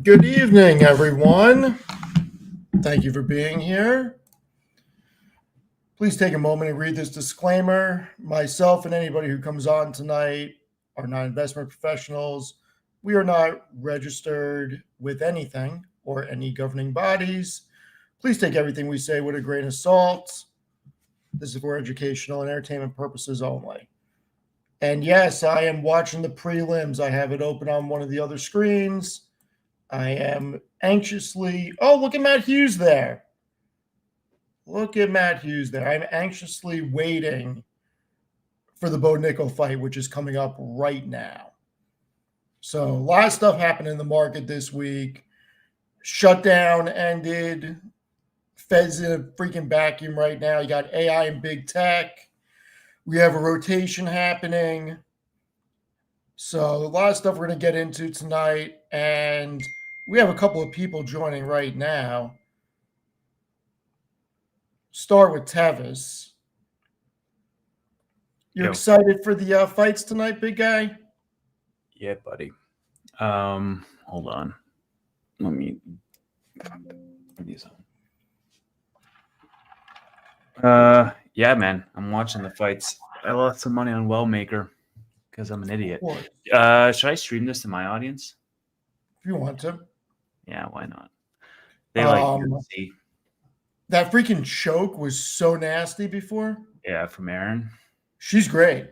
Good evening, everyone. Thank you for being here. Please take a moment and read this disclaimer. Myself and anybody who comes on tonight are not investment professionals. We are not registered with anything or any governing bodies. Please take everything we say with a grain of salt. This is for educational and entertainment purposes only. And yes, I am watching the prelims. I have it open on one of the other screens. I am anxiously. Oh, look at Matt Hughes there. Look at Matt Hughes there. I'm anxiously waiting for the Bo Nickel fight, which is coming up right now. So, a lot of stuff happened in the market this week. Shutdown ended. Fed's in a freaking vacuum right now. You got AI and big tech. We have a rotation happening. So, a lot of stuff we're going to get into tonight. And we have a couple of people joining right now. Start with Tevis. You're excited for the fights tonight, big guy? Yeah, buddy. Hold on. Let me put these on. Yeah, man. I'm watching the fights. I lost some money on Wellmaker because I'm an idiot. Should I stream this to my audience? If you want to. Yeah, why not? They like UFC. That freaking choke was so nasty before. Yeah, from Aaron. She's great.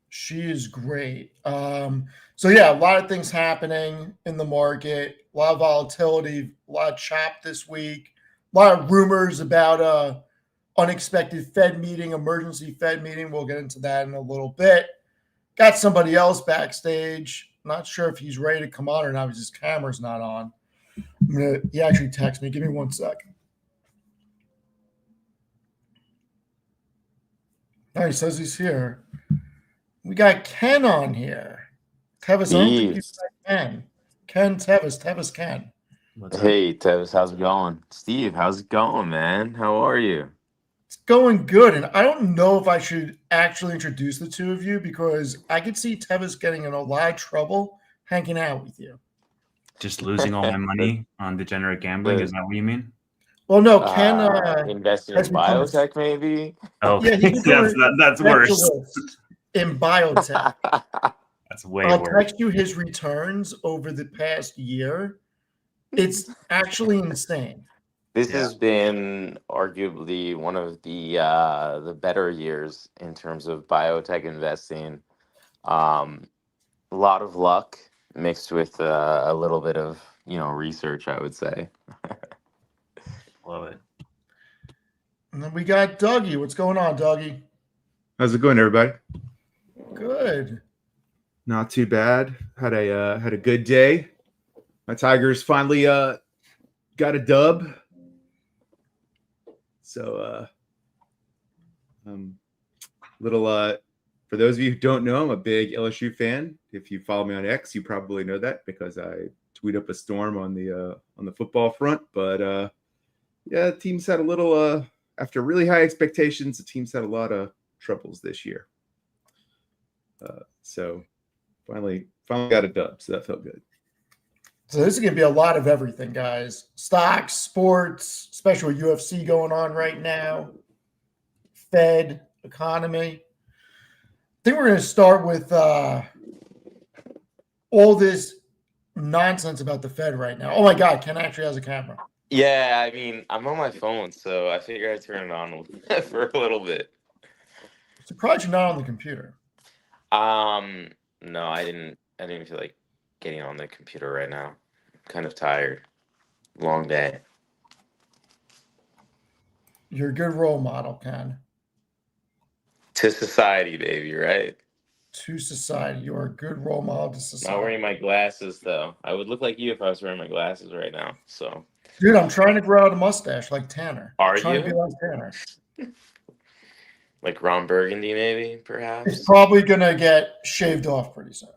She is great. So yeah, a lot of things happening in the market, a lot of volatility, a lot of chop this week, a lot of rumors about a unexpected Fed meeting, emergency Fed meeting. We'll get into that in a little bit. Got somebody else backstage. Not sure if he's ready to come on or not because his camera's not on. He actually texted me. Give me 1 second. Oh, he says he's here. We got Ken on here. Tevis, I don't think you said Ken. Ken Tevis. Tevis Ken. Hey, Tevis, how's it going? Steve, how's it going, man? How are you? It's going good. And I don't know if I should actually introduce the two of you because I could see Tevis getting in a lot of trouble hanging out with you. Just losing all my money on degenerate gambling? Is that what you mean? Well, no, Ken investing in biotech, maybe. Oh, yeah, that's worse. In biotech. That's way worse. I'll text you his returns over the past year. It's actually insane. This has been arguably one of the better years in terms of biotech investing. A lot of luck mixed with a little bit of research, I would say. Love it. And then we got Dougie. What's going on, Dougie? How's it going, everybody? Good. Not too bad. Had a good day. My Tigers finally got a dub. So for those of you who don't know, I'm a big LSU fan. If you follow me on X, you probably know that because I tweet up a storm on the football front. But yeah, the team's had a little after really high expectations, the team's had a lot of troubles this year. So finally got a dub, so that felt good. So this is going to be a lot of everything, guys. Stocks, sports, especially UFC going on right now, Fed, economy. I think we're going to start with all this nonsense about the Fed right now. Oh, my God, Ken actually has a camera. Yeah, I mean, I'm on my phone, so I figure I'd turn it on for a little bit. Surprised you're not on the computer. No, I didn't feel like getting on the computer right now. I'm kind of tired. Long day. You're a good role model, Ken. To society, baby, right? To society. You are a good role model to society. Not wearing my glasses, though. I would look like you if I was wearing my glasses right now. So, dude, I'm trying to grow out a mustache like Tanner. Are trying you? To be like Tanner. Like Ron Burgundy, maybe, perhaps? It's probably going to get shaved off pretty soon.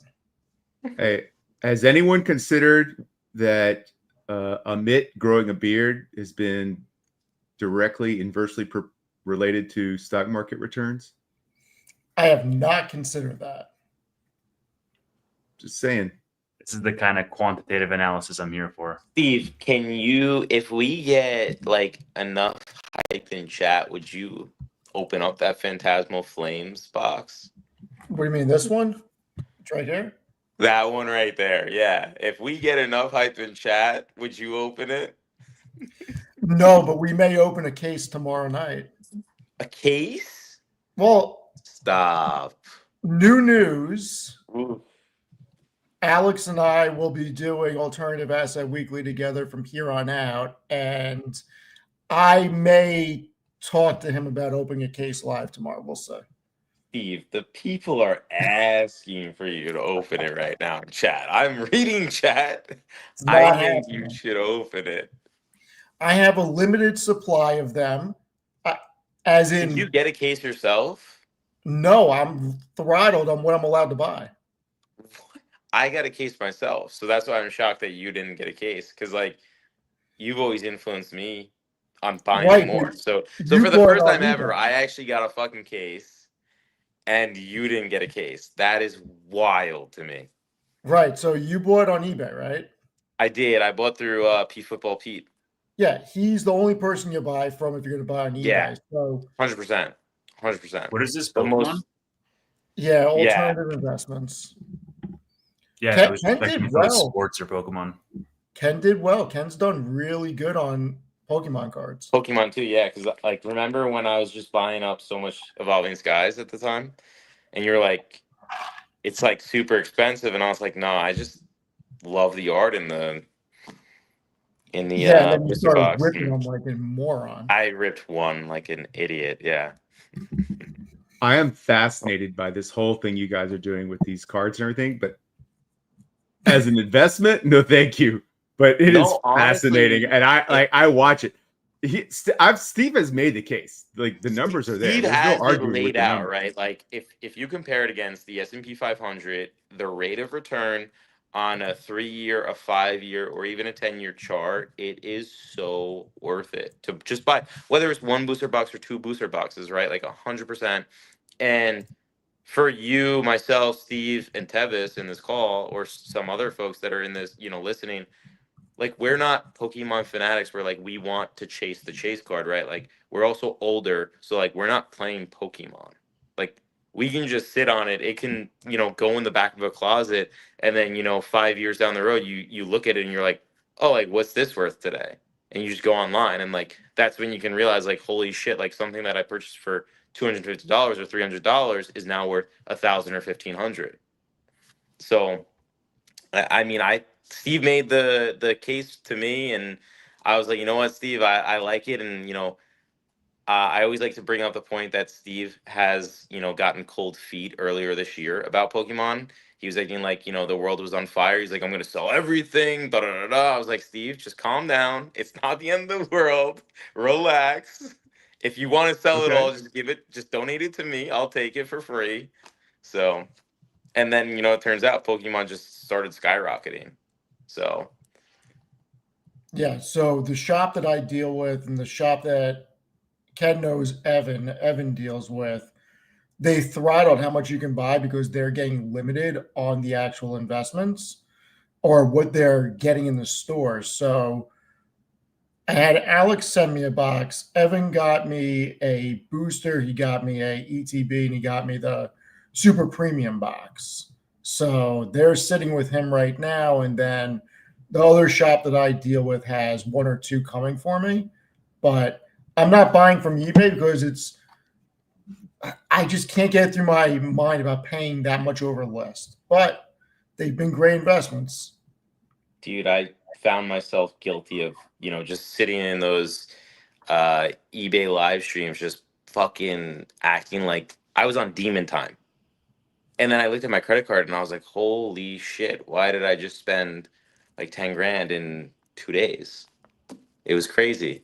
Hey, has anyone considered that Amit growing a beard has been directly inversely related to stock market returns? I have not considered that. Just saying. This is the kind of quantitative analysis I'm here for. Steve, can you, if we get like enough hype in chat, would you open up that Phantasmal Flames box? What do you mean, this one? It's right here? That one right there. Yeah. If we get enough hype in chat, would you open it? No, but we may open a case tomorrow night. A case? Well, Stop. new news. Ooh. Alex and I will be doing Alternative Asset Weekly together from here on out. And I may talk to him about opening a case live tomorrow. We'll see. Steve, the people are asking for you to open it right now in chat. I'm reading chat. It's not I think happening. you should open it. I have a limited supply of them. As in, Did you get a case yourself? no, I'm throttled on what I'm allowed to buy. I got a case myself, so that's why I'm shocked that you didn't get a case. Because like, you've always influenced me on buying Right, more. but So you for the bought first on time ever, eBay. I actually got a fucking case, and you didn't get a case. That is wild to me. Right. So you bought on eBay, right? I did. I bought through P Football Pete. Yeah, he's the only person you buy from if you're going to buy on eBay. Yeah. So 100%. 100%. What is this The Pokemon? most- yeah, Yeah. alternative investments. Yeah, Ken- I was Ken expecting did if it was well. sports or Pokemon. Ken did well. Ken's done really good on Pokemon cards. Pokemon too, yeah. Because like, remember when I was just buying up so much Evolving Skies at the time, and you were like, it's like super expensive, and I was like, no, I just love the art in the And then you booster started box. ripping and them like a moron. I ripped one like an idiot. Yeah. I am fascinated by this whole thing you guys are doing with these cards and everything, but as an investment, no, thank you. But it No, is fascinating, honestly, and I watch it. Steve has made the case. Like the numbers are there. Steve There's has no it arguing with laid the out, numbers. right? Like if you compare it against the S&P 500, the rate of return on a 3-year, a 5-year, or even a 10-year chart, it is so worth it to just buy, whether it's one booster box or two booster boxes, right? Like 100%. And for you, myself, Steve, and Tevis in this call, or some other folks that are in this, listening, like we're not Pokemon fanatics where like we want to chase the chase card, right? Like we're also older, so like we're not playing Pokemon. Like we can just sit on it. It can, go in the back of a closet, and then 5 years down the road, you look at it and you're like, oh, like what's this worth today? And you just go online, and like that's when you can realize like holy shit, like something that I purchased for $250 or $300 is now worth $1,000 or $1,500. So I mean, Steve made the case to me, and I was like, you know what, Steve, I like it, and I always like to bring up the point that Steve has gotten cold feet earlier this year about Pokemon. He was acting like the world was on fire. He's like, I'm gonna sell everything. Da da da da. I was like, Steve, just calm down. It's not the end of the world. Relax. If you want to sell it Okay. all, just donate it to me. I'll take it for free. So. And then, it turns out Pokemon just started skyrocketing. So, Yeah. So the shop that I deal with and the shop that Ken knows Evan deals with, they throttled how much you can buy because they're getting limited on the actual investments or what they're getting in the store. So I had Alex send me a box. Evan got me a booster. He got me a ETB, and he got me the super premium box. So they're sitting with him right now. And then the other shop that I deal with has one or two coming for me. But I'm not buying from eBay because I just can't get it through my mind about paying that much over list. But they've been great investments. dude, I found myself guilty of, just sitting in those eBay live streams, just fucking acting like I was on demon time. And then I looked at my credit card and I was like, holy shit, why did I just spend like 10 grand in 2 days? It was crazy.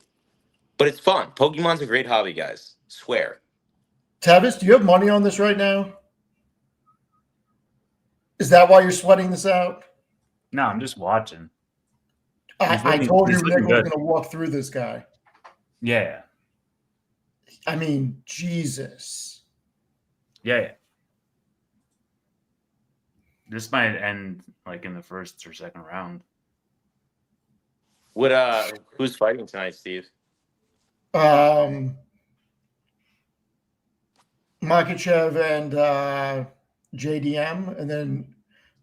But it's fun. Pokemon's a great hobby, guys. Swear. Tavis, do you have money on this right now? Is that why you're sweating this out? No, I'm just watching. I told you he's Nick looking was good. going to walk through this guy. Yeah. I mean, Jesus. Yeah. This might end like in the first or second round. Who's fighting tonight, Steve? Makachev and JDM, and then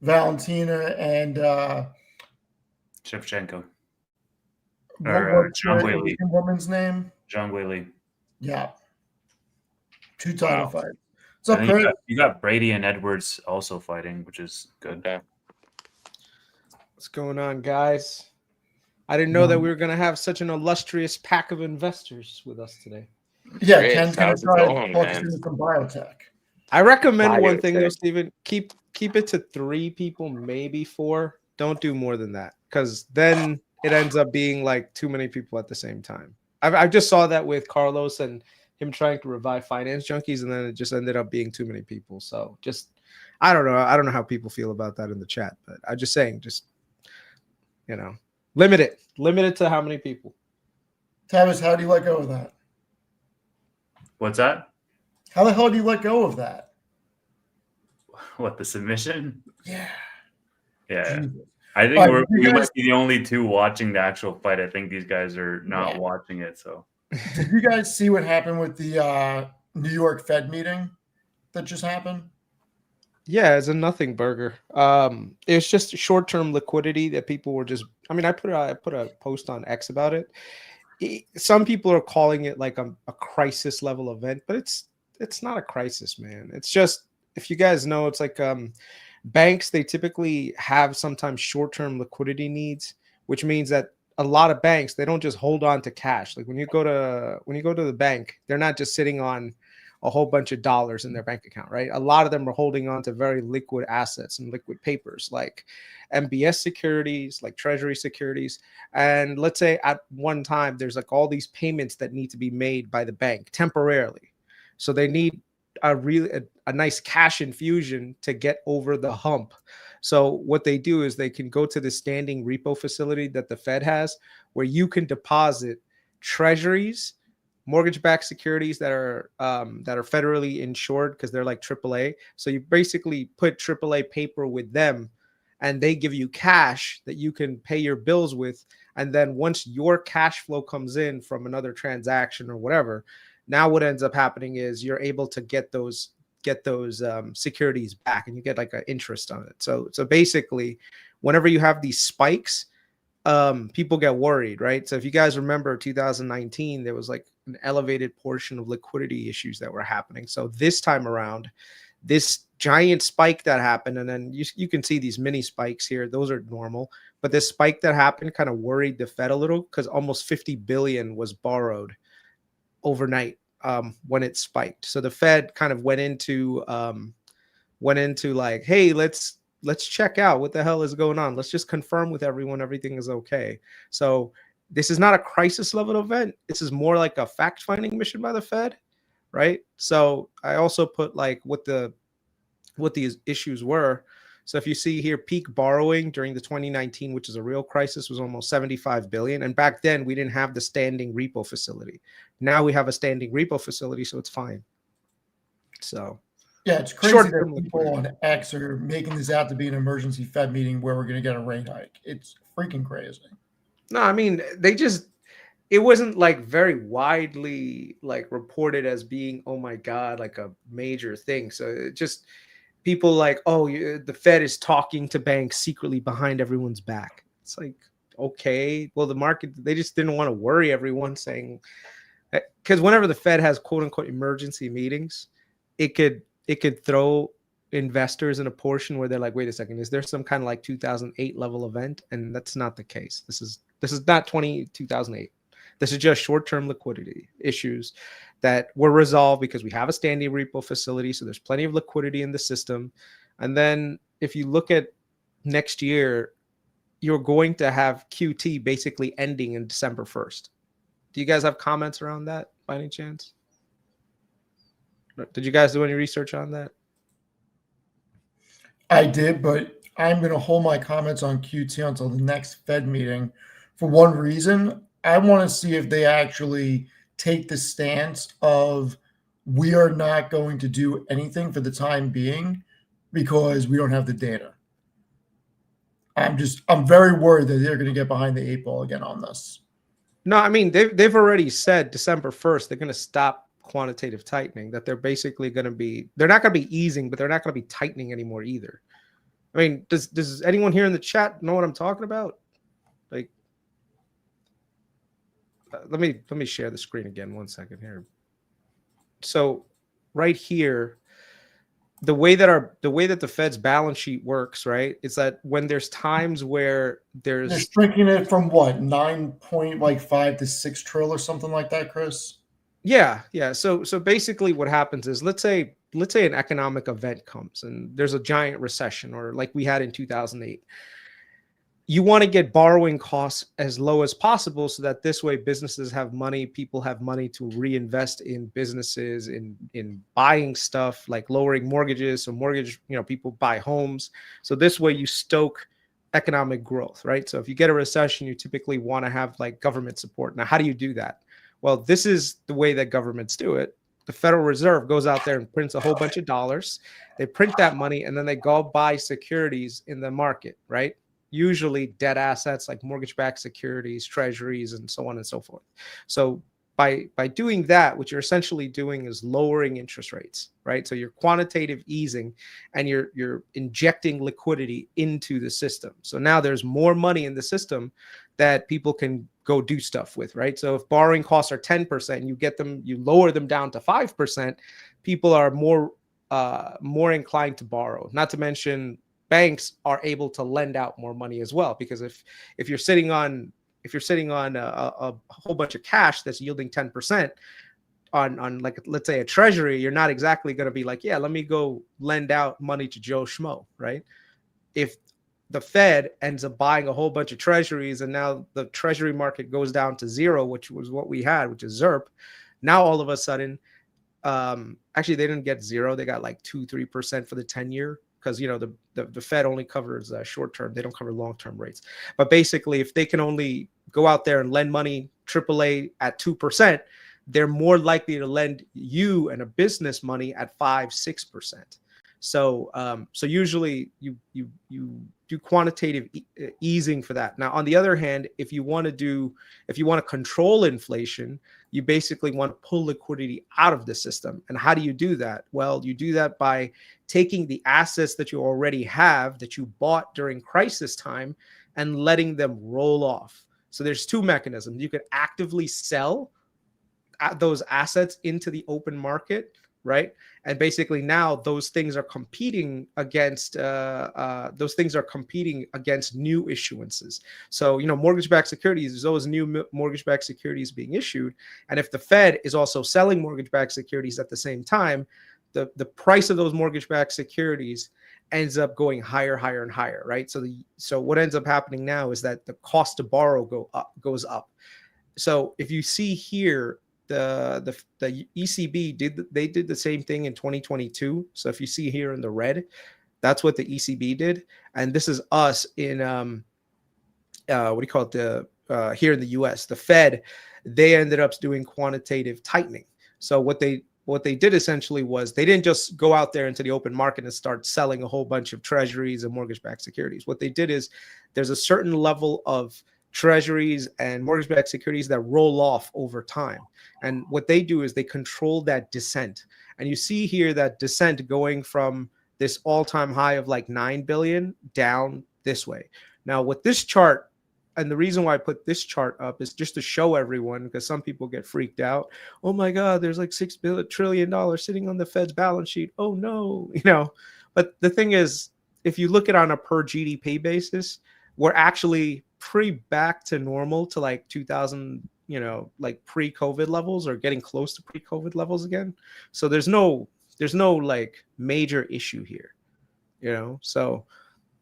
Valentina and Shevchenko. what's Zhang the Weili. Asian woman's name? Zhang Weili. Yeah, 2 title Wow. fights. What's up, And then Chris? you got Brady and Edwards also fighting, which is good. Okay. What's going on, guys? I didn't know that we were going to have such an illustrious pack of investors with us today. Yeah, Chris, Ken's gonna how's it try going, to focus man? into some biotech. I recommend one thing though, Biotech. Steven. Keep it to 3 people, maybe 4. Don't do more than that, because then it ends up being like too many people at the same time. I just saw that with Carlos and him trying to revive Finance Junkies, and then it just ended up being too many people. So just I don't know how people feel about that in the chat, but I'm just saying, just limit it to how many people. Tavis, how do you let go of that? What's that? How the hell do you let go of that? What, the submission? Yeah. Yeah. Jesus. I think All right, you we guys- might be the only 2 watching the actual fight. I think these guys are not Yeah. watching it. So Did you guys see what happened with the New York Fed meeting that just happened? Yeah, it's a nothing burger. It's just short-term liquidity that people were just. I mean, I put a post on X about it. Some people are calling it like a crisis level event, but it's not a crisis, man. It's just, if you guys know, it's like banks. They typically have sometimes short-term liquidity needs, which means that a lot of banks, they don't just hold on to cash. Like when you go to the bank, they're not just sitting on a whole bunch of dollars in their bank account, right? A lot of them are holding on to very liquid assets and liquid papers like MBS securities, like treasury securities. And let's say at one time, there's like all these payments that need to be made by the bank temporarily. So they need a nice cash infusion to get over the hump. So what they do is they can go to the standing repo facility that the Fed has, where you can deposit treasuries, mortgage-backed securities that are federally insured because they're like AAA. So you basically put AAA paper with them, and they give you cash that you can pay your bills with. And then once your cash flow comes in from another transaction or whatever, now what ends up happening is you're able to get those securities back, and you get like an interest on it. So basically, whenever you have these spikes, people get worried, right? So if you guys remember 2019, there was like an elevated portion of liquidity issues that were happening. So this time around, this giant spike that happened, and then you can see these mini spikes here, those are normal, but this spike that happened kind of worried the Fed a little, because almost 50 billion was borrowed overnight when it spiked. So the Fed kind of went into like, hey, let's check out what the hell is going on. Let's just confirm with everyone everything is okay. So this is not a crisis level event. This is more like a fact-finding mission by the Fed, right? So I also put like what these issues were. So if you see here, peak borrowing during the 2019, which is a real crisis, was almost 75 billion. And back then we didn't have the standing repo facility. Now we have a standing repo facility, so it's fine. So Yeah, it's crazy Short-term that people on X are making this out to be an emergency Fed meeting where we're going to get a rate hike. It's freaking crazy. no, I mean, it wasn't like very widely like reported as being, oh my God, like a major thing. So it just people like, oh, the Fed is talking to banks secretly behind everyone's back. It's like, okay, well, the market, they just didn't want to worry everyone, saying, because whenever the Fed has quote unquote emergency meetings, it could throw investors in a portion where they're like, wait a second, is there some kind of like 2008 level event? And that's not the case. This is not 2008. This is just short-term liquidity issues that were resolved because we have a standing repo facility. So there's plenty of liquidity in the system. And then if you look at next year, you're going to have QT basically ending in December 1st. Do you guys have comments around that by any chance? Did you guys do any research on that? I did, but I'm going to hold my comments on QT until the next Fed meeting for one reason. I want to see if they actually take the stance of we are not going to do anything for the time being because we don't have the data. I'm very worried that they're going to get behind the 8 ball again on this. No, I mean they've already said December 1st they're going to stop quantitative tightening. That they're basically going to be, they're not going to be easing, but they're not going to be tightening anymore either. I mean, does anyone here in the chat know what I'm talking about? Like, let me share the screen again. 1 second here. So, right here, the way that the Fed's balance sheet works, right, is that when there's times where They're there's shrinking it from what, 9.5 to 6 trill or something like that, Chris? yeah. So basically, what happens is let's say an economic event comes and there's a giant recession, or like we had in 2008. You want to get borrowing costs as low as possible so that this way businesses have money, people have money to reinvest in businesses, in buying stuff, like lowering mortgages. So people buy homes. So this way you stoke economic growth, right? So if you get a recession, you typically want to have like government support. Now, how do you do that? Well, this is the way that governments do it. The Federal Reserve goes out there and prints a whole bunch of dollars. They print that money and then they go buy securities in the market, right? Usually debt assets like mortgage-backed securities, treasuries, and so on and so forth. So by doing that, what you're essentially doing is lowering interest rates, right? So you're quantitative easing and you're injecting liquidity into the system. So now there's more money in the system that people can go do stuff with, right? So if borrowing costs are 10%, you lower them down to 5%, people are more inclined to borrow. Not to mention banks are able to lend out more money as well, because if you're sitting on a whole bunch of cash that's yielding 10% on like, let's say, a treasury, you're not exactly going to be like, yeah, let me go lend out money to Joe Schmo, right? If the Fed ends up buying a whole bunch of treasuries and now the treasury market goes down to zero, which was what we had, which is ZERP. Now all of a sudden, actually they didn't get zero, they got like 2-3% for the 10-year. Because the Fed only covers short term, they don't cover long term rates. But basically, if they can only go out there and lend money AAA at 2%, they're more likely to lend you and a business money at 5-6%. So usually you do quantitative easing for that. Now, on the other hand, if you want to control inflation, you basically want to pull liquidity out of the system. And how do you do that? Well, you do that by taking the assets that you already have that you bought during crisis time and letting them roll off. So there's two mechanisms. You could actively sell those assets into the open market, right? And basically now those things are competing against new issuances. So, mortgage-backed securities, there's always new mortgage-backed securities being issued. And if the Fed is also selling mortgage-backed securities at the same time, the price of those mortgage-backed securities ends up going higher, higher, and higher, right? So what ends up happening now is that the cost to borrow goes up. So if you see here, the ECB did the same thing in 2022. So if you see here in the red, that's what the ECB did, and this is us in here in the US. The Fed, they ended up doing quantitative tightening. So what they did essentially was they didn't just go out there into the open market and start selling a whole bunch of treasuries and mortgage-backed securities. What they did is there's a certain level of treasuries and mortgage-backed securities that roll off over time. And what they do is they control that descent. And you see here that descent going from this all-time high of like 9 billion down this way. Now, with this chart, and the reason why I put this chart up is just to show everyone, because some people get freaked out. Oh my God, there's like $6 trillion sitting on the Fed's balance sheet. Oh no, But the thing is, if you look at it on a per GDP basis, we're actually pretty back to normal, to like 2000, like pre-COVID levels, or getting close to pre-COVID levels again. So there's no like major issue here, So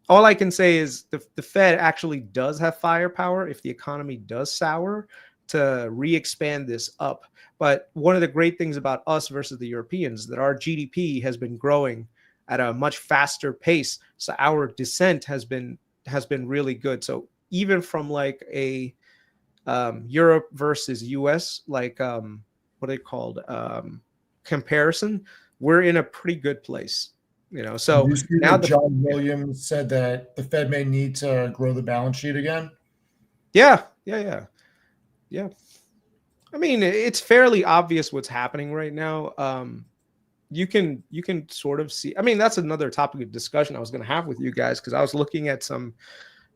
all I can say is the Fed actually does have firepower if the economy does sour to re-expand this up. But one of the great things about us versus the Europeans is that our GDP has been growing at a much faster pace. So our descent has been really good. So even from like a Europe versus US, like what are they called, comparison, we're in a pretty good place. So Did you see now that John Williams said that the Fed may need to grow the balance sheet again? Yeah. I mean, it's fairly obvious what's happening right now. You can sort of see. I mean, that's another topic of discussion I was going to have with you guys, because I was looking at some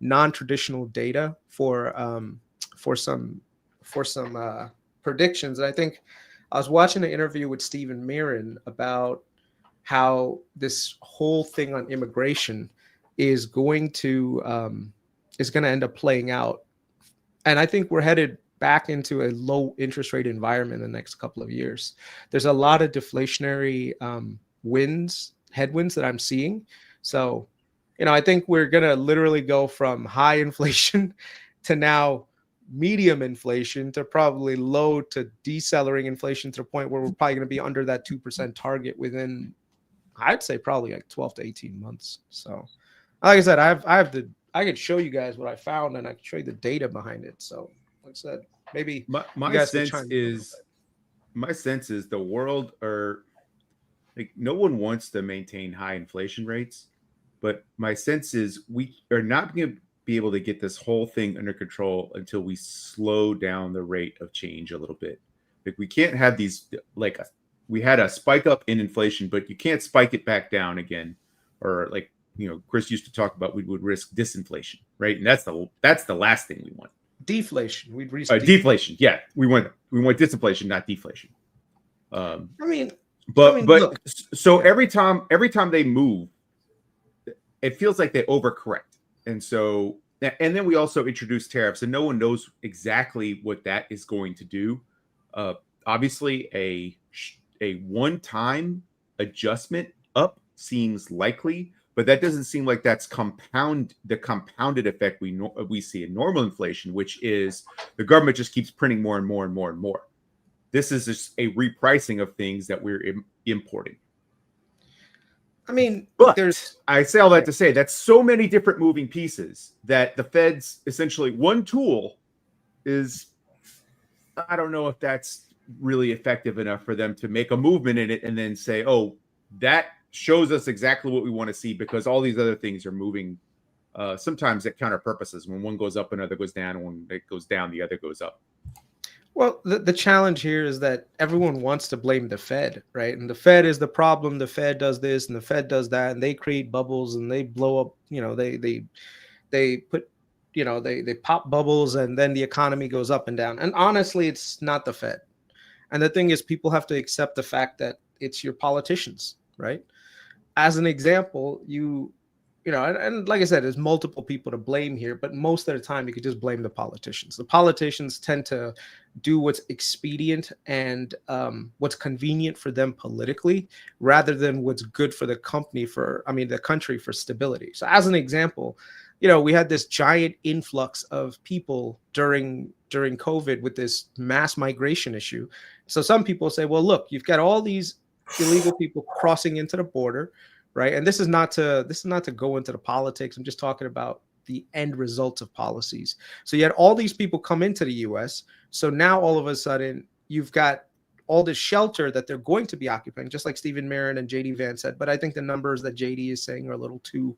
non-traditional data for some predictions, and I think I was watching an interview with Stephen Mirren about how this whole thing on immigration is going to end up playing out, and I think we're headed back into a low interest rate environment in the next couple of years. There's a lot of deflationary headwinds that I'm seeing. So, I think we're going to literally go from high inflation to now medium inflation to probably low to decelerating inflation to the point where we're probably going to be under that 2% target within, I'd say, probably like 12 to 18 months. So, like I said, I could show you guys what I found, and I can show you the data behind it. So, like I said, maybe my sense is the world like, no one wants to maintain high inflation rates, but my sense is we are not going to be able to get this whole thing under control until we slow down the rate of change a little bit. Like, we can't have these, we had a spike up in inflation, but you can't spike it back down again. Or, like, Chris used to talk about, we would risk disinflation, right? And that's the last thing we want. Deflation. We'd risk deflation. Yeah, we want disinflation, not deflation. Look, so every time they move, it feels like they overcorrect, and then we also introduce tariffs, and no one knows exactly what that is going to do. Obviously, a one-time adjustment up seems likely, but that doesn't seem like that's the compounded effect we see in normal inflation, which is the government just keeps printing more and more and more and more. This is just a repricing of things that we're importing. I mean, but I say all that to say that's so many different moving pieces that the Fed's essentially one tool is, I don't know if that's really effective enough for them to make a movement in it and then say, oh, that shows us exactly what we want to see, because all these other things are moving sometimes at counter purposes. When one goes up, another goes down. When it goes down, the other goes up. Well, the challenge here is that everyone wants to blame the Fed, right? And the Fed is the problem. The Fed does this and the Fed does that, and they create bubbles and they blow up. They put, they pop bubbles, and then the economy goes up and down. And honestly, it's not the Fed. And the thing is, people have to accept the fact that it's your politicians, right? As an example, and like I said, there's multiple people to blame here, but most of the time you could just blame the politicians. The politicians tend to do what's expedient and what's convenient for them politically, rather than what's good for the country for stability. So as an example, we had this giant influx of people during COVID with this mass migration issue. So some people say, well, look, you've got all these illegal people crossing into the border, right? And this is not to go into the politics. I'm just talking about the end results of policies. So you had all these people come into the US. So now all of a sudden you've got all this shelter that they're going to be occupying, just like Stephen Mirren and JD Vance said. But I think the numbers that JD is saying are a little too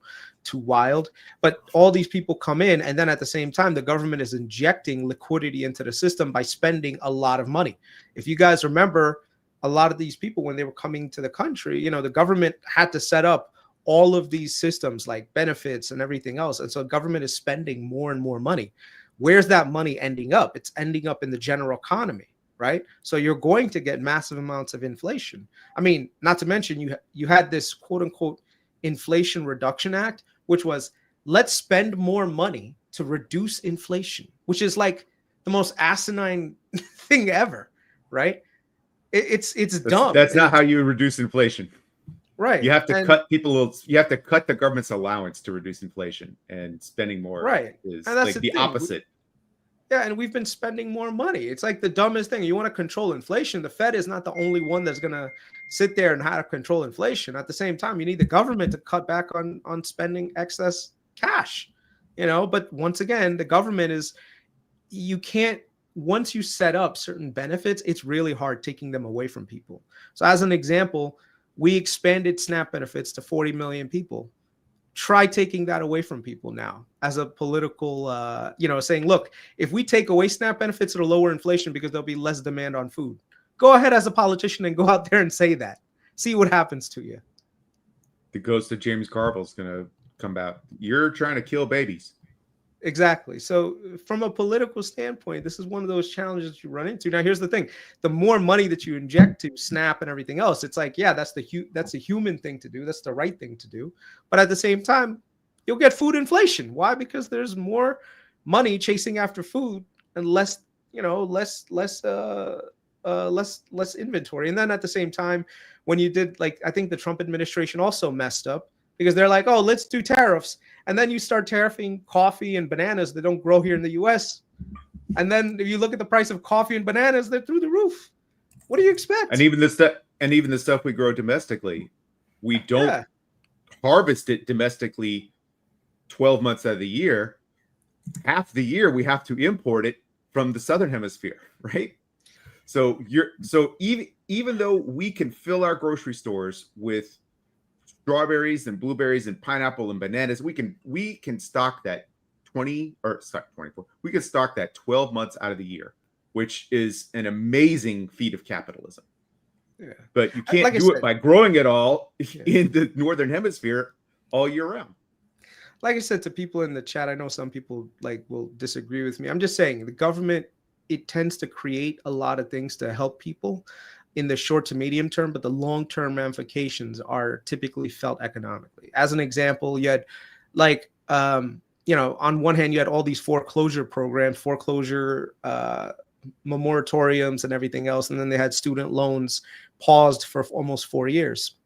wild. But all these people come in, and then at the same time, the government is injecting liquidity into the system by spending a lot of money. If you guys remember, a lot of these people, when they were coming to the country, the government had to set up all of these systems like benefits and everything else. And so the government is spending more and more money. Where's that money ending up? It's ending up in the general economy, right? So you're going to get massive amounts of inflation. I mean, not to mention you had this quote unquote Inflation Reduction Act, which was, let's spend more money to reduce inflation, which is like the most asinine thing ever, right? It's dumb. That's not how you reduce inflation. Right. You have to cut the government's allowance to reduce inflation, and spending more is like the opposite. And we've been spending more money. It's like the dumbest thing. You want to control inflation. The Fed is not the only one that's going to sit there and how to control inflation. At the same time, you need the government to cut back on spending excess cash, but once again, the government once you set up certain benefits, it's really hard taking them away from people. So as an example, We expanded SNAP benefits to 40 million people. Try taking that away from people now as a political, saying, look, if we take away SNAP benefits, it'll lower inflation because there'll be less demand on food. Go ahead as a politician and go out there and say that. See what happens to you. The ghost of James Carville's going to come out. You're trying to kill babies. Exactly. So from a political standpoint, this is one of those challenges you run into. Now, here's the thing. The more money that you inject to SNAP and everything else, it's like, yeah, that's a human thing to do. That's the right thing to do. But at the same time, you'll get food inflation. Why? Because there's more money chasing after food and less inventory. And then at the same time, when you did, like, I think the Trump administration also messed up because they're like, oh, let's do tariffs. And then you start tariffing coffee and bananas that don't grow here in the US. And then if you look at the price of coffee and bananas, they're through the roof. What do you expect? And even the stuff we grow domestically, we don't harvest it domestically 12 months out of the year. Half the year we have to import it from the southern hemisphere, right? So even though we can fill our grocery stores with strawberries and blueberries and pineapple and bananas, we can stock that 24. We can stock that 12 months out of the year, which is an amazing feat of capitalism. Yeah. But you can't do it by growing it all in the northern hemisphere all year round. Like I said to people in the chat, I know some people will disagree with me. I'm just saying the government, it tends to create a lot of things to help people in the short to medium term, but the long-term ramifications are typically felt economically. As an example, you had on one hand, you had all these foreclosure programs, moratoriums and everything else. And then they had student loans paused for almost 4 years.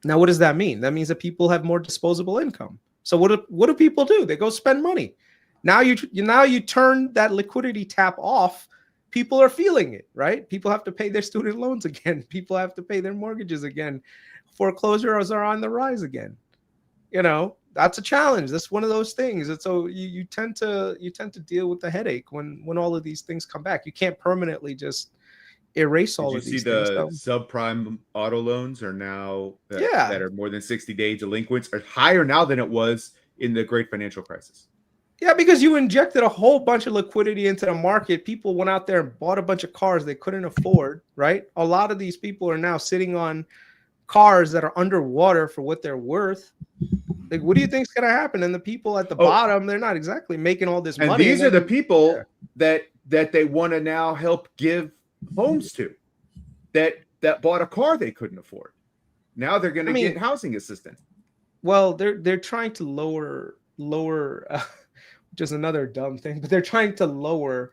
Now, what does that mean? That means that people have more disposable income. So what do people do? They go spend money. Now you turn that liquidity tap off. People are feeling it, right? People have to pay their student loans again. People have to pay their mortgages again. Foreclosures are on the rise again. That's a challenge. That's one of those things. And so you tend to deal with the headache when all of these things come back. You can't permanently just erase all of these things. Did you see the subprime auto loans are now that are more than 60-day delinquents are higher now than it was in the great financial crisis? Yeah, because you injected a whole bunch of liquidity into the market. People went out there and bought a bunch of cars they couldn't afford, right? A lot of these people are now sitting on cars that are underwater for what they're worth. Like, what do you think is going to happen? And the people at the bottom, they're not exactly making all this money. And these are the people that they want to now help give homes to, that bought a car they couldn't afford. Now they're going to get housing assistance. Well, they're trying to lower which is another dumb thing, but they're trying to lower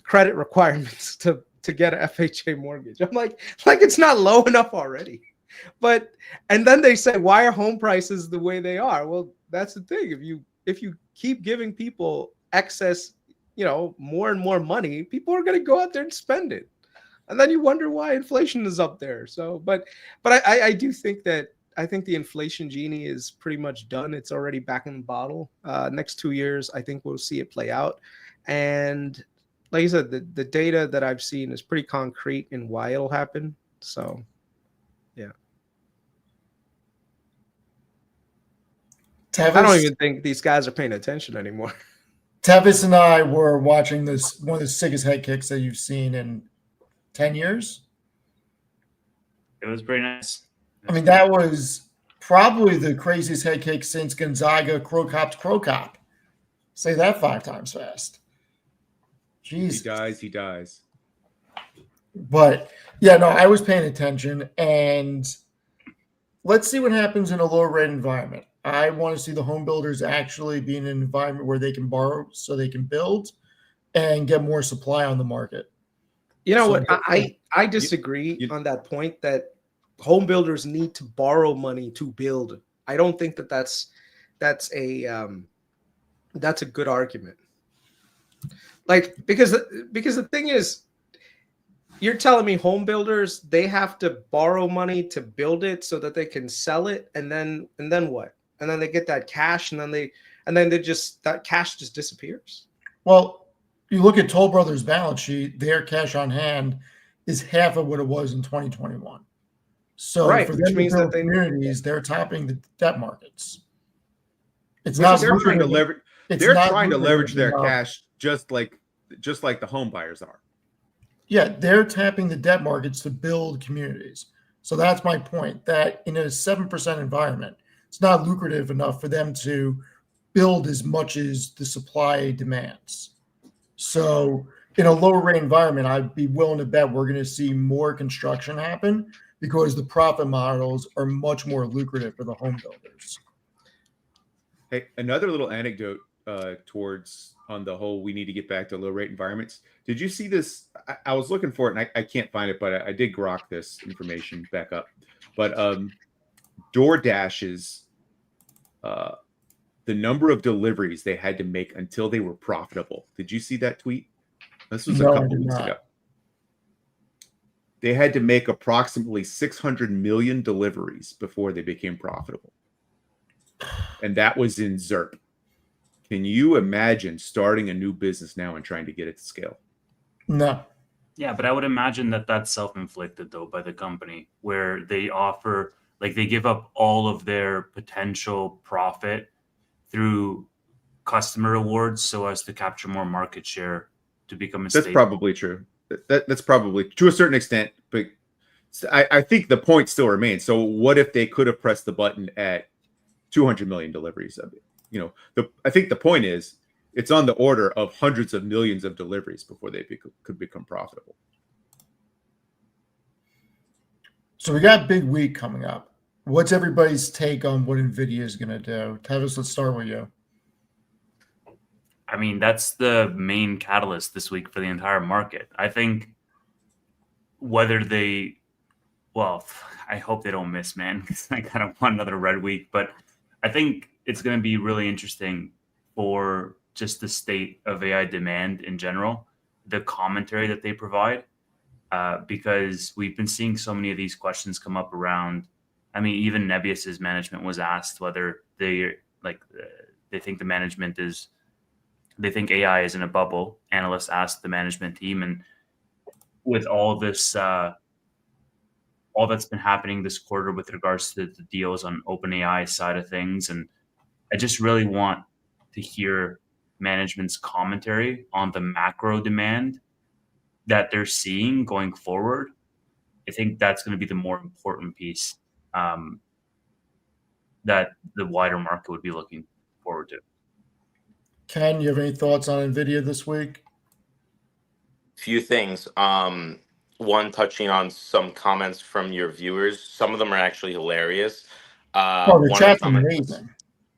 credit requirements to get an FHA mortgage. I'm like it's not low enough already. And then they say, why are home prices the way they are? Well, that's the thing. If you keep giving people excess, more and more money, people are going to go out there and spend it. And then you wonder why inflation is up there. So, but I do think that I think the inflation genie is pretty much done. It's already back in the bottle. Next 2 years, I think we'll see it play out. And like I said, the data that I've seen is pretty concrete in why it'll happen. So, yeah. Tevis, I don't even think these guys are paying attention anymore. Tevis and I were watching this, one of the sickest head kicks that you've seen in 10 years. It was pretty nice. I mean, that was probably the craziest head kick since Gonzaga Crow Cop. Say that 5 times fast. Jesus. He dies. But yeah, no, I was paying attention, and let's see what happens in a low rate environment. I want to see the home builders actually be in an environment where they can borrow so they can build and get more supply on the market. You know what? I disagree on that point that home builders need to borrow money to build. I don't think that's a good argument. Like, because the thing is, you're telling me home builders, they have to borrow money to build it so that they can sell it, and then what? And then they get that cash, and then that cash just disappears. Well, you look at Toll Brothers' balance sheet; their cash on hand is half of what it was in 2021. So Right, for which them to means that build they communities, they're tapping the debt markets. It's Which not they're trying to lucrative- leverage. it's They're not trying to leverage lucrative their enough. cash just like the home buyers are. Yeah, they're tapping the debt markets to build communities. So that's my point, that in a 7% environment, it's not lucrative enough for them to build as much as the supply demands. So in a lower rate environment, I'd be willing to bet we're going to see more construction happen because the profit models are much more lucrative for the home builders. Hey, another little anecdote towards on the whole, we need to get back to low rate environments. Did you see this? I was looking for it and I can't find it, but I did grok this information back up. But DoorDash's the number of deliveries they had to make until they were profitable. Did you see that tweet? This was No, a I couple did weeks not. ago. They had to make approximately 600 million deliveries before they became profitable. And that was in ZERP. Can you imagine starting a new business now and trying to get it to scale? No. Yeah, but I would imagine that that's self-inflicted though by the company, where they offer, like, they give up all of their potential profit through customer rewards so as to capture more market share to become a That's staple. probably true. That's probably to a certain extent, but I think the point still remains. So what if they could have pressed the button at 200 million deliveries of it? I think the point is it's on the order of hundreds of millions of deliveries before they could become profitable. So we got big week coming up. What's everybody's take on what NVIDIA is going to do? Tavis, let's start with you. I mean, that's the main catalyst this week for the entire market. I think whether well, I hope they don't miss, man, because I kind of want another red week. But I think it's going to be really interesting for just the state of AI demand in general, the commentary that they provide, because we've been seeing so many of these questions come up around. I mean, even Nebius's management was asked whether they think they think AI is in a bubble. Analysts asked the management team, and with all this, all that's been happening this quarter with regards to the deals on OpenAI side of things, and I just really want to hear management's commentary on the macro demand that they're seeing going forward. I think that's going to be the more important piece that the wider market would be looking forward to. Ken, you have any thoughts on NVIDIA this week? Few things. One, touching on some comments from your viewers. Some of them are actually hilarious. The One of the chat's comments, amazing.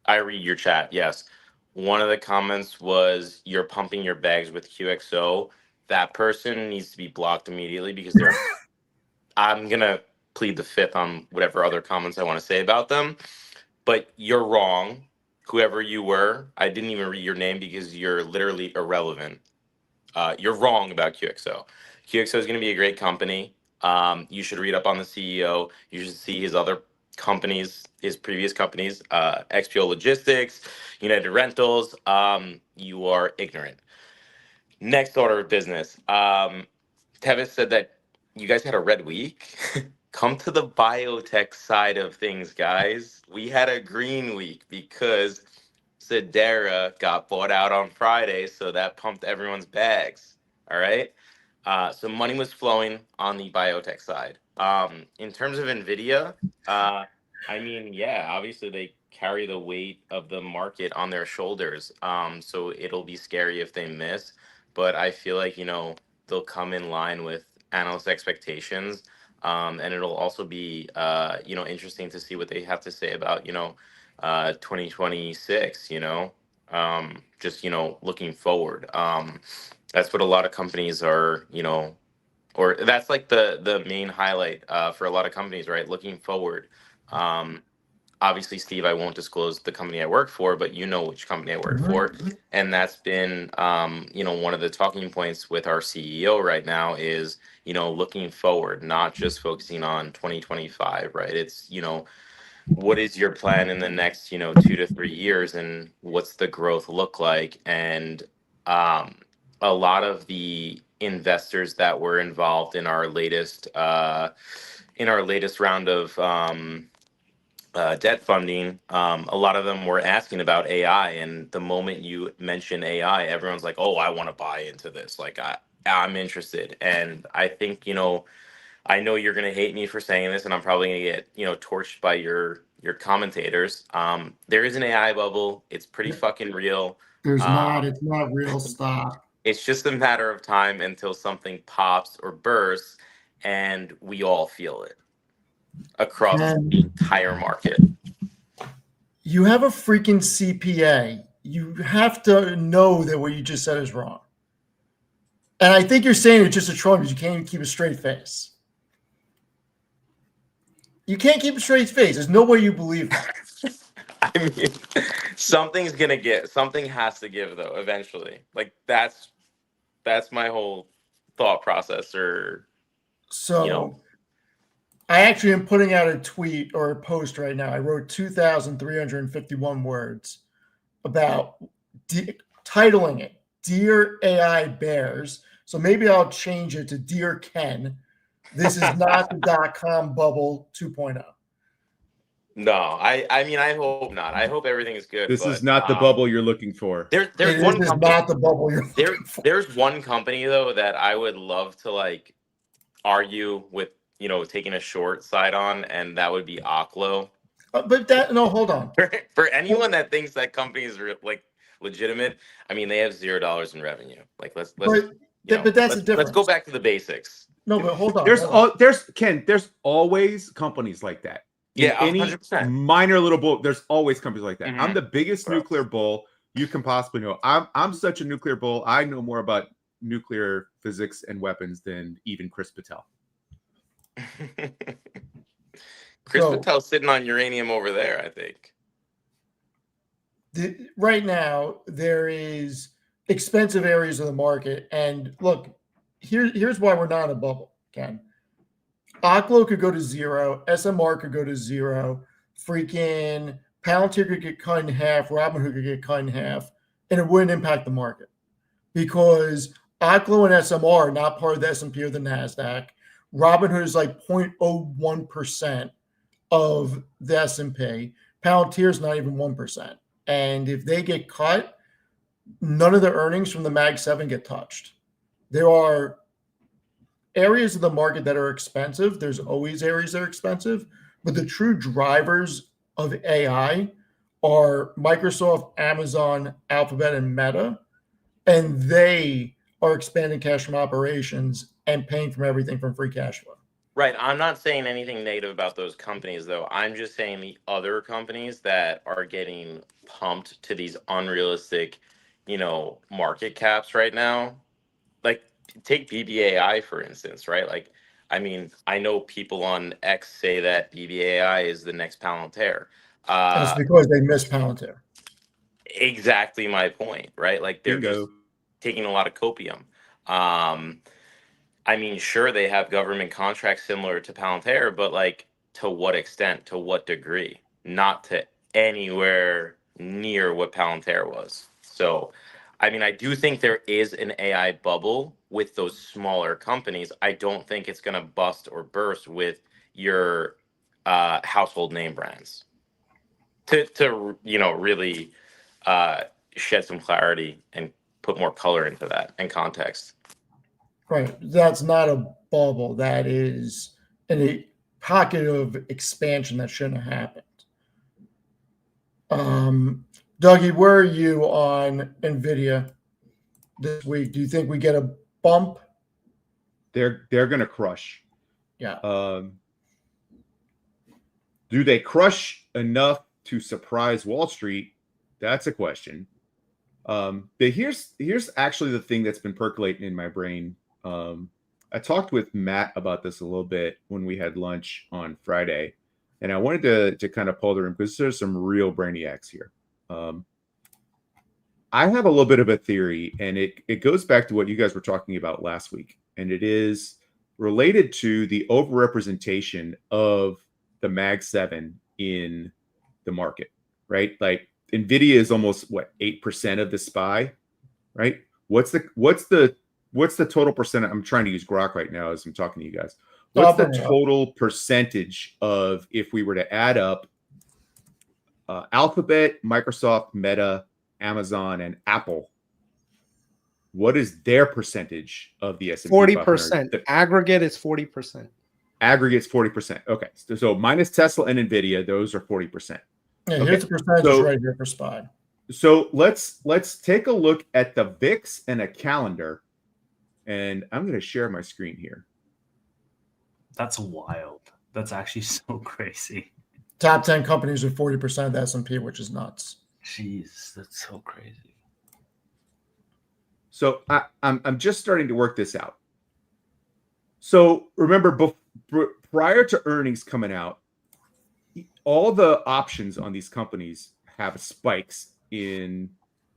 I read your chat, yes. One of the comments was, "You're pumping your bags with QXO." That person needs to be blocked immediately because they're. I'm gonna plead the fifth on whatever other comments I want to say about them. But you're wrong, whoever you were. I didn't even read your name because you're literally irrelevant. You're wrong about QXO. QXO is going to be a great company. You should read up on the CEO. You should see his other companies, his previous companies, XPO Logistics, United Rentals. You are ignorant. Next order of business. Tevis said that you guys had a red week. Come to the biotech side of things, guys. We had a green week because Sedera got bought out on Friday, so that pumped everyone's bags. All right. So money was flowing on the biotech side. In terms of Nvidia, I mean, yeah, obviously they carry the weight of the market on their shoulders. So it'll be scary if they miss, but I feel like they'll come in line with analyst expectations. And it'll also be interesting to see what they have to say about 2026, just looking forward. That's what a lot of companies are, or that's like the main highlight for a lot of companies, right? Looking forward. Obviously, Steve, I won't disclose the company I work for, but you know which company I work for, and that's been one of the talking points with our CEO right now is looking forward, not just focusing on 2025, right? It's what is your plan in the next 2 to 3 years, and what's the growth look like? And a lot of the investors that were involved in our latest in our latest round of debt funding, a lot of them were asking about AI, and the moment you mention AI, everyone's like, "Oh, I want to buy into this. Like, I'm interested." And I think, I know you're gonna hate me for saying this, and I'm probably gonna get, torched by your commentators. There is an AI bubble. It's pretty fucking real. There's not. Um, It's not real. Stop. it's just a matter of time until something pops or bursts, and we all feel it across Ken, the entire market. you have a freaking CPA. You have to know that what you just said is wrong. And I think you're saying it just to troll because you can't even keep a straight face. You can't keep a straight face. There's no way you believe that. I mean, something has to give though, eventually. Like that's my whole thought process, or So I actually am putting out a tweet or a post right now. I wrote 2,351 words about titling it Dear AI Bears. So maybe I'll change it to Dear Ken. This is not the .com bubble 2.0. no, I mean, I hope not. I hope everything is good. This but, is not the bubble you're looking for. There's This one is company. not the bubble you're looking for. There's one company though that I would love to like argue with, taking a short side on, and that would be Oklo. But that, no, hold on. For anyone that thinks that company is like legitimate, I mean, they have $0 in revenue. Like let's But that's the let's difference. go back to the basics. No, but hold on. There's hold on. There's always companies like that. In Yeah, any 100%. minor little bull, there's always companies like that. Mhm. I'm the biggest nuclear bull you can possibly know. I'm such a nuclear bull. I know more about nuclear physics and weapons than even Chris Patel. Chris So- Patel's sitting on uranium over there, I think. Right now, there is expensive areas of the market. And look, here's why we're not in a bubble, Ken. Oklo could go to zero. SMR could go to zero. Freaking Palantir could get cut in half. Robinhood could get cut in half. And it wouldn't impact the market because Oklo and SMR are not part of the S&P or the NASDAQ. Robinhood is like 0.01% of the S&P. Palantir is not even 1%. And if they get cut, none of the earnings from the Mag 7 get touched. There are areas of the market that are expensive. There's always areas that are expensive, but the true drivers of AI are Microsoft, Amazon, Alphabet, and Meta, and they are expanding cash from operations and paying for everything from free cash flow. Right. I'm not saying anything negative about those companies, though. I'm just saying the other companies that are getting pumped to these unrealistic, market caps right now. Like, take BBAI, for instance, right? Like, I mean, I know people on X say that BBAI is the next Palantir. That's because they miss Palantir. Exactly my point, right? Like, they're Bingo. just taking a lot of copium. I mean, sure, they have government contracts similar to Palantir, but like, to what extent, to what degree? Not to anywhere near what Palantir was. So, I mean, I do think there is an AI bubble with those smaller companies. I don't think it's going to bust or burst with your household name brands. To really shed some clarity and put more color into that and context. Right. That's not a bubble. That is a pocket of expansion that shouldn't have happened. Dougie, where are you on NVIDIA this week? Do you think we get a bump? They're going to crush. Yeah. Do they crush enough to surprise Wall Street? That's a question. But here's actually the thing that's been percolating in my brain. I talked with Matt about this a little bit when we had lunch on Friday, and I wanted to kind of pull the room because there's some real brainiacs here. I have a little bit of a theory, and it goes back to what you guys were talking about last week, and it is related to the overrepresentation of the Mag 7 in the market, right? Like NVIDIA is almost 8% of the SPY, right? What's the total percent? I'm trying to use Grok right now as I'm talking to you guys. What's the Bring it up. total percentage of, if we were to add up Alphabet, Microsoft, Meta, Amazon, and Apple? What is their percentage of the S&P 40%. 500? Aggregate is 40%. Aggregate's 40%. Okay, so minus Tesla and Nvidia, those are 40%. Yeah, Okay. here's the percentage So- right here for SPY. So let's take a look at the VIX and a calendar, and I'm going to share my screen here. That's wild. That's actually so crazy. Top 10 companies with 40% of the S&P, which is nuts. Jeez, that's so crazy. So I'm just starting to work this out. So remember, prior to earnings coming out, all the options on these companies have spikes in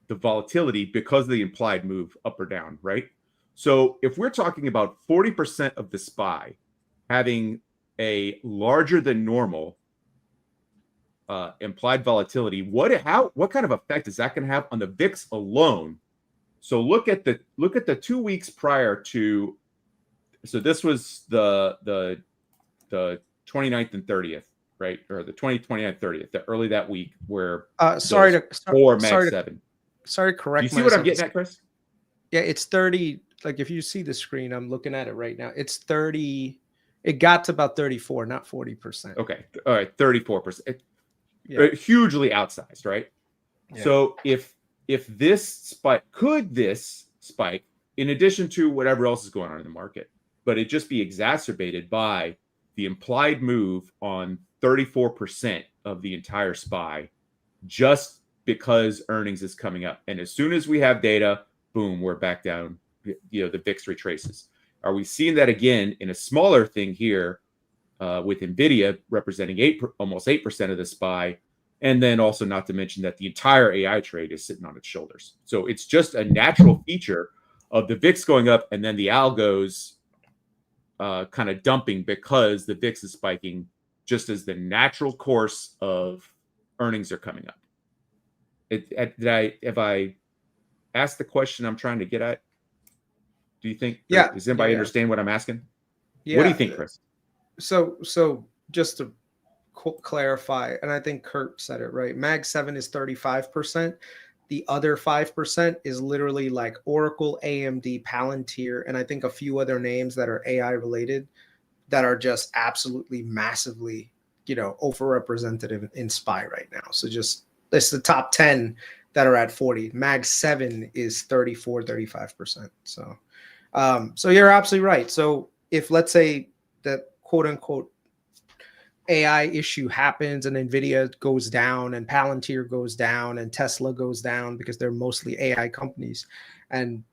the volatility because of the implied move up or down, right? So if we're talking about 40% of the SPY having a larger than normal implied volatility, what kind of effect is that going to have on the VIX alone? So look at the 2 weeks prior to. So this was the 29th and 30th, right? Or the 29th, 30th, early that week, where Sorry those to four Mag sorry to 7. sorry to Do correct you see what I'm myself. getting at, Chris? Yeah, it's 30. Like if you see the screen, I'm looking at it right now. It's 30. It got to about 34, not 40%. Okay, all right, 34%. Yeah. Hugely outsized, right? Yeah. So if this spike, in addition to whatever else is going on in the market, but it just be exacerbated by the implied move on 34% of the entire SPY, just because earnings is coming up. And as soon as we have data, boom, we're back down, the VIX retraces. Are we seeing that again in a smaller thing here with NVIDIA representing almost 8% of the SPY? And then also not to mention that the entire AI trade is sitting on its shoulders. So it's just a natural feature of the VIX going up and then the algos kind of dumping because the VIX is spiking, just as the natural course of earnings are coming up. Have I asked the question I'm trying to get at? Do you think? Yeah. Does anybody Yeah. understand what I'm asking? Yeah. What do you think, Chris? So just to clarify, and I think Kurt said it right. Mag 7 is 35%. The other 5% is literally like Oracle, AMD, Palantir, and I think a few other names that are AI related that are just absolutely massively, overrepresented in SPY right now. So just it's the top 10 that are at 40. Mag 7 is 34, 35%. So you're absolutely right. So if let's say that quote unquote AI issue happens and NVIDIA goes down and Palantir goes down and Tesla goes down because they're mostly AI companies, and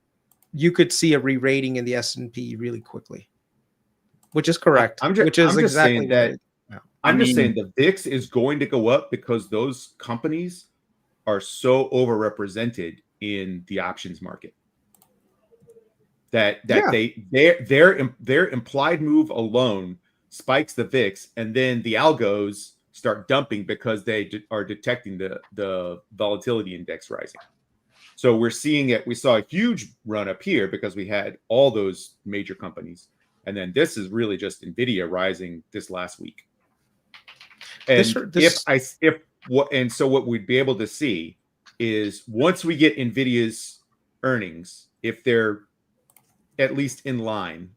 you could see a re-rating in the S&P really quickly, which is correct. I'm just saying that I'm just saying the VIX is going to go up because those companies are so overrepresented in the options market that their implied move alone spikes the VIX, and then the algos start dumping because they are detecting the volatility index rising. So we're seeing it. We saw a huge run up here because we had all those major companies, and then this is really just NVIDIA rising this last week. And what we'd be able to see is once we get NVIDIA's earnings, if they're at least in line,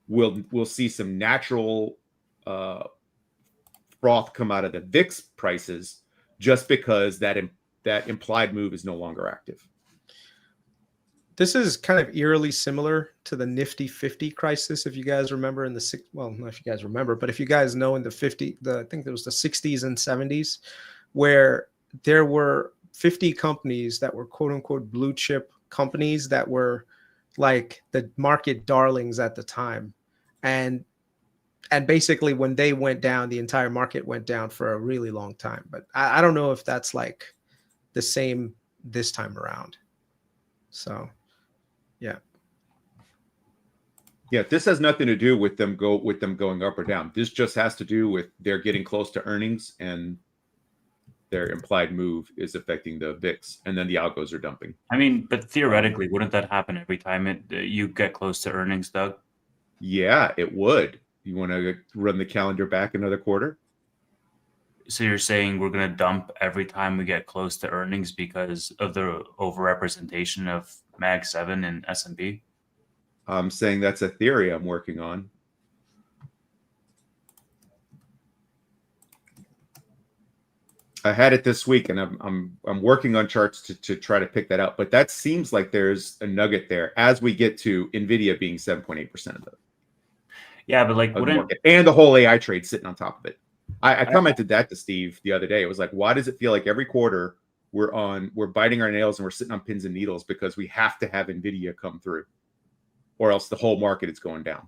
we'll see some natural froth come out of the VIX prices just because that implied move is no longer active. This is kind of eerily similar to the Nifty 50 crisis, if you guys remember not if you guys remember, but if you guys know in I think it was the 60s and 70s, where there were 50 companies that were quote unquote blue chip companies that were like the market darlings at the time. And basically when they went down, the entire market went down for a really long time. But I don't know if that's like the same this time around. So, yeah. Yeah, this has nothing to do with them going up or down. This just has to do with they're getting close to earnings and their implied move is affecting the VIX, and then the algos are dumping. I mean, but theoretically, wouldn't that happen every time you get close to earnings, Doug? Yeah, it would. You want to run the calendar back another quarter? So you're saying we're going to dump every time we get close to earnings because of the overrepresentation of Mag 7 and S&P? I'm saying that's a theory I'm working on. I had it this week, and I'm working on charts to try to pick that out. But that seems like there's a nugget there as we get to Nvidia being 7.8% of Yeah, but the market, and the whole AI trade sitting on top of it. I commented that to Steve the other day. It was like, why does it feel like every quarter we're biting our nails and we're sitting on pins and needles because we have to have Nvidia come through, or else the whole market is going down.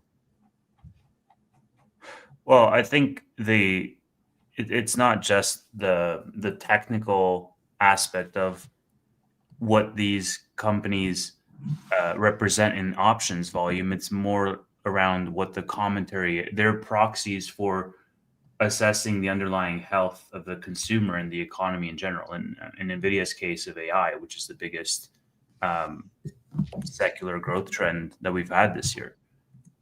Well, I think it's not just the technical aspect of what these companies represent in options volume. It's more around what the commentary, they're proxies for assessing the underlying health of the consumer and the economy in general. And in NVIDIA's case of AI, which is the biggest secular growth trend that we've had this year.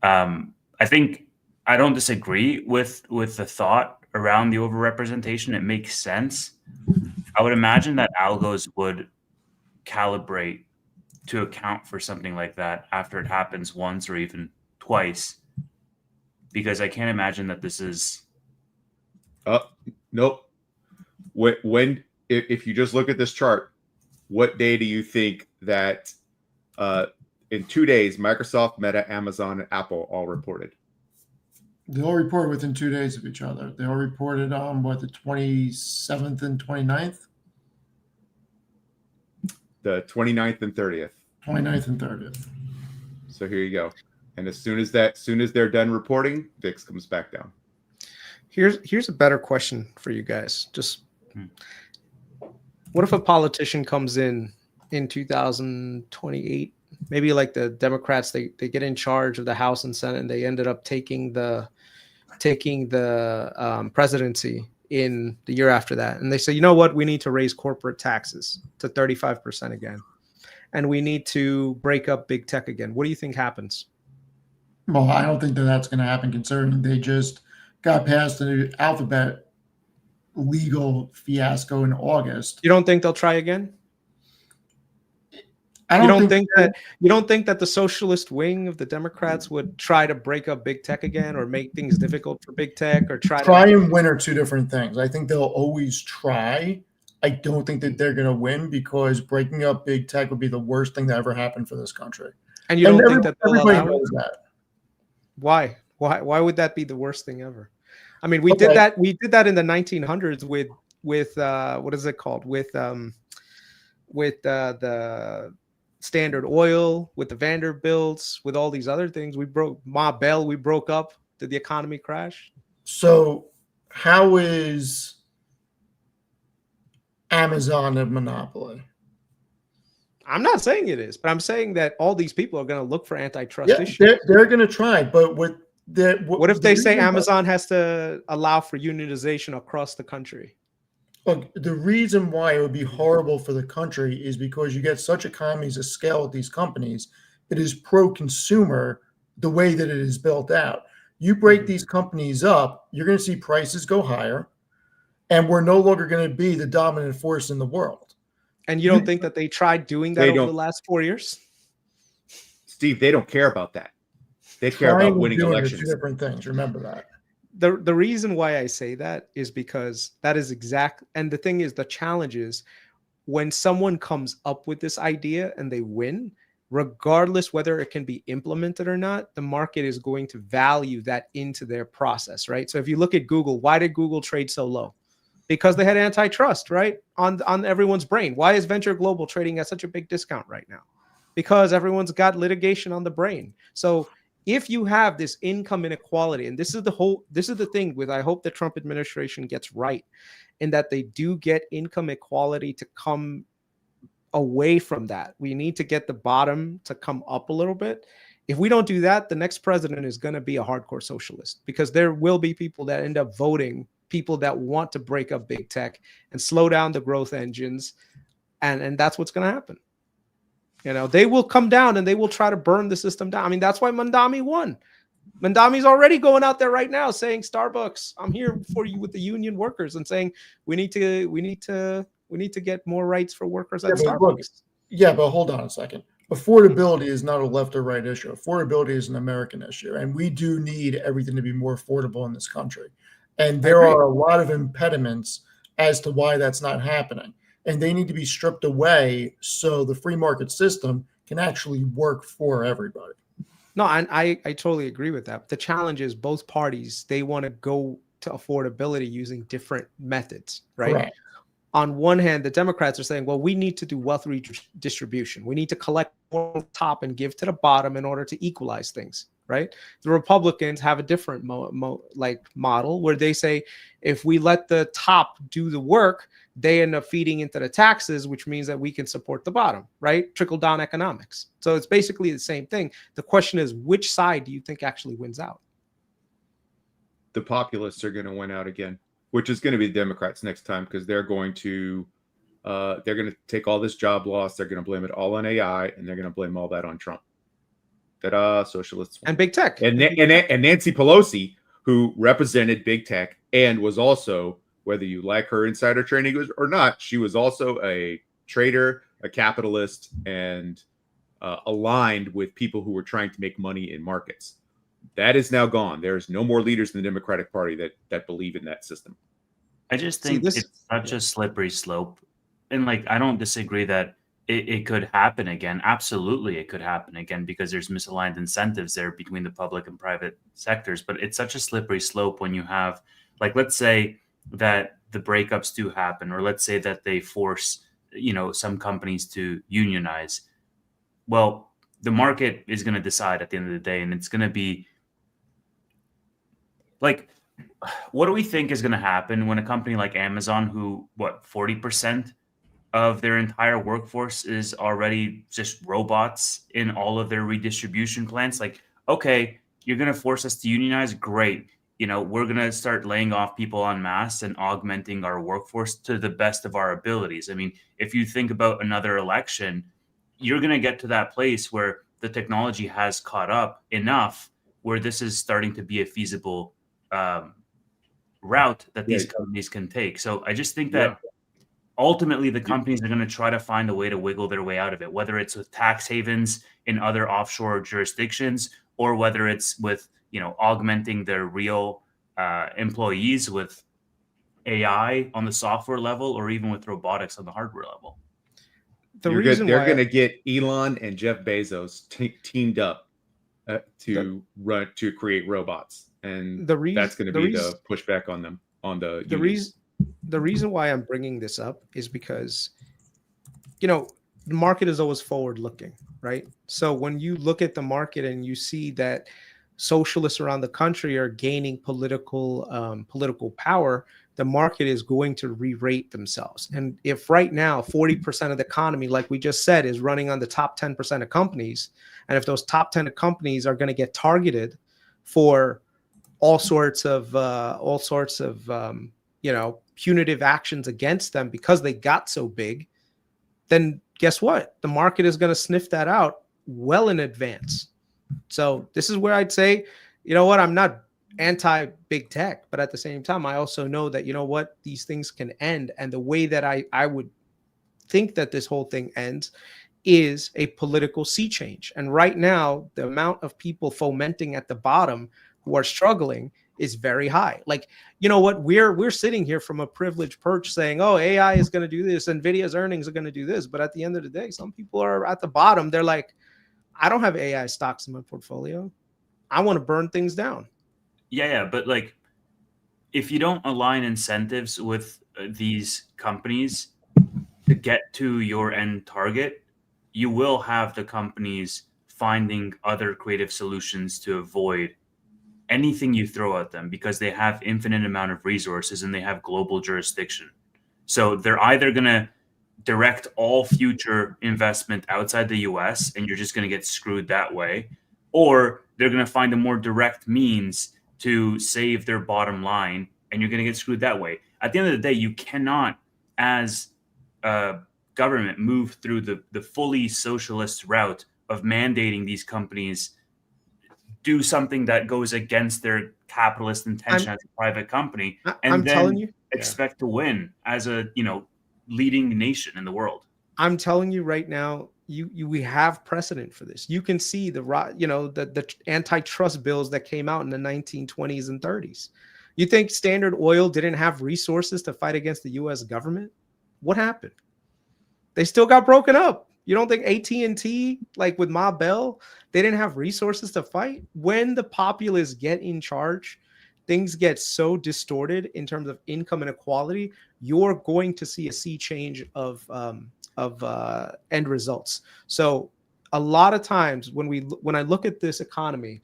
I think I don't disagree with the thought around the overrepresentation. It makes sense. I would imagine that algos would calibrate to account for something like that after it happens once or even twice, because I can't imagine that this is. Nope. If you just look at this chart, what day do you think that in 2 days Microsoft, Meta, Amazon, and Apple all reported? They all reported within 2 days of each other. They all reported on the 27th and 29th? The 29th and 30th. 29th and 30th. So here you go. And as soon as they're done reporting, VIX comes back down. Here's a better question for you guys. Just what if a politician comes in 2028, maybe like the Democrats, they get in charge of the House and Senate, and they ended up taking the presidency in the year after that, and they say, you know what, we need to raise corporate taxes to 35% again, and we need to break up big tech again. What do you think happens? Well, I don't think that's going to happen, considering they just got past the Alphabet legal fiasco in August. You don't think they'll try again? I don't think that the socialist wing of the Democrats would try to break up big tech again, or make things difficult for big tech, or try and win are two different things. I think they'll always try. I don't think that they're going to win, because breaking up big tech would be the worst thing that ever happened for this country. And you don't think that everybody knows that? Why would that be the worst thing ever? I mean, we did that in the 1900s with what is it called? With the Standard Oil, with the Vanderbilts, with all these other things. We broke Ma Bell, we broke up. Did the economy crash? So how is Amazon a monopoly? I'm not saying it is, but I'm saying that all these people are going to look for antitrust issues. They're going to try, but what if they say Amazon has to allow for unionization across the country? Look, the reason why it would be horrible for the country is because you get such economies of scale with these companies. It is pro-consumer the way that it is built out. You break these companies up, you're going to see prices go higher, and we're no longer going to be the dominant force in the world. And you don't think that they tried doing that over the last 4 years? Steve, they don't care about that. They care about winning elections. Two different things. Remember that. The reason why I say that is because that is exact. And the thing is, the challenge is when someone comes up with this idea and they win, regardless whether it can be implemented or not, the market is going to value that into their process, right? So if you look at Google, why did Google trade so low? Because they had antitrust, right? On everyone's brain. Why is Venture Global trading at such a big discount right now? Because everyone's got litigation on the brain. So if you have this income inequality, and this is the thing with, I hope the Trump administration gets right, in that they do get income equality to come away from that. We need to get the bottom to come up a little bit. If we don't do that, the next president is going to be a hardcore socialist, because there will be people that end up voting people that want to break up big tech and slow down the growth engines. And that's what's going to happen. You know, they will come down and they will try to burn the system down. I mean, that's why Mamdani won. Mandami's already going out there right now saying, Starbucks, I'm here for you with the union workers, and saying we need to get more rights for workers at Yeah, but look, Starbucks. yeah, but hold on a second. Affordability is not a left or right issue. Affordability is an American issue, and we do need everything to be more affordable in this country. And there agree. are a lot of impediments as to why that's not happening, and they need to be stripped away so the free market system can actually work for everybody. No, and I totally agree with that. The challenge is both parties, they want to go to affordability using different methods, right? Correct. On one hand, the Democrats are saying, well, we need to do wealth redistribution. We need to collect more on top and give to the bottom in order to equalize things, right? The Republicans have a different model where they say, if we let the top do the work, they end up feeding into the taxes, which means that we can support the bottom, right? Trickle down economics. So it's basically the same thing. The question is, which side do you think actually wins out? The populists are going to win out again, which is going to be the Democrats next time, because they're going to take all this job loss, they're going to blame it all on AI, and they're going to blame all that on Trump. Ta-da, socialists win. And big tech. And Nancy Pelosi, who represented big tech and was also, whether you like her insider trading or not, she was also a trader, a capitalist, and aligned with people who were trying to make money in markets. That is now gone. There's no more leaders in the Democratic Party that believe in that system. I just think it's such a slippery slope. And like, I don't disagree that it could happen again. Absolutely, it could happen again because there's misaligned incentives there between the public and private sectors. But it's such a slippery slope when you have, like, let's say that the breakups do happen, or let's say that they force, some companies to unionize. Well, the market is going to decide at the end of the day, and it's going to be like, what do we think is going to happen when a company like Amazon, who 40% of their entire workforce is already just robots in all of their redistribution plants? Like, okay, you're going to force us to unionize. Great. We're going to start laying off people en masse and augmenting our workforce to the best of our abilities. I mean, if you think about another election, you're going to get to that place where the technology has caught up enough where this is starting to be a feasible route that these companies can take. So I just think that ultimately the companies are going to try to find a way to wiggle their way out of it, whether it's with tax havens in other offshore jurisdictions, or whether it's with, augmenting their real employees with AI on the software level, or even with robotics on the hardware level. They're going to get Elon and Jeff Bezos teamed up to create robots, and that's going to be the pushback on them The reason why I'm bringing this up is because, the market is always forward looking, right? So when you look at the market and you see that socialists around the country are gaining political power, the market is going to re-rate themselves. And if right now 40% of the economy, like we just said, is running on the top 10% of companies, and if those top 10 of companies are going to get targeted for all sorts of punitive actions against them because they got so big, then guess what? The market is going to sniff that out well in advance. So this is where I'd say, I'm not anti big tech, but at the same time, I also know that, these things can end. And the way that I would think that this whole thing ends is a political sea change. And right now, the amount of people fomenting at the bottom who are struggling is very high. Like, we're sitting here from a privileged perch saying, oh, AI is going to do this, NVIDIA's earnings are going to do this. But at the end of the day, some people are at the bottom. They're like, I don't have AI stocks in my portfolio. I want to burn things down. Yeah. But like, if you don't align incentives with these companies to get to your end target, you will have the companies finding other creative solutions to avoid anything you throw at them, because they have infinite amount of resources and they have global jurisdiction. So they're either going to direct all future investment outside the US and you're just going to get screwed that way, or they're going to find a more direct means to save their bottom line and you're going to get screwed that way. At the end of the day, you cannot, as a government, move through the fully socialist route of mandating these companies do something that goes against their capitalist intention as a private company, and I'm then telling you, expect to win as a leading nation in the world. I'm telling you right now, we have precedent for this. You can see the antitrust bills that came out in the 1920s and 30s. You think Standard Oil didn't have resources to fight against the U.S. government? What happened? They still got broken up. You don't think AT&T, like with Ma Bell, they didn't have resources to fight? When the populace get in charge, things get so distorted in terms of income inequality, you're going to see a sea change of end results. So a lot of times when I look at this economy,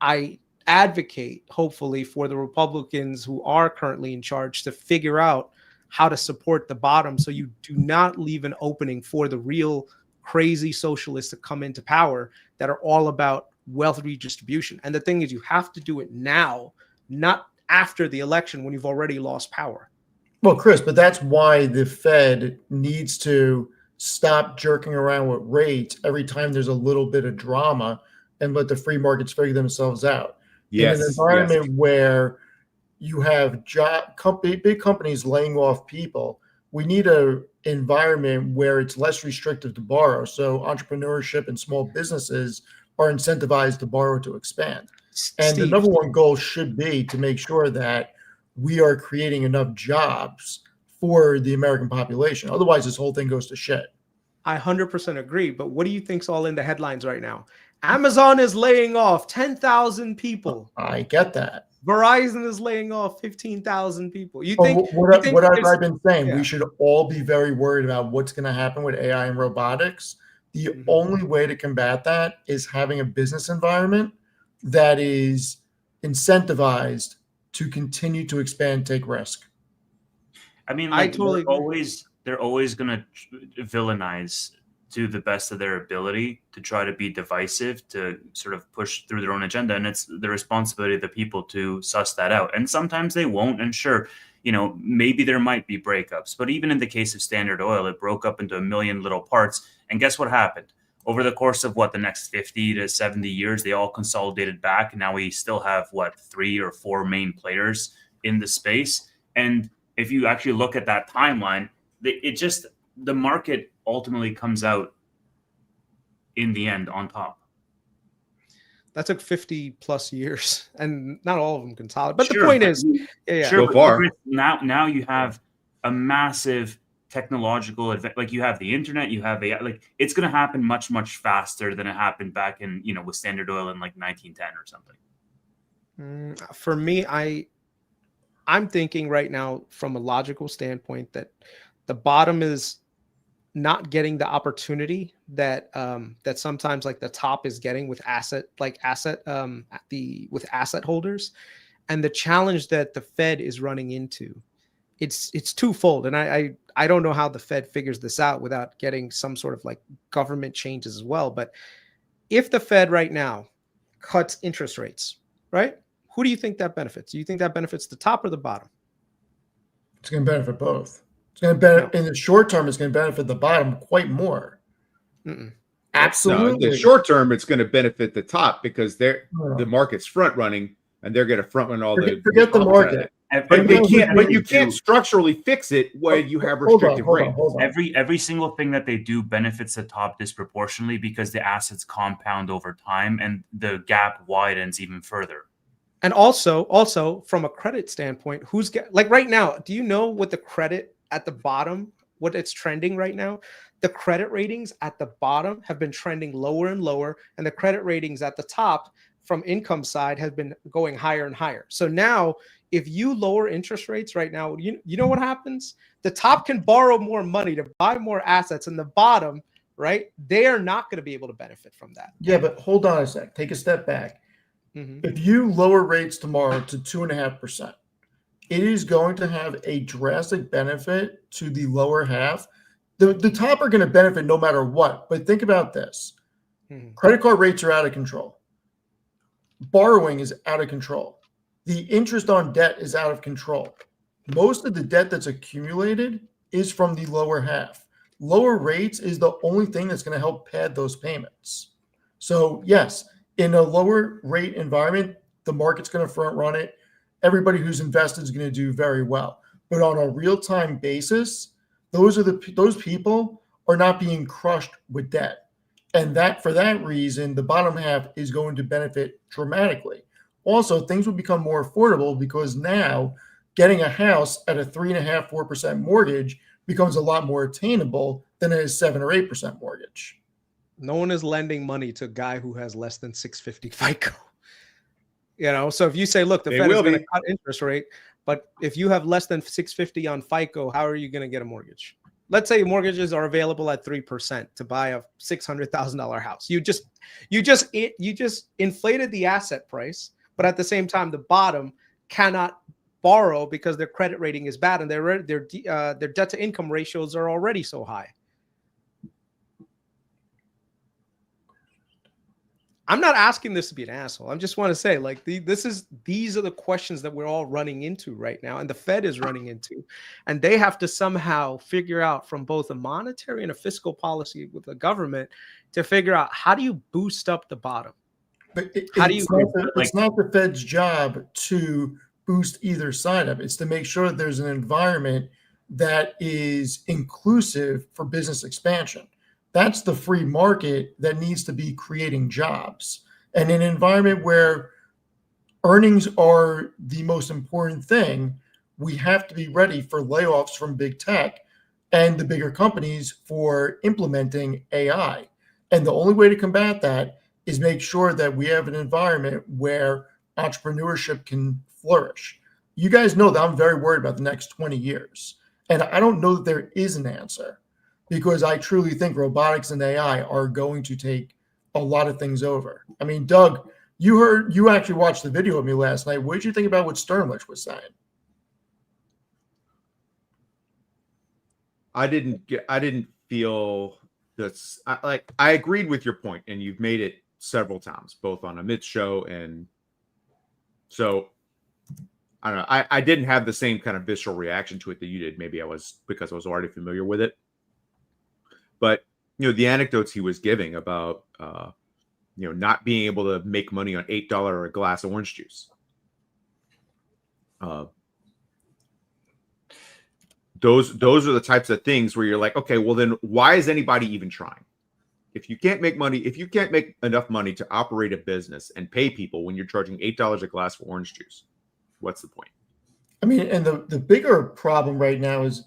I advocate hopefully for the Republicans who are currently in charge to figure out how to support the bottom, so you do not leave an opening for the real crazy socialists to come into power that are all about wealth redistribution. And the thing is, you have to do it now, not after the election when you've already lost power. Well, Chris, but that's why the Fed needs to stop jerking around with rates every time there's a little bit of drama and let the free markets figure themselves out. Yes. In an environment where you have big companies laying off people, we need an environment where it's less restrictive to borrow. So entrepreneurship and small businesses are incentivized to borrow to expand. And the number one goal should be to make sure that we are creating enough jobs for the American population. Otherwise, this whole thing goes to shit. I 100% agree. But what do you think's all in the headlines right now? Amazon is laying off 10,000 people. I get that. Verizon is laying off 15,000 people. You Oh, think what you think I've been saying, yeah. we should all be very worried about what's going to happen with AI and robotics. The only way to combat that is having a business environment that is incentivized to continue to expand, take risk. I mean, I like, totally agree. they're always going to villainize to the best of their ability to try to be divisive, to sort of push through their own agenda. And it's the responsibility of the people to suss that out. And sometimes they won't. And sure, maybe there might be breakups. But even in the case of Standard Oil, it broke up into a million little parts. And guess what happened? Over the course of the next 50 to 70 years, they all consolidated back. And now we still have 3 or 4 main players in the space. And if you actually look at that timeline, the market ultimately comes out in the end on top. That took 50 plus years, and not all of them consolidate. But Sure, the point but is, Sure, So far. now you have a massive technological advance. Like, you have the internet, you have AI. Like, it's going to happen much, much faster than it happened back in with Standard Oil in 1910 or something. For me, I'm thinking right now from a logical standpoint that the bottom is not getting the opportunity that that sometimes like the top is getting with asset holders, and the challenge that the Fed is running into, it's twofold. And I don't know how the Fed figures this out without getting some sort of like government changes as well. But if the Fed right now cuts interest rates, right? Who do you think that benefits? Do you think that benefits the top or the bottom? It's going to benefit both. It's going to benefit in the short term. It's going to benefit the bottom quite more. Absolutely. No, in the short term, it's going to benefit the top because the market's front running, and they're going to front run all forget the market. But you can't structurally fix it when you have restrictive rates. Every single thing that they do benefits the top disproportionately because the assets compound over time and the gap widens even further. And also from a credit standpoint, right now, do you know what the credit at the bottom, what it's trending right now? The credit ratings at the bottom have been trending lower and lower, and the credit ratings at the top from income side have been going higher and higher. So now if you lower interest rates right now, you know what happens? The top can borrow more money to buy more assets, and the bottom, right, they are not going to be able to benefit from that. Yeah, but hold on a sec. Take a step back. If you lower rates tomorrow to 2.5%, it is going to have a drastic benefit to the lower half. The top are going to benefit no matter what. But think about this. Credit card rates are out of control. Borrowing is out of control. The interest on debt is out of control. Most of the debt that's accumulated is from the lower half. Lower rates is the only thing that's going to help pad those payments. So yes, in a lower rate environment, the market's going to front run it. Everybody who's invested is going to do very well. But on a real time basis, those people are not being crushed with debt. And that for that reason, the bottom half is going to benefit dramatically. Also, things will become more affordable because now getting a house at a 3.5%, 4% mortgage becomes a lot more attainable than a 7 or 8% mortgage. No one is lending money to a guy who has less than 650 FICO. You know, so if you say, look, the They Fed is will going to be. cut interest rate, but if you have less than 650 on FICO, how are you going to get a mortgage? Let's say mortgages are available at 3% to buy a $600,000 house. You just inflated the asset price, but at the same time, the bottom cannot borrow because their credit rating is bad and their debt to income ratios are already so high. I'm not asking this to be an asshole. I just want to say, like, these are the questions that we're all running into right now, and the Fed is running into, and they have to somehow figure out from both a monetary and a fiscal policy with the government to figure out how do you boost up the bottom. But like- it's not the Fed's job to boost either side of it. It's to make sure that there's an environment that is inclusive for business expansion. That's the free market that needs to be creating jobs. And in an environment where earnings are the most important thing, we have to be ready for layoffs from big tech and the bigger companies for implementing AI. And the only way to combat that is make sure that we have an environment where entrepreneurship can flourish. You guys know that I'm very worried about the next 20 years. And I don't know that there is an answer, because I truly think robotics and AI are going to take a lot of things over. I mean, Doug, you actually watched the video of me last night. What did you think about what Sternlich was saying? I didn't feel this. I agreed with your point, and you've made it several times, both on Amit's show, and so I don't know. I didn't have the same kind of visceral reaction to it that you did. Maybe I was because I was already familiar with it. But the anecdotes he was giving about not being able to make money on $8 a glass of orange juice. Those are the types of things where you're like, okay, well then why is anybody even trying? If you can't make money, if you can't make enough money to operate a business and pay people when you're charging $8 a glass for orange juice, what's the point? I mean, and the bigger problem right now is,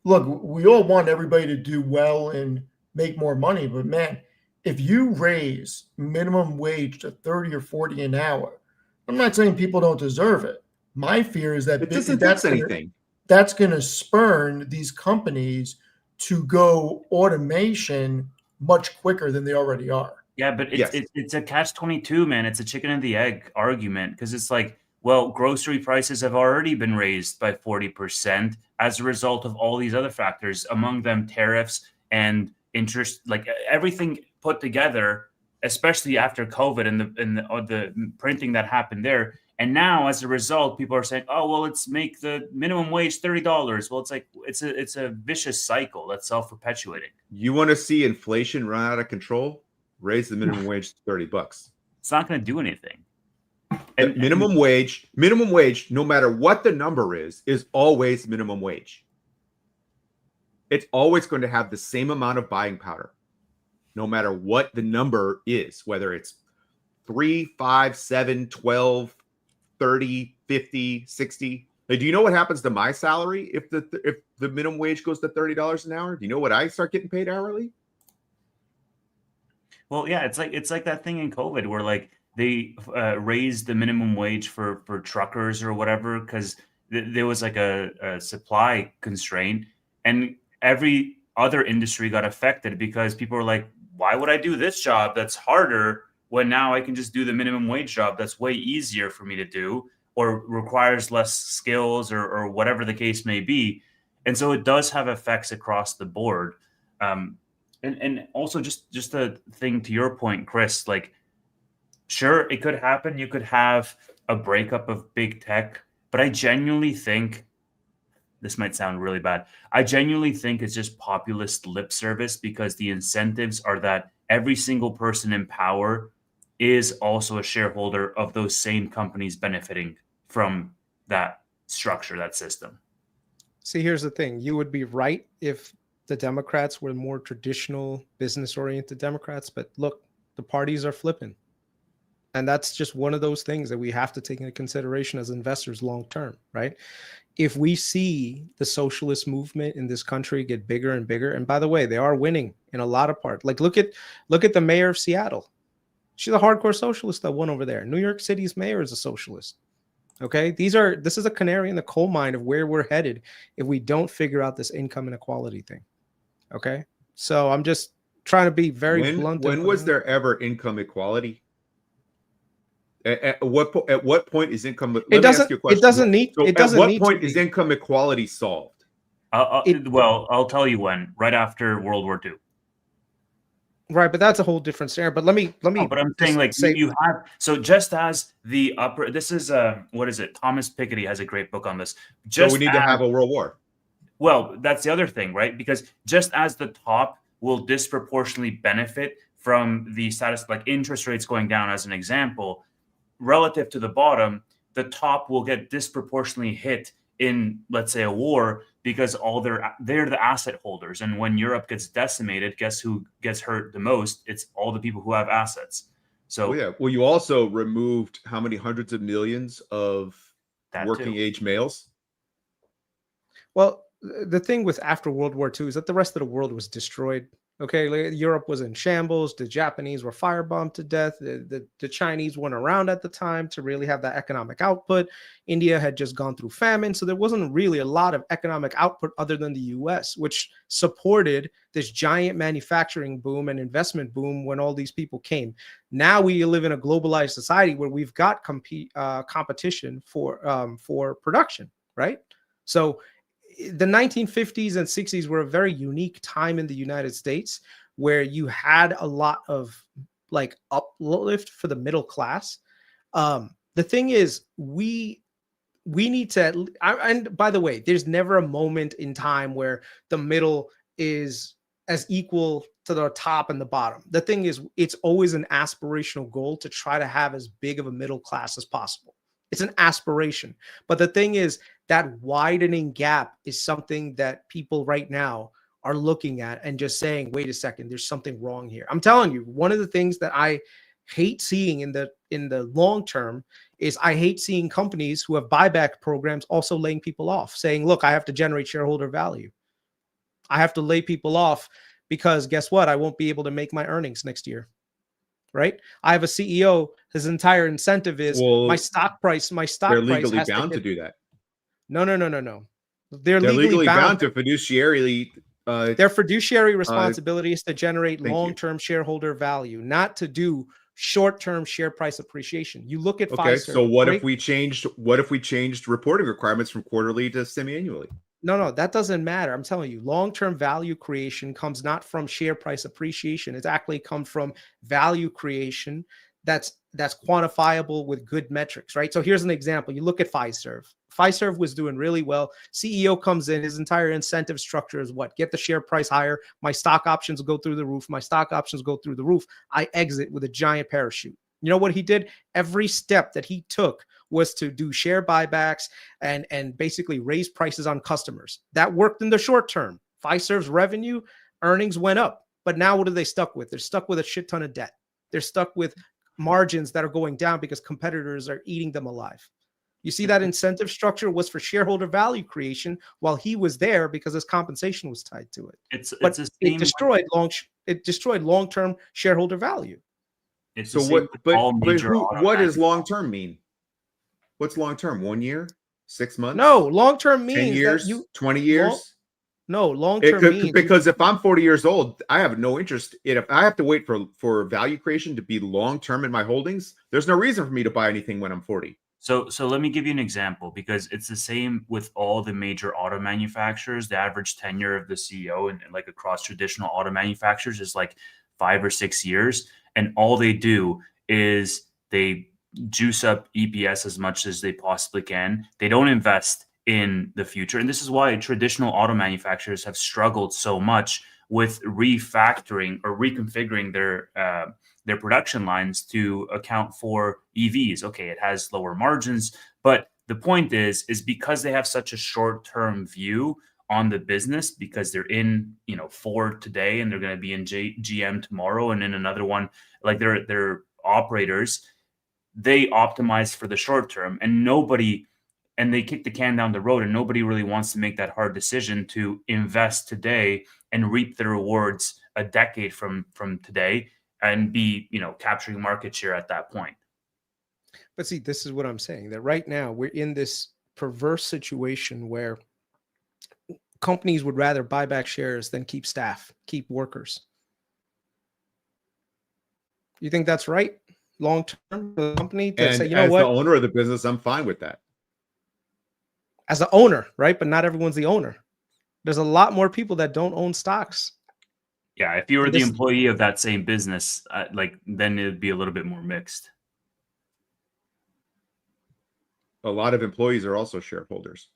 look, we all want everybody to do well and make more money, but man, if you raise minimum wage to 30 or 40 an hour, I'm not saying people don't deserve it. My fear is that It doesn't fix anything. That's going to spurn these companies to go automation much quicker than they already are. Yeah, but Yes. it's a catch-22, man. It's a chicken and the egg argument, because it's like, well, grocery prices have already been raised by 40% as a result of all these other factors, among them tariffs and interest, like everything put together, especially after COVID and the printing that happened there. And now, as a result, people are saying, "Oh, well, let's make the minimum wage $30." Well, it's like it's a vicious cycle that's self-perpetuating. You want to see inflation run out of control? Raise the minimum wage to $30. It's not going to do anything. And minimum wage, no matter what the number is always minimum wage. It's always going to have the same amount of buying power, no matter what the number is, whether it's 3, 5, 7, 12, 30, 50, 60. Like, do you know what happens to my salary if the minimum wage goes to $30 an hour? Do you know what I start getting paid hourly? Well, yeah, it's like that thing in COVID where like they raised the minimum wage for truckers or whatever because there was like a supply constraint, and every other industry got affected because people were like, why would I do this job that's harder when now I can just do the minimum wage job that's way easier for me to do or requires less skills or whatever the case may be. And so it does have effects across the board. And also just a thing to your point, Chris, like, sure, it could happen. You could have a breakup of big tech, but I genuinely think, this might sound really bad, I genuinely think it's just populist lip service because the incentives are that every single person in power is also a shareholder of those same companies benefiting from that structure, that system. See, here's the thing. You would be right if the Democrats were more traditional business-oriented Democrats, but look, the parties are flipping. And that's just one of those things that we have to take into consideration as investors long term, right? If we see the socialist movement in this country get bigger and bigger, and by the way, they are winning in a lot of parts. Like look at the mayor of Seattle. She's a hardcore socialist that won over there. New York City's mayor is a socialist. Okay, this is a canary in the coal mine of where we're headed if we don't figure out this income inequality thing. Okay, so I'm just trying to be very blunt. When was there ever income equality? At what point is income? It doesn't. It doesn't need. So it doesn't. At what need point to is be. income equality solved? I'll tell you when. Right after World War II. Right, but that's a whole different scenario. But let me. No, but I'm saying, like, you have, so just as the upper, this is what is it? Thomas Piketty has a great book on this. So we need to have a world war. Well, that's the other thing, right? Because just as the top will disproportionately benefit from the status, like interest rates going down, as an example, relative to the bottom, the top will get disproportionately hit in, let's say, a war, because they're the asset holders. And when Europe gets decimated, guess who gets hurt the most? It's all the people who have assets. So Well, you also removed how many hundreds of millions of working age males? Well, the thing with after World War II is that the rest of the world was destroyed. Okay, Europe was in shambles. The Japanese were firebombed to death. The Chinese weren't around at the time to really have that economic output. India had just gone through famine, so there wasn't really a lot of economic output other than the U.S., which supported this giant manufacturing boom and investment boom when all these people came. Now we live in a globalized society where we've got competition for production, right? So the 1950s and 60s were a very unique time in the United States where you had a lot of like uplift for the middle class. The thing is, we need to, and by the way, there's never a moment in time where the middle is as equal to the top and the bottom. The thing is, it's always an aspirational goal to try to have as big of a middle class as possible. It's an aspiration. But the thing is, that widening gap is something that people right now are looking at and just saying, wait a second, there's something wrong here. I'm telling you, one of the things that I hate seeing in the long term is I hate seeing companies who have buyback programs also laying people off, saying, look, I have to generate shareholder value. I have to lay people off because guess what? I won't be able to make my earnings next year. Right? I have a CEO, his entire incentive is my stock price. They're legally bound to do that. No. They're legally bound to fiduciarily. Their fiduciary responsibility is to generate long-term shareholder value, not to do short-term share price appreciation. You look at Pfizer. So what if we changed reporting requirements from quarterly to semi-annually? No, that doesn't matter. I'm telling you, long-term value creation comes not from share price appreciation. It's actually come from value creation that's quantifiable with good metrics, right? So here's an example. You look at Fiserv. Fiserv was doing really well. CEO comes in, his entire incentive structure is what? Get the share price higher. My stock options go through the roof. My stock options go through the roof. I exit with a giant parachute. You know what he did? Every step that he took was to do share buybacks and basically raise prices on customers. That worked in the short term. Fiserv's revenue, earnings went up. But now what are they stuck with? They're stuck with a shit ton of debt. They're stuck with margins that are going down because competitors are eating them alive. You see, that incentive structure was for shareholder value creation while he was there because his compensation was tied to it. It destroyed long-term shareholder value. So what does long-term mean? What's long-term? 1 year? 6 months? No, long-term means 10 years, 20 years? Long-term means because if I'm 40 years old, I have no interest in, if I have to wait for value creation to be long-term in my holdings, there's no reason for me to buy anything when I'm 40. So let me give you an example, because it's the same with all the major auto manufacturers. The average tenure of the CEO and like across traditional auto manufacturers is like 5 or 6 years. And all they do is they juice up EPS as much as they possibly can. They don't invest in the future. And this is why traditional auto manufacturers have struggled so much with refactoring or reconfiguring their production lines to account for EVs. Okay, it has lower margins, but the point is because they have such a short-term view on the business, because they're in, Ford today and they're going to be in GM tomorrow and in another one, like they're operators, they optimize for the short term, and they kick the can down the road, and nobody really wants to make that hard decision to invest today and reap the rewards a decade from today and be, capturing market share at that point. But see, this is what I'm saying, that right now we're in this perverse situation where companies would rather buy back shares than keep staff, keep workers. You think that's right long term for the company to And say, you as know what? the owner of the business, I'm fine with that. As the owner, right? But not everyone's the owner. There's a lot more people that don't own stocks. Yeah, if you were And the this- employee of that same business, then it'd be a little bit more mixed. A lot of employees are also shareholders.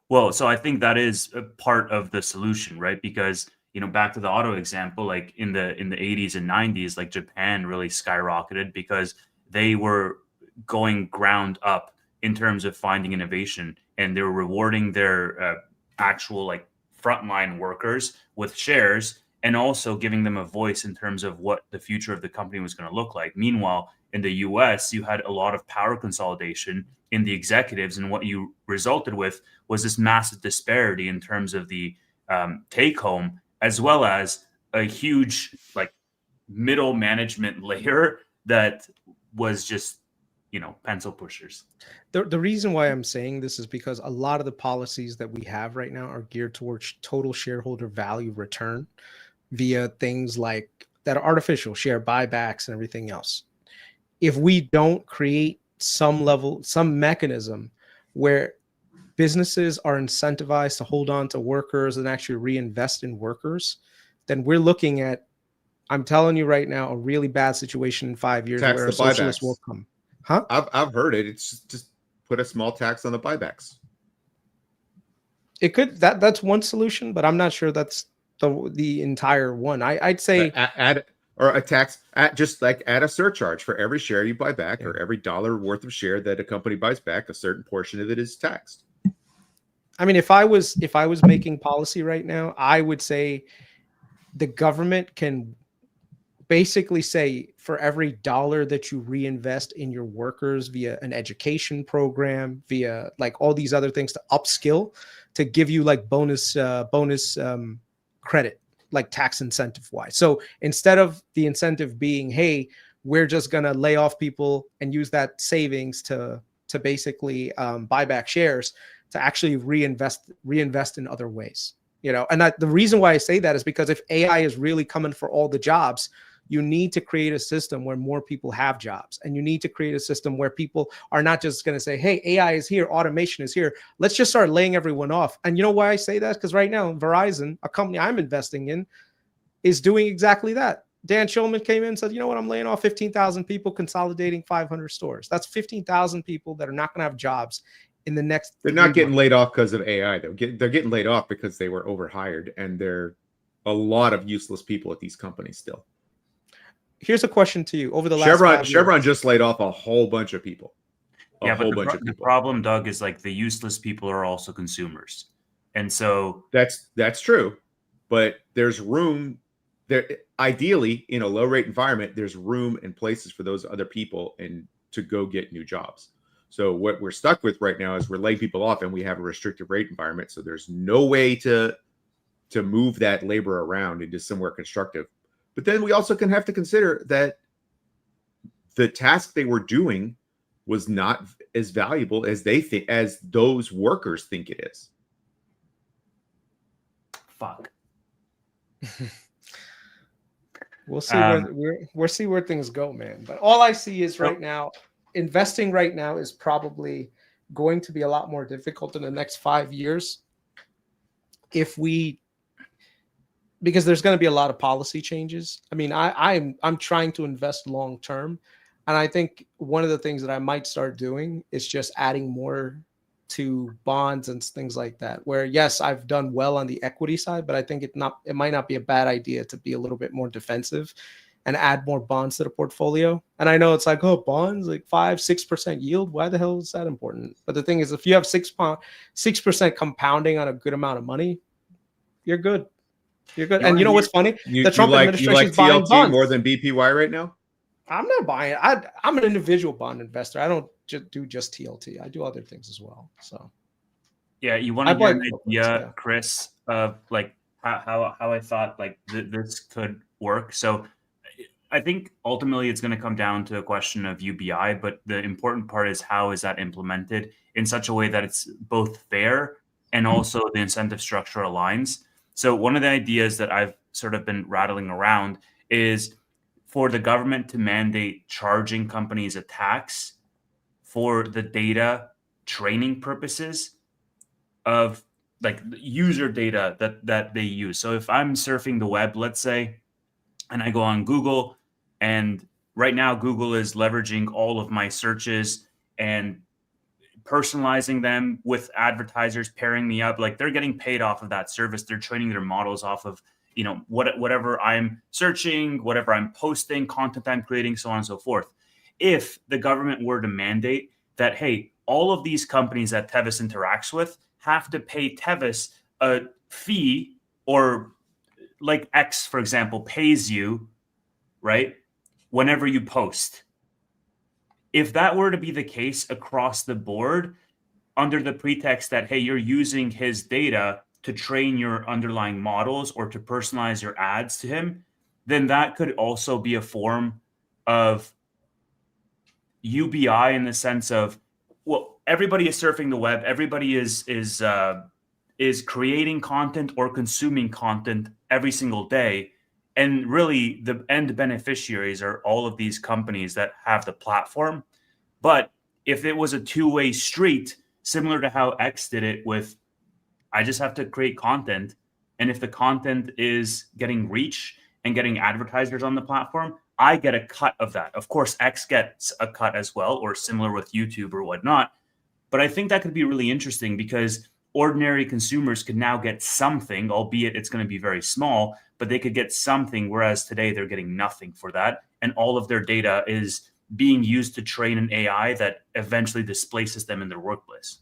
Well, so I think that is a part of the solution, right? Because, back to the auto example, like in the 80s and 90s, like Japan really skyrocketed because they were going ground up in terms of finding innovation, and they were rewarding their actual like frontline workers with shares, and also giving them a voice in terms of what the future of the company was going to look like. Meanwhile, in the US, you had a lot of power consolidation in the executives, and what you resulted with was this massive disparity in terms of the take home, as well as a huge like middle management layer that was just, pencil pushers. The reason why I'm saying this is because a lot of the policies that we have right now are geared towards total shareholder value return via things like that are artificial share buybacks and everything else. If we don't create some mechanism where businesses are incentivized to hold on to workers and actually reinvest in workers, then we're looking at, I'm telling you right now, a really bad situation in 5 years Tax where the a socialist buybacks. will come. Huh? I've heard it. It's just put a small tax on the buybacks. It could, that's one solution, but I'm not sure that's the entire one. I'd say add or a tax, just like add a surcharge for every share you buy back, or every dollar worth of share that a company buys back, a certain portion of it is taxed. I mean, if I was making policy right now, I would say the government can basically say for every dollar that you reinvest in your workers via an education program, via like all these other things to upskill, to give you like bonus credit, like tax incentive wise. So instead of the incentive being, hey, we're just going to lay off people and use that savings to basically buy back shares, to actually reinvest in other ways, and the reason why I say that is because if AI is really coming for all the jobs, you need to create a system where more people have jobs, and you need to create a system where people are not just going to say, hey, AI is here, automation is here, let's just start laying everyone off. And you know why I say that? Because right now Verizon, a company I'm investing in, is doing exactly that. Dan Schulman came in and said, you know what, I'm laying off 15,000 people, consolidating 500 stores. That's 15,000 people that are not going to have jobs in the next. They're not getting laid off because of AI. They're getting laid off because they were overhired, and there are a lot of useless people at these companies still. Here's a question to you. Over the last Chevron just laid off a whole bunch of people. The problem, Doug, is like the useless people are also consumers. And so that's true. But there's room there. Ideally, in a low rate environment, there's room and places for those other people and to go get new jobs. So what we're stuck with right now is we're laying people off, and we have a restrictive rate environment. So there's no way to move that labor around into somewhere constructive. But then we also have to consider that the task they were doing was not as valuable as as those workers think it is. fuck. We'll see we'll see where things go, man. But all I see is right now, investing right now is probably going to be a lot more difficult in the next 5 years because there's going to be a lot of policy changes. I mean, I'm trying to invest long term, and I think one of the things that I might start doing is just adding more to bonds and things like that, where yes, I've done well on the equity side, but I think it might not be a bad idea to be a little bit more defensive and add more bonds to the portfolio. And I know it's like, oh, bonds, like 5-6% yield. Why the hell is that important? But the thing is, if you have 6% compounding on a good amount of money, you're good. You're good. And you know what's funny? The Trump administration is buying TLT bonds more than BPY right now? I'm not buying. I'm an individual bond investor. I don't do just TLT. I do other things as well. So yeah, you want I to buy get an corporates, idea, yeah. Chris, of like how I thought like this could work. So I think ultimately it's going to come down to a question of UBI, but the important part is how is that implemented in such a way that it's both fair and also the incentive structure aligns. So one of the ideas that I've sort of been rattling around is for the government to mandate charging companies a tax for the data training purposes of like user data that they use. So if I'm surfing the web, let's say, and I go on Google, and right now Google is leveraging all of my searches and personalizing them with advertisers, pairing me up, like they're getting paid off of that service. They're training their models off of, you know, whatever I'm searching, whatever I'm posting, content I'm creating, so on and so forth. If the government were to mandate that, hey, all of these companies that Tevis interacts with have to pay Tevis a fee, or like X, for example, pays you, right, whenever you post. If that were to be the case across the board, under the pretext that, hey, you're using his data to train your underlying models or to personalize your ads to him, then that could also be a form of UBI in the sense of, well, everybody is surfing the web, everybody is creating content or consuming content every single day. And really, the end beneficiaries are all of these companies that have the platform. But if it was a two-way street, similar to how X did it with, I just have to create content, and if the content is getting reach and getting advertisers on the platform, I get a cut of that. Of course, X gets a cut as well, or similar with YouTube or whatnot. But I think that could be really interesting because ordinary consumers could now get something, albeit it's going to be very small, but they could get something, whereas today they're getting nothing for that. And all of their data is being used to train an AI that eventually displaces them in their workplace.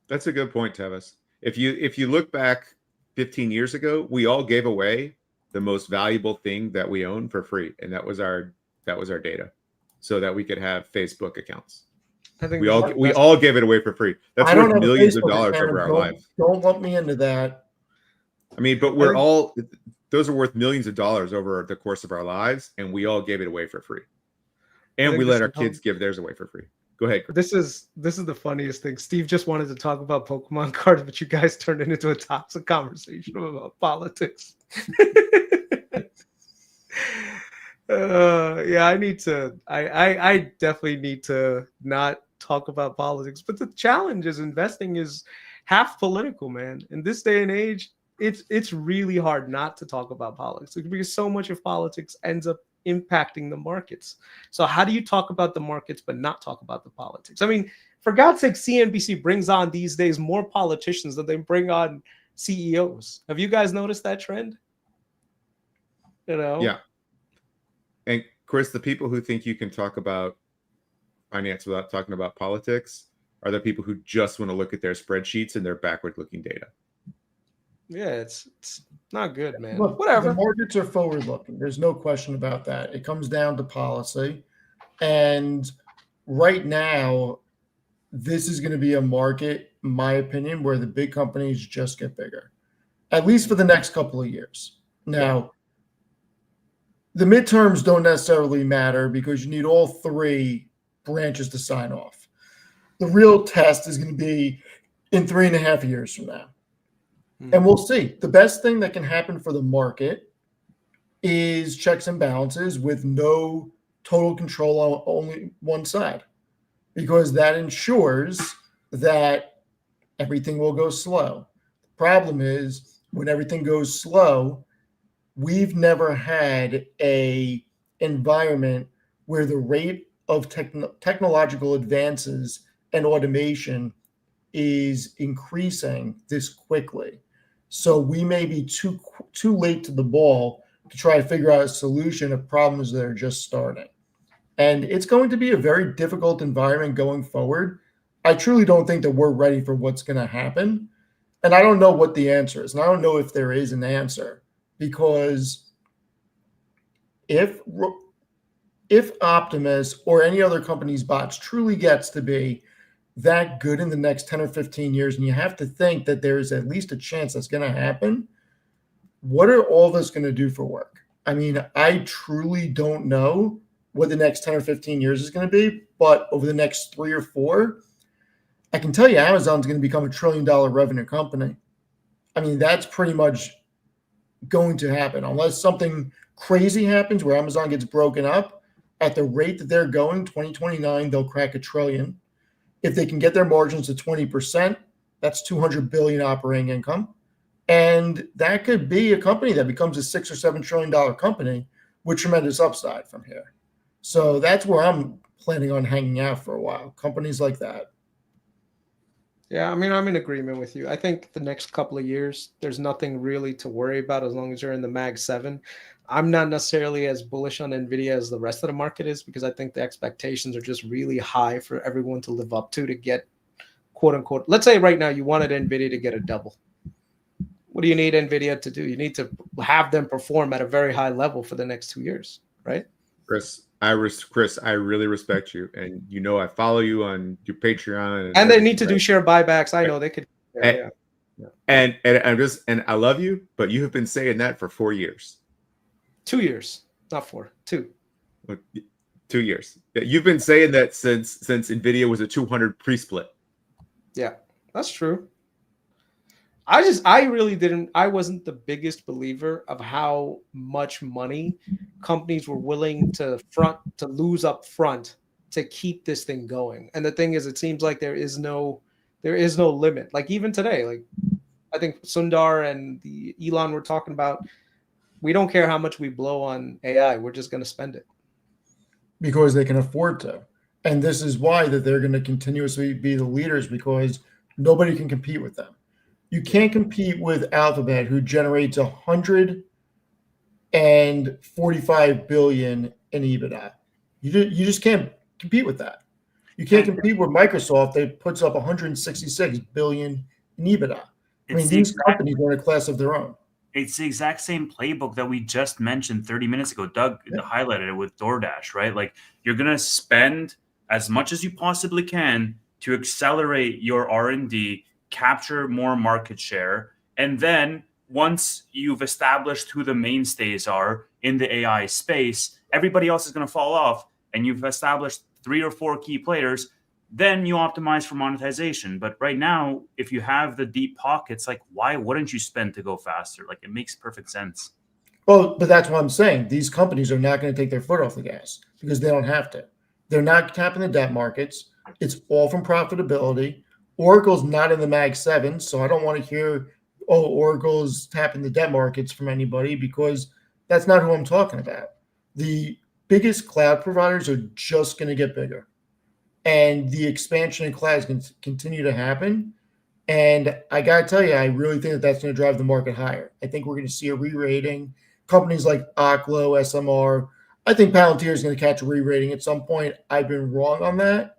That's a good point, Tevis. If you look back 15 years ago, we all gave away the most valuable thing that we own for free, and that was our data, so that we could have Facebook accounts. I think We all gave it away for free. That's worth millions of dollars over our lives. Don't lump me into that. I mean, but those are worth millions of dollars over the course of our lives, and we all gave it away for free. And we let our kids give theirs away for free. Go ahead, Chris. This is the funniest thing. Steve just wanted to talk about Pokemon cards, but you guys turned it into a toxic conversation about politics. Yeah, I definitely need to not talk about politics. But the challenge is investing is half political, man. In this day and age, it's really hard not to talk about politics because so much of politics ends up impacting the markets. So how do you talk about the markets but not talk about the politics? I mean, for God's sake, CNBC brings on these days more politicians than they bring on CEOs. Have you guys noticed that trend? You know? Yeah. And Chris, the people who think you can talk about finance without talking about politics are the people who just want to look at their spreadsheets and their backward-looking data. Yeah, it's not good, man. Look, Whatever. the markets are forward-looking. There's no question about that. It comes down to policy. And right now, this is going to be a market, in my opinion, where the big companies just get bigger, at least for the next couple of years. Now, the midterms don't necessarily matter because you need all three branches to sign off. The real test is going to be in 3.5 years from now. And we'll see. The best thing that can happen for the market is checks and balances with no total control on only one side, because that ensures that everything will go slow. The problem is when everything goes slow, we've never had a environment where the rate of technological advances and automation is increasing this quickly. So we may be too late to the ball to try to figure out a solution of problems that are just starting. And it's going to be a very difficult environment going forward. I truly don't think that we're ready for what's going to happen. And I don't know what the answer is. And I don't know if there is an answer, because if Optimus or any other company's bots truly gets to be that good in the next 10 or 15 years, and you have to think that there's at least a chance that's going to happen, what are all this going to do for work? I mean, I truly don't know what the next 10 or 15 years is going to be, but over the next 3 or 4, I can tell you Amazon's going to become a $1 trillion revenue company. I mean, that's pretty much going to happen unless something crazy happens where Amazon gets broken up. At the rate that they're going, 2029, they'll crack $1 trillion. If they can get their margins to 20%, that's $200 billion operating income. And that could be a company that becomes a $6 or $7 trillion company with tremendous upside from here. So that's where I'm planning on hanging out for a while. Companies like that. Yeah, I mean, I'm in agreement with you. I think the next couple of years, there's nothing really to worry about as long as you're in the Mag 7. I'm not necessarily as bullish on NVIDIA as the rest of the market is, because I think the expectations are just really high for everyone to live up to get, quote unquote, let's say right now you wanted NVIDIA to get a double. What do you need NVIDIA to do? You need to have them perform at a very high level for the next 2 years, right? Chris, I really respect you, and you know I follow you on your Patreon, And they need to do share buybacks. I know they could. And, and I love you, but you have been saying that for 4 years. 2 years, not 4, 2. 2 years. You've been saying that since NVIDIA was a 200 pre-split. Yeah, that's true. I wasn't the biggest believer of how much money companies were willing to lose up front to keep this thing going. And the thing is, it seems like there is no limit. Like even today, like I think Sundar and Elon were talking about, we don't care how much we blow on AI. We're just going to spend it. Because they can afford to. And this is why that they're going to continuously be the leaders, because nobody can compete with them. You can't compete with Alphabet, who generates $145 billion in EBITDA. You just can't compete with that. You can't compete with Microsoft that puts up $166 billion in EBITDA. I mean, these companies are in a class of their own. It's the exact same playbook that we just mentioned 30 minutes ago. Doug highlighted it with DoorDash, right? Like you're going to spend as much as you possibly can to accelerate your R&D, capture more market share. And then once you've established who the mainstays are in the AI space, everybody else is going to fall off, and you've established 3 or 4 key players. Then you optimize for monetization. But right now, if you have the deep pockets, like why wouldn't you spend to go faster? Like it makes perfect sense. Well, but that's what I'm saying. These companies are not going to take their foot off the gas because they don't have to. They're not tapping the debt markets. It's all from profitability. Oracle's not in the Mag 7, so I don't want to hear, oh, Oracle's tapping the debt markets from anybody, because that's not who I'm talking about. The biggest cloud providers are just going to get bigger. And the expansion in cloud is going to continue to happen. And I got to tell you, I really think that that's going to drive the market higher. I think we're going to see a re-rating. Companies like Oklo, SMR, I think Palantir is going to catch a re-rating at some point. I've been wrong on that.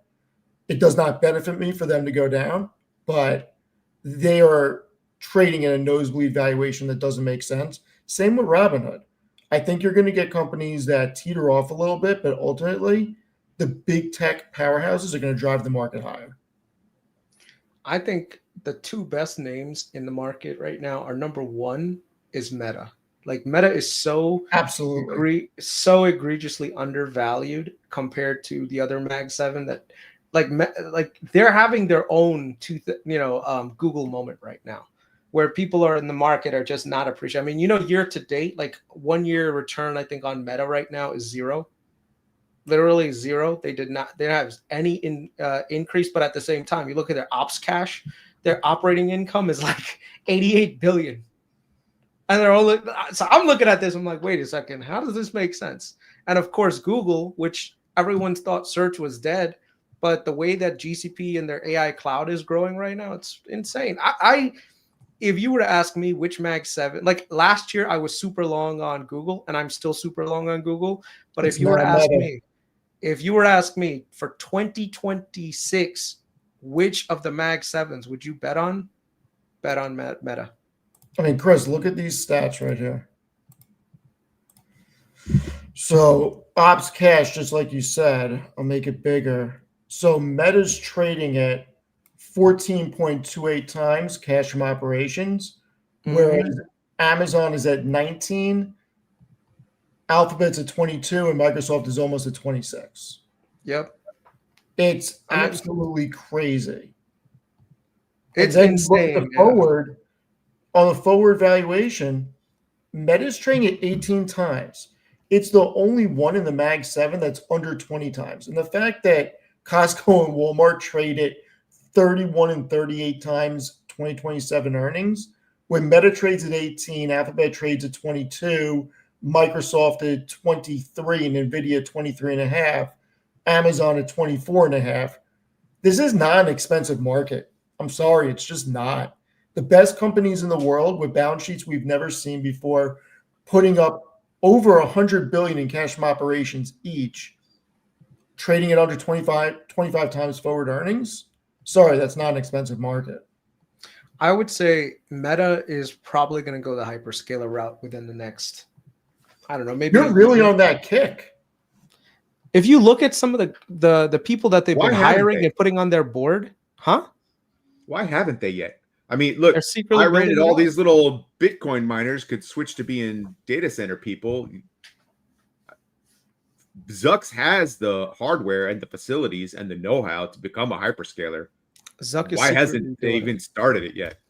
It does not benefit me for them to go down, but they are trading at a nosebleed valuation that doesn't make sense. Same with Robinhood. I think you're going to get companies that teeter off a little bit, but ultimately the big tech powerhouses are going to drive the market higher. I think the 2 best names in the market right now are, number 1 is Meta. Like Meta is so egregiously undervalued compared to the other Mag 7 that like they're having their own Google moment right now, where people are in the market are just not appreciating. I mean, year to date, like 1 year return, I think on Meta right now is 0. Literally 0. They didn't have any increase, but at the same time, you look at their ops cash, their operating income is like 88 billion. And they're only, so I'm looking at this, I'm like, wait a second, how does this make sense? And of course, Google, which everyone thought search was dead, but the way that GCP and their AI cloud is growing right now, it's insane. if you were to ask me which Mag 7, like last year, I was super long on Google, and I'm still super long on Google. But It's if you were to not ask Meta. me, if you were to ask me for 2026, which of the Mag 7s would you bet on? Bet on Meta. I mean, Chris, look at these stats right here. So ops cash, just like you said, I'll make it bigger. So Meta's trading at 14.28 times cash from operations, whereas Amazon is at 19, Alphabet's at 22, and Microsoft is almost at 26. Yep. It's I mean, absolutely crazy. It's and then look at insane. the forward, on the forward valuation, Meta's trading at 18 times. It's the only one in the Mag 7 that's under 20 times. And the fact that Costco and Walmart trade at 31 and 38 times 2027 earnings, when Meta trades at 18, Alphabet trades at 22, Microsoft at 23, and NVIDIA at 23 and a half, Amazon at 24 and a half. This is not an expensive market. I'm sorry, it's just not. The best companies in the world with balance sheets we've never seen before, putting up over 100 billion in cash from operations each, trading at under 25 times forward earnings. Sorry, that's not an expensive market. I would say Meta is probably going to go the hyperscaler route within the next, I don't know, maybe. You're really on that kick. If you look at some of the people that they've Why been haven't hiring they? and putting on their board, huh? Why haven't they yet? I mean, look, They're secretly I read building that it all up. these little Bitcoin miners could switch to being data center people. Zucks has the hardware and the facilities and the know-how to become a hyperscaler. Zuck is Why secretly hasn't they doing even it. started it yet?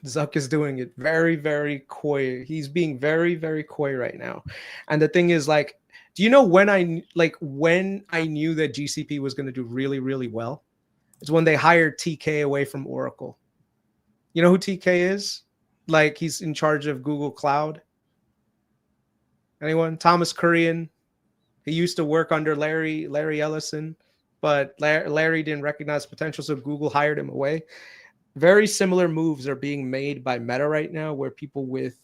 Zuck is doing it very, very coy. He's being very, very coy right now. And the thing is, like, do you know when I knew that GCP was going to do really, really well? It's when they hired TK away from Oracle. You know who TK is? Like, he's in charge of Google Cloud. Anyone? Thomas Kurian. He used to work under Larry Ellison, but Larry didn't recognize potential, so Google hired him away. Very similar moves are being made by Meta right now, where people with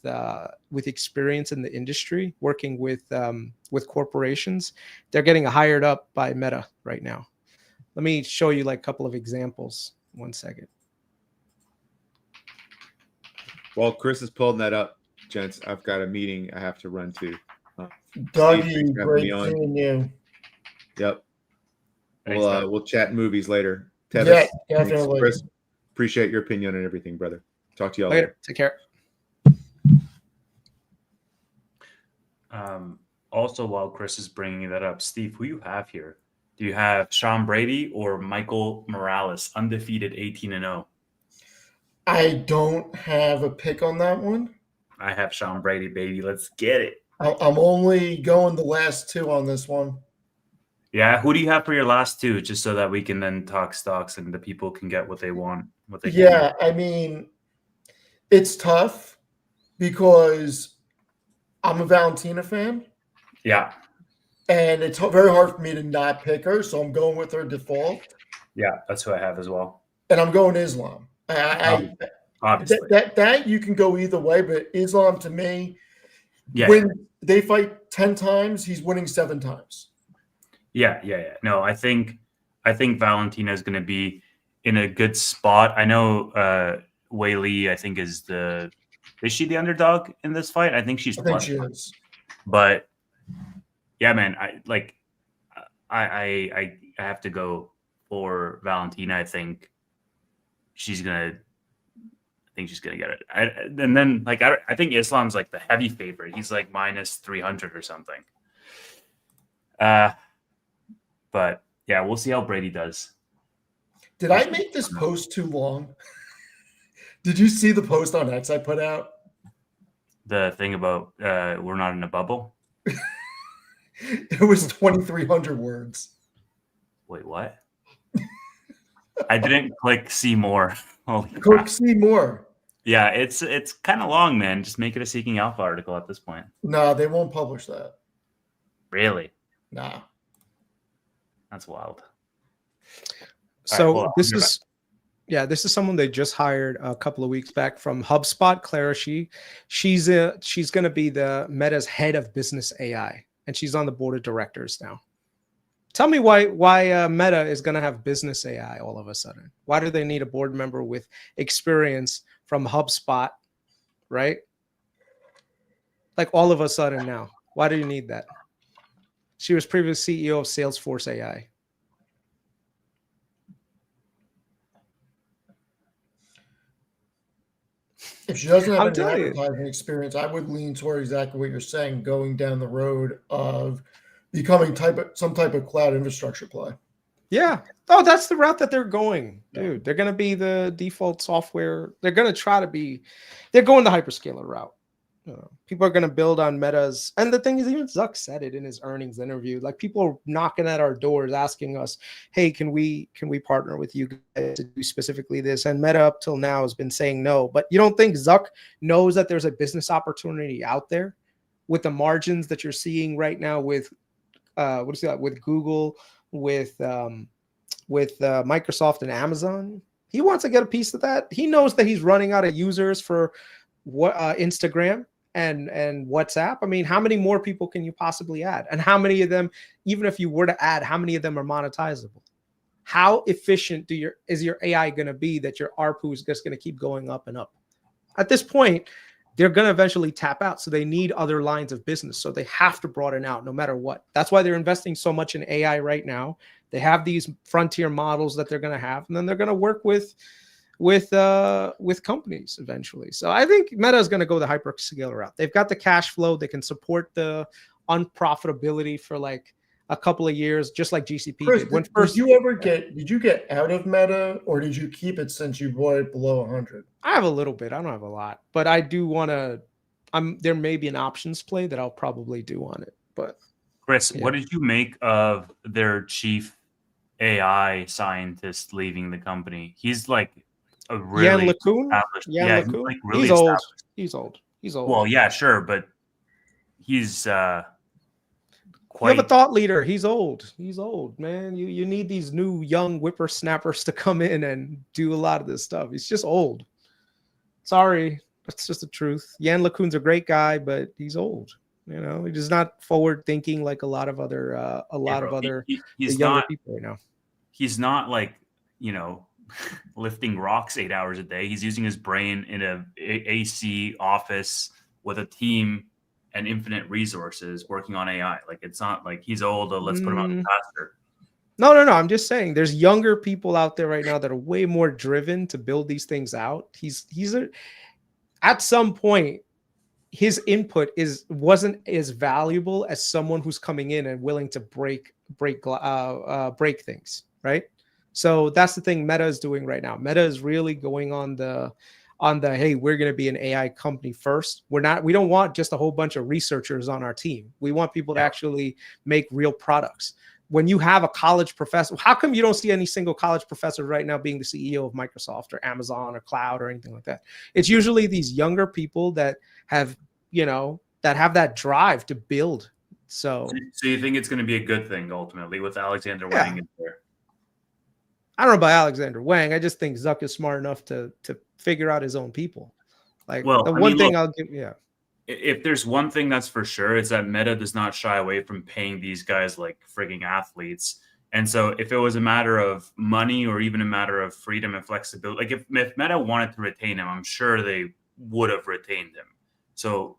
experience in the industry, working with corporations, they're getting hired up by Meta right now. Let me show you like a couple of examples. 1 second. While Chris is pulling that up, gents, I've got a meeting I have to run to. Dougie, Steve, thanks for having great me on. seeing you. Yep. Thanks, man. We'll chat movies later. Yeah, Tevis, thanks. definitely. Chris, appreciate your opinion on everything, brother. Talk to you all Later. later. Take care. Also, while Chris is bringing that up, Steve, who you have here? Do you have Sean Brady or Michael Morales, undefeated 18-0? I don't have a pick on that one. I have Sean Brady, baby. Let's get it. I'm only going the last two on this one. Yeah, who do you have for your last two, just so that we can then talk stocks and the people can get what they want? What they Yeah, I mean, it's tough because I'm a Valentina fan, Yeah, and it's very hard for me to not pick her, so I'm going with her default, yeah, that's who I have as well. and I'm going Islam. Obviously, That you can go either way, but Islam to me, yeah, when they fight 10 times, he's winning 7 times. yeah. No, I think Valentina is going to be in a good spot. I know Wei Li, I think, is she the underdog in this fight? I think she's I think plus she one. is. But yeah, man, I have to go for Valentina. I think she's gonna get it. And then I think Islam's like the heavy favorite. He's like minus 300 or something. But yeah, we'll see how Brady does. Did I make this post too long? Did you see the post on X I put out? The thing about we're not in a bubble. It was 2,300 words. Wait, what? I didn't click see more. Holy Click crap. see more. Yeah, it's kind of long, man. Just make it a Seeking Alpha article at this point. No, they won't publish that. Really? Nah. That's wild. So hold on. this You're is Yeah, this is someone they just hired a couple of weeks back from HubSpot. Clara she's going to be the Meta's head of business AI, and she's on the board of directors now. Tell me why Meta is going to have business AI all of a sudden. Why do they need a board member with experience from HubSpot, right? Like all of a sudden now. Why do you need that? She was previous CEO of Salesforce AI. If she doesn't have I'm any telling you. advertising experience, I would lean toward exactly what you're saying, going down the road of becoming some type of cloud infrastructure play. Yeah. Oh, that's the route that they're going, Yeah. dude. They're going to be the default software. They're going to try to be, they're going the hyperscaler route. People are going to build on Meta's. And the thing is, even Zuck said it in his earnings interview. Like, people are knocking at our doors asking us, hey, can we partner with you guys to do specifically this? And Meta up till now has been saying no. But you don't think Zuck knows that there's a business opportunity out there with the margins that you're seeing right now with with Google, with Microsoft and Amazon? He wants to get a piece of that. He knows that he's running out of users for Instagram and WhatsApp. I mean, how many more people can you possibly add? And how many of them, even if you were to add, how many of them are monetizable? How efficient is your AI going to be that your ARPU is just going to keep going up and up? At this point, they're going to eventually tap out. So they need other lines of business. So they have to broaden out no matter what. That's why they're investing so much in AI right now. They have these frontier models that they're going to have, and then they're going to work with companies eventually. So I think Meta is going to go the hyperscaler route. They've got the cash flow. They can support the unprofitability for like a couple of years, just like GCP Chris, did. When did you get out of Meta, or did you keep it since you bought it below 100? I have a little bit. I don't have a lot, but I do want to. There may be an options play that I'll probably do on it. But Chris, yeah. What did you make of their chief AI scientist leaving the company? He's like a really Yann LeCun? established. Yann Yeah, LeCun? he's like really He's old. established. He's old. He's old. Well, yeah, sure, but he's you quite. have a thought leader. He's old. He's old, man. You need these new young whippersnappers to come in and do a lot of this stuff. He's just old. Sorry, that's just the truth. Yann LeCun's a great guy, but he's old. You know, he's not forward thinking like a lot of other He's younger not people right now. He's not like, lifting rocks 8 hours a day. He's using his brain in a AC office with a team and infinite resources working on AI. Like, it's not like he's old. Let's put him on the pasture. No. I'm just saying there's younger people out there right now that are way more driven to build these things out. At some point, his input wasn't as valuable as someone who's coming in and willing to break things, right? So that's the thing Meta is doing right now. Meta is really going on the hey, we're going to be an AI company first. We don't want just a whole bunch of researchers on our team. We want people to actually make real products. When you have a college professor, how come you don't see any single college professor right now being the CEO of Microsoft or Amazon or cloud or anything like that? It's usually these younger people that have that drive to build. So you think it's going to be a good thing ultimately with Alexander Wang in there? I don't know about Alexander Wang. I just think Zuck is smart enough to figure out his own people. Like, I'll give, yeah. If there's one thing that's for sure, it's that Meta does not shy away from paying these guys like frigging athletes. And so if it was a matter of money or even a matter of freedom and flexibility, like if Meta wanted to retain him, I'm sure they would have retained him. So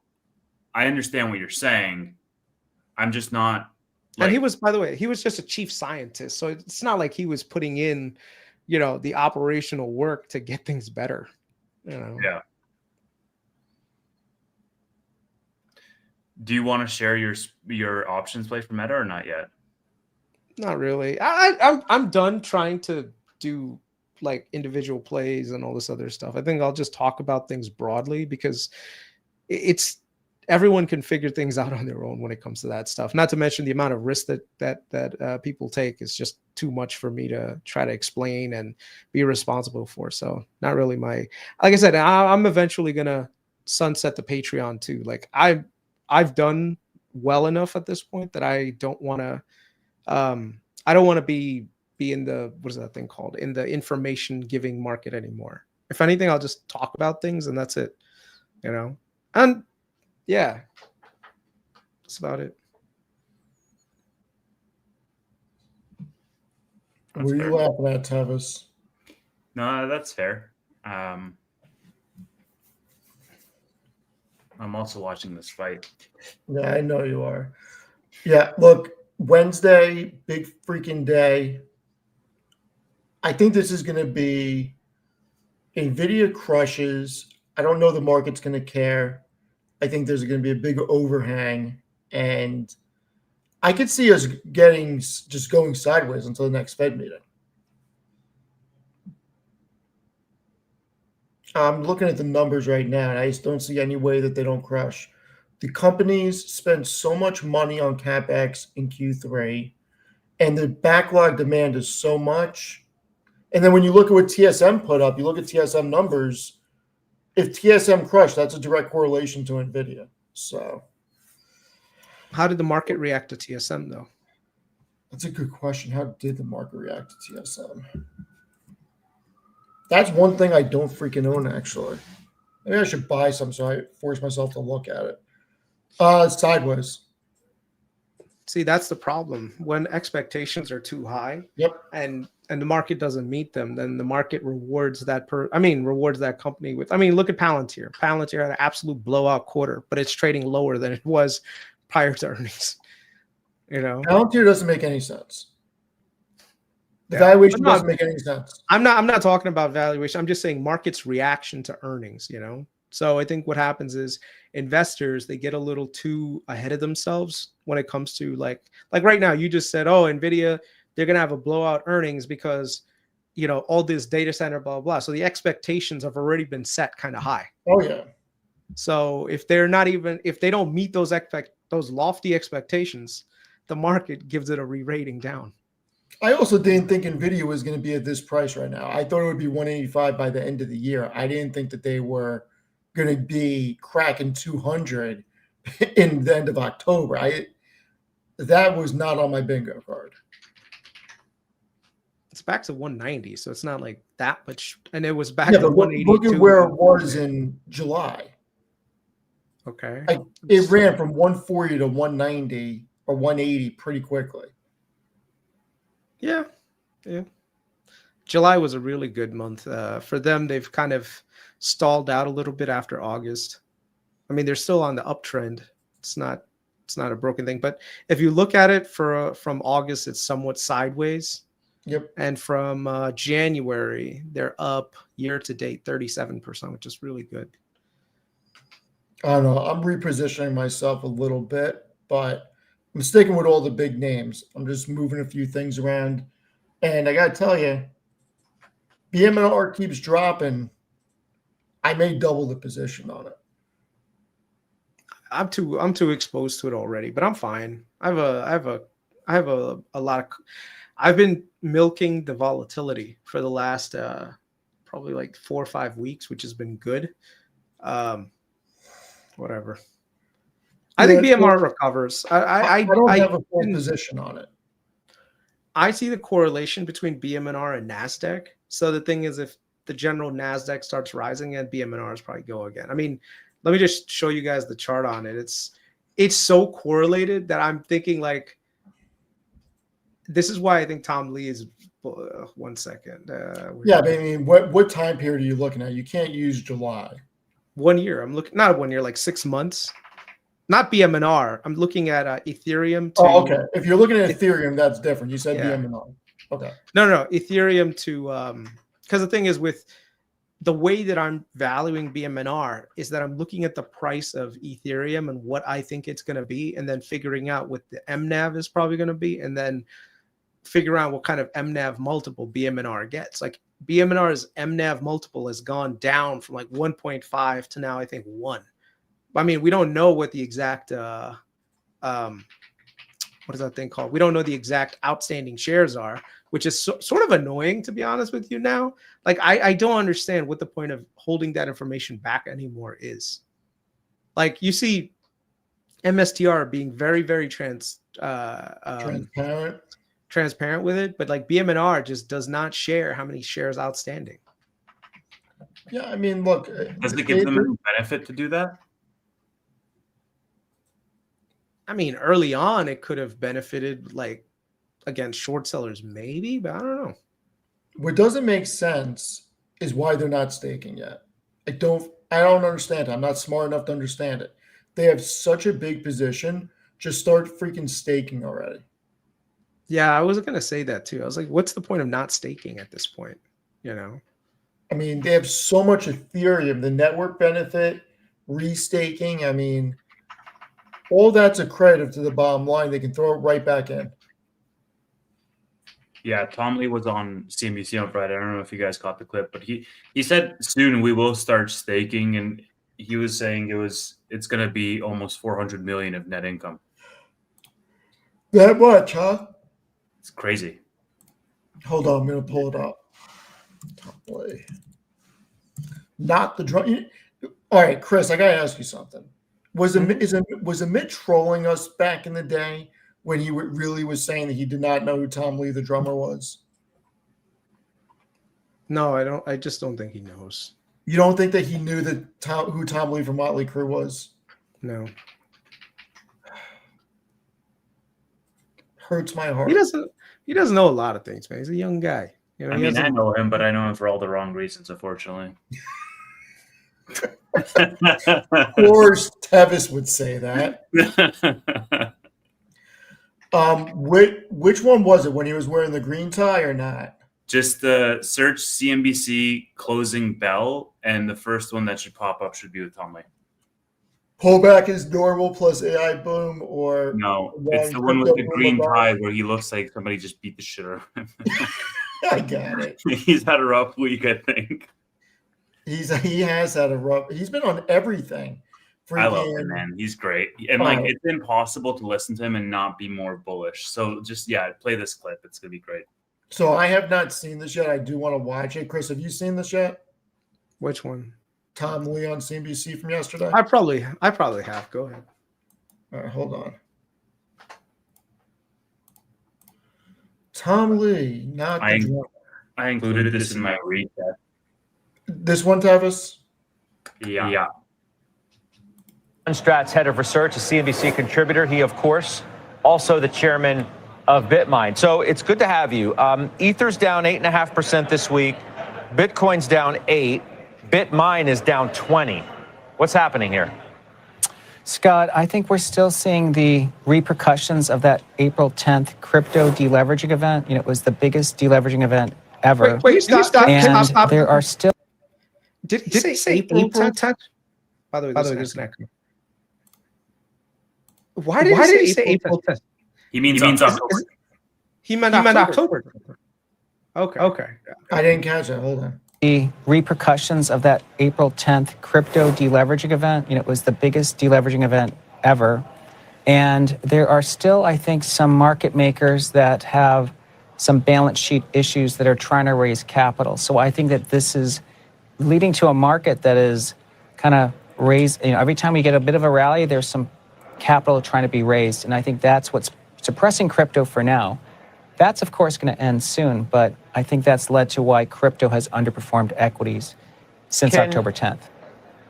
I understand what you're saying. I'm just not. And he was, by the way, he was just a chief scientist. So it's not like he was putting in, the operational work to get things better. Yeah. Do you want to share your options play for Meta or not yet? Not really. I'm done trying to do like individual plays and all this other stuff. I think I'll just talk about things broadly because everyone can figure things out on their own when it comes to that stuff. Not to mention the amount of risk that people take is just too much for me to try to explain and be responsible for. So not really like I said, I'm eventually going to sunset the Patreon too. Like I've done well enough at this point that I don't want to be be in the, what is that thing called, in the information giving market anymore. If anything, I'll just talk about things and that's it, you know. And yeah, that's about it. That's What are fair. you laughing at, Tavis? No, that's fair. I'm also watching this fight. Yeah, I know you are. Yeah, look, Wednesday, big freaking day. I think this is going to be NVIDIA crushes. I don't know the market's going to care. I think there's going to be a big overhang, and I could see us just going sideways until the next Fed meeting. I'm looking at the numbers right now, and I just don't see any way that they don't crush. The companies spend so much money on CapEx in Q3, and the backlog demand is so much. And then when you look at what TSM put up, you look at TSM numbers. If TSM crushed, that's a direct correlation to NVIDIA. So How did the market react to TSM though? that's a good question. How did the market react to TSM? That's one thing I don't freaking own, actually. Maybe I should buy some so I force myself to look at it. Sideways. See, that's the problem. When expectations are too high, Yep. and the market doesn't meet them, then the market rewards rewards that company with. I mean, look at Palantir. Palantir had an absolute blowout quarter, but it's trading lower than it was prior to earnings. You know, Palantir doesn't make any sense. The Yeah. valuation But no, doesn't make any sense. I'm not talking about valuation. I'm just saying market's reaction to earnings, you know. So I think what happens is investors, they get a little too ahead of themselves when it comes to like right now, you just said, oh, Nvidia, they're gonna have a blowout earnings because, you know, all this data center, blah, blah, blah. So the expectations have already been set kind of high. Oh yeah. So if they don't meet those lofty expectations, the market gives it a re-rating down. I also didn't think NVIDIA was going to be at this price right now. I thought it would be 185 by the end of the year. I didn't think that they were going to be cracking 200 in the end of October. That was not on my bingo card. It's back to 190, so it's not like that much. And it was back Yeah, to but look 182. at where it was in July. Okay. It ran from 140 to 190 or 180 pretty quickly. Yeah. July was a really good month for them. They've kind of stalled out a little bit after August. I mean, they're still on the uptrend. It's not a broken thing, but if you look at it from August, it's somewhat sideways. Yep. And from January, they're up year to date 37%, which is really good. I don't know. I'm repositioning myself a little bit, but I'm sticking with all the big names. I'm just moving a few things around. And I got to tell you, BMR keeps dropping. I may double the position on it. I'm too exposed to it already, but I'm fine. I have a lot of. I've been milking the volatility for the last probably like 4 or 5 weeks, which has been good. Whatever. I think BMR recovers. I don't have a full position on it. I see the correlation between BMNR and NASDAQ. So the thing is, if the general NASDAQ starts rising, and BMNR is probably go again. I mean, let me just show you guys the chart on it. It's so correlated that I'm thinking like, this is why I think Tom Lee is 1 second. Yeah, but I mean, what time period are you looking at? You can't use July. 1 year. I'm looking, not 1 year, like 6 months. Not BMNR. I'm looking at Ethereum. Okay. If you're looking at Ethereum, that's different. You said BMNR. Okay. No. Ethereum to because the thing is, with the way that I'm valuing BMNR is that I'm looking at the price of Ethereum and what I think it's going to be, and then figuring out what the MNAV is probably going to be, and then figure out what kind of MNAV multiple BMNR gets. Like BMNR's MNAV multiple has gone down from like 1.5 to now I think 1. I mean, we don't know what the exact what is that thing called? We don't know the exact outstanding shares are, which is sort of annoying, to be honest with you now. Like, I don't understand what the point of holding that information back anymore is. Like, you see MSTR being very, very transparent. transparent with it, but like BMNR just does not share how many shares outstanding. Yeah, I mean, look, Does it give them any benefit to do that? I mean, early on, it could have benefited like against short sellers, maybe, but I don't know. what doesn't make sense is why they're not staking yet. I don't understand it. I'm not smart enough to understand it. They have such a big position. Just start freaking staking already. Yeah, I was gonna say that too. I was like, what's the point of not staking at this point? You know? I mean, they have so much Ethereum, the network benefit, restaking. I mean, all that's accretive to the bottom line. They can throw it right back in. Yeah, Tom Lee was on CNBC on Friday. I don't know if you guys caught the clip, but he said soon we will start staking, and he was saying it's going to be almost 400 million of net income. That much, huh? It's crazy. Hold on, I'm gonna pull it up. Top play. Not the drum. All right, Chris, I gotta ask you something. Was Amit trolling us back in the day when he really was saying that he did not know who Tom Lee, the drummer, was? No, I don't. I just don't think he knows. You don't think that he knew who Tom Lee from Motley Crue was? No, Hurts my heart. he doesn't. He doesn't know a lot of things, man. He's a young guy. You know, I he mean, I hasn't- know him, but I know him for all the wrong reasons, unfortunately. Of course, Tevis would say that. Which one was it when he was wearing the green tie or not? Just search CNBC closing bell, and the first one that should pop up should be with Tom Lee. Pullback is normal plus AI boom, or No, One it's the one with the crypto green boom tie above. where he looks like somebody just beat the shit out of him. I got it. He's had a rough week, I think. He has had a rough. He's been on everything. I love him, man. He's great, and Oh. it's impossible to listen to him and not be more bullish. So just play this clip. It's gonna be great. So I have not seen this yet. I do want to watch it. Chris, have you seen this yet? Which one? Tom Lee on CNBC from yesterday. I probably have. Go ahead. All right, hold on. Tom Lee, not the drummer. I included this in my read. This one, Tevis. Yeah. Strat's head of research, a CNBC contributor. He, of course, also the chairman of BitMine. So it's good to have you. Ether's down 8.5% this week. Bitcoin's down 8%. BitMine is down 20%. What's happening here? Scott, I think we're still seeing the repercussions of that April 10th crypto deleveraging event. You know, it was the biggest deleveraging event ever. Wait, stop. And Stop. there are still... Did he say April 10th? By the way, there's an echo. Why did he say April 10th? He means October. He meant October. Okay. I didn't catch it. Hold on. the repercussions of that April 10th crypto deleveraging event. You know, it was the biggest deleveraging event ever. And there are still, I think, some market makers that have some balance sheet issues that are trying to raise capital. So I think that this is leading to a market that is kind of raised. You know, every time we get a bit of a rally, there's some capital trying to be raised. And I think that's what's suppressing crypto for now. That's, of course, going to end soon, but I think that's led to why crypto has underperformed equities since October 10th.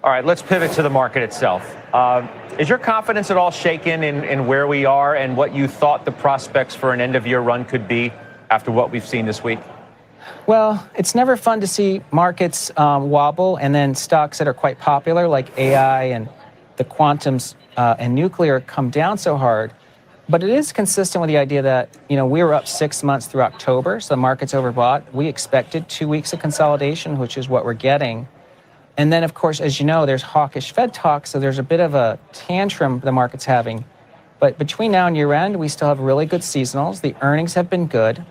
All right, let's pivot to the market itself. Is your confidence at all shaken in where we are and what you thought the prospects for an end-of-year run could be after what we've seen this week? Well, it's never fun to see markets wobble and then stocks that are quite popular like AI and the quantums and nuclear come down so hard. But it is consistent with the idea that, you know, we were up 6 months through October, so the market's overbought. We expected 2 weeks of consolidation, which is what we're getting. And then, of course, as you know, there's hawkish Fed talk, so there's a bit of a tantrum the market's having. But between now and year end, we still have really good seasonals. The earnings have been good.